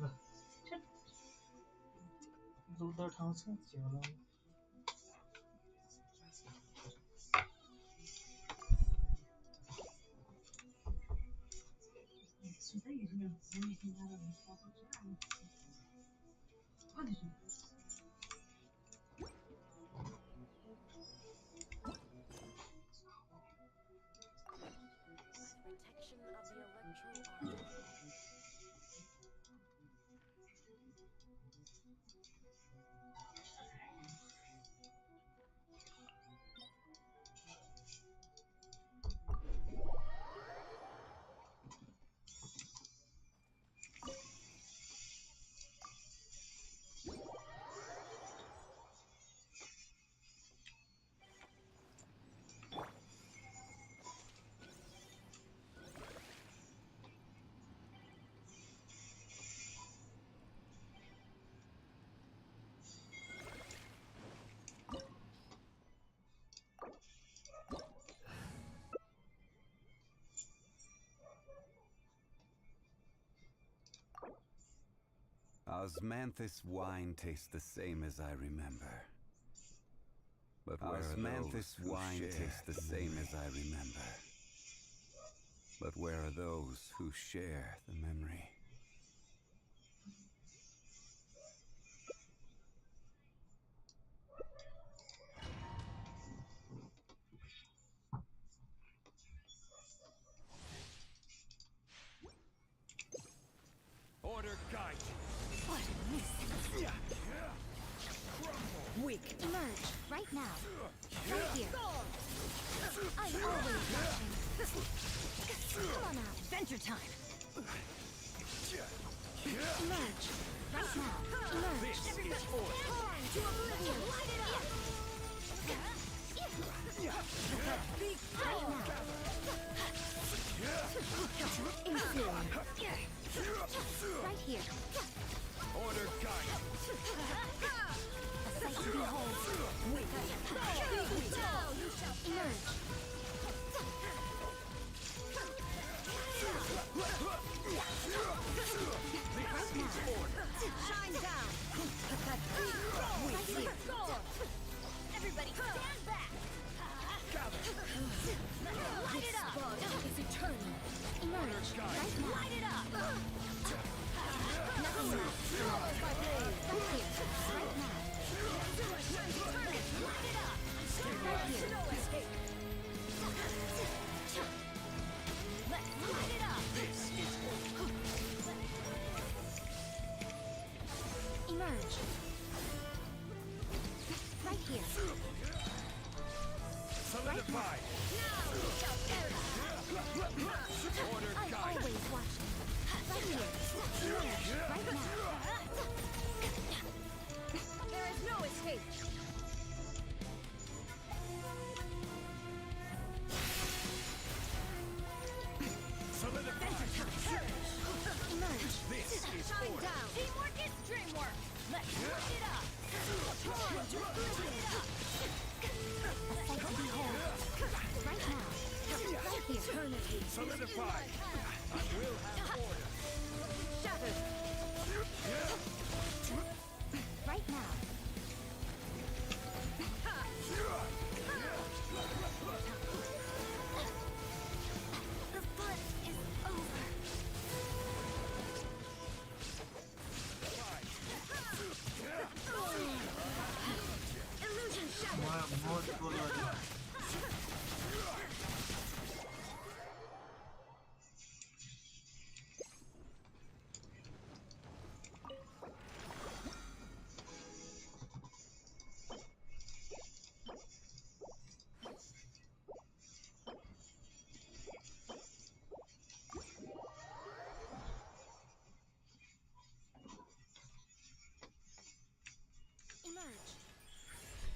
Rồi, chết. Dù đợt thằng sẽ chiều lâu. Protection of the electro art. Osmanthus wine tastes the same as I remember. But Osmanthus wine tastes the same as I remember. But where are those who share the memory? Order guide. What a nuisance. Weak. Emerge right now. Right here. I'm always watching. Come on out. Adventure time. Emerge right now. Emerge. This is order. To oblivion. Light it up. Right now. Inferior. Right here. Order guide. A sight to behold. Emerge. Right now. Shine down. Right here. Everybody stand back. Light it up. It's eternal. Emerge. Right now. Light it up. Nothing left. Right here. Right now. Light it up. Right here. No escape. Let's light it up. This is Emerge. Right here. solidify. Now you shall perish. Order I'm guide. always watching. Right here. Emerge. Right now. There is no escape. Solidify. Emerge. This is Shine order. down. Teamwork is dreamwork. Let's light it up. Torn to light it up. A sight to behold. Right now. Right here. Eternity. Solidify. I will have order. Shattered. Right now. The fun is over. Illusion shattered.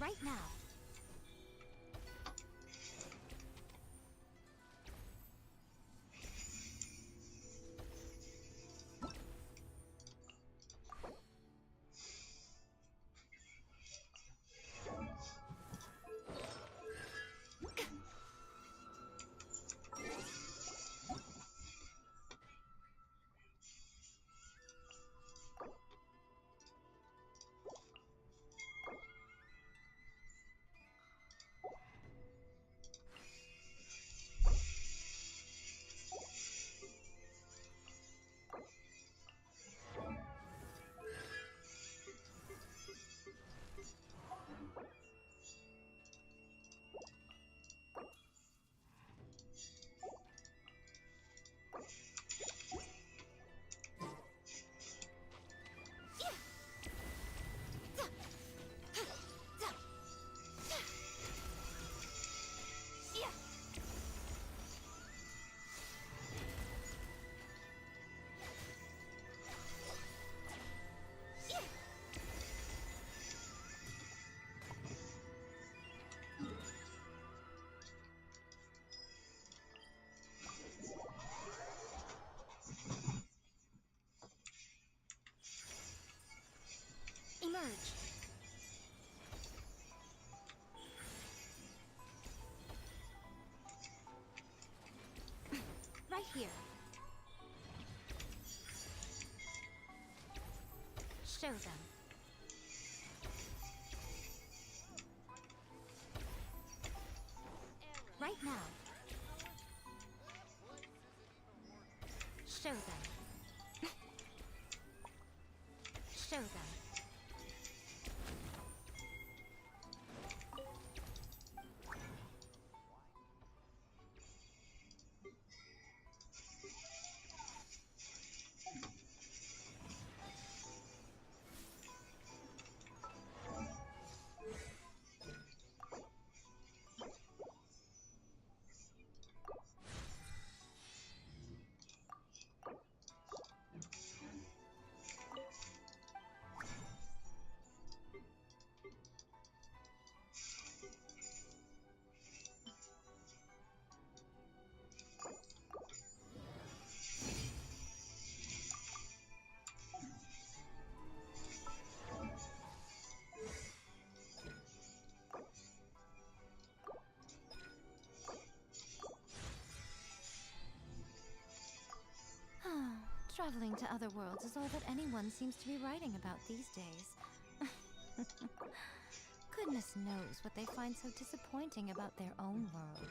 Right now. Emerge. Right here. Show them. Right now. Show them. Show them. Traveling to other worlds is all that anyone seems to be writing about these days. Goodness knows what they find so disappointing about their own world.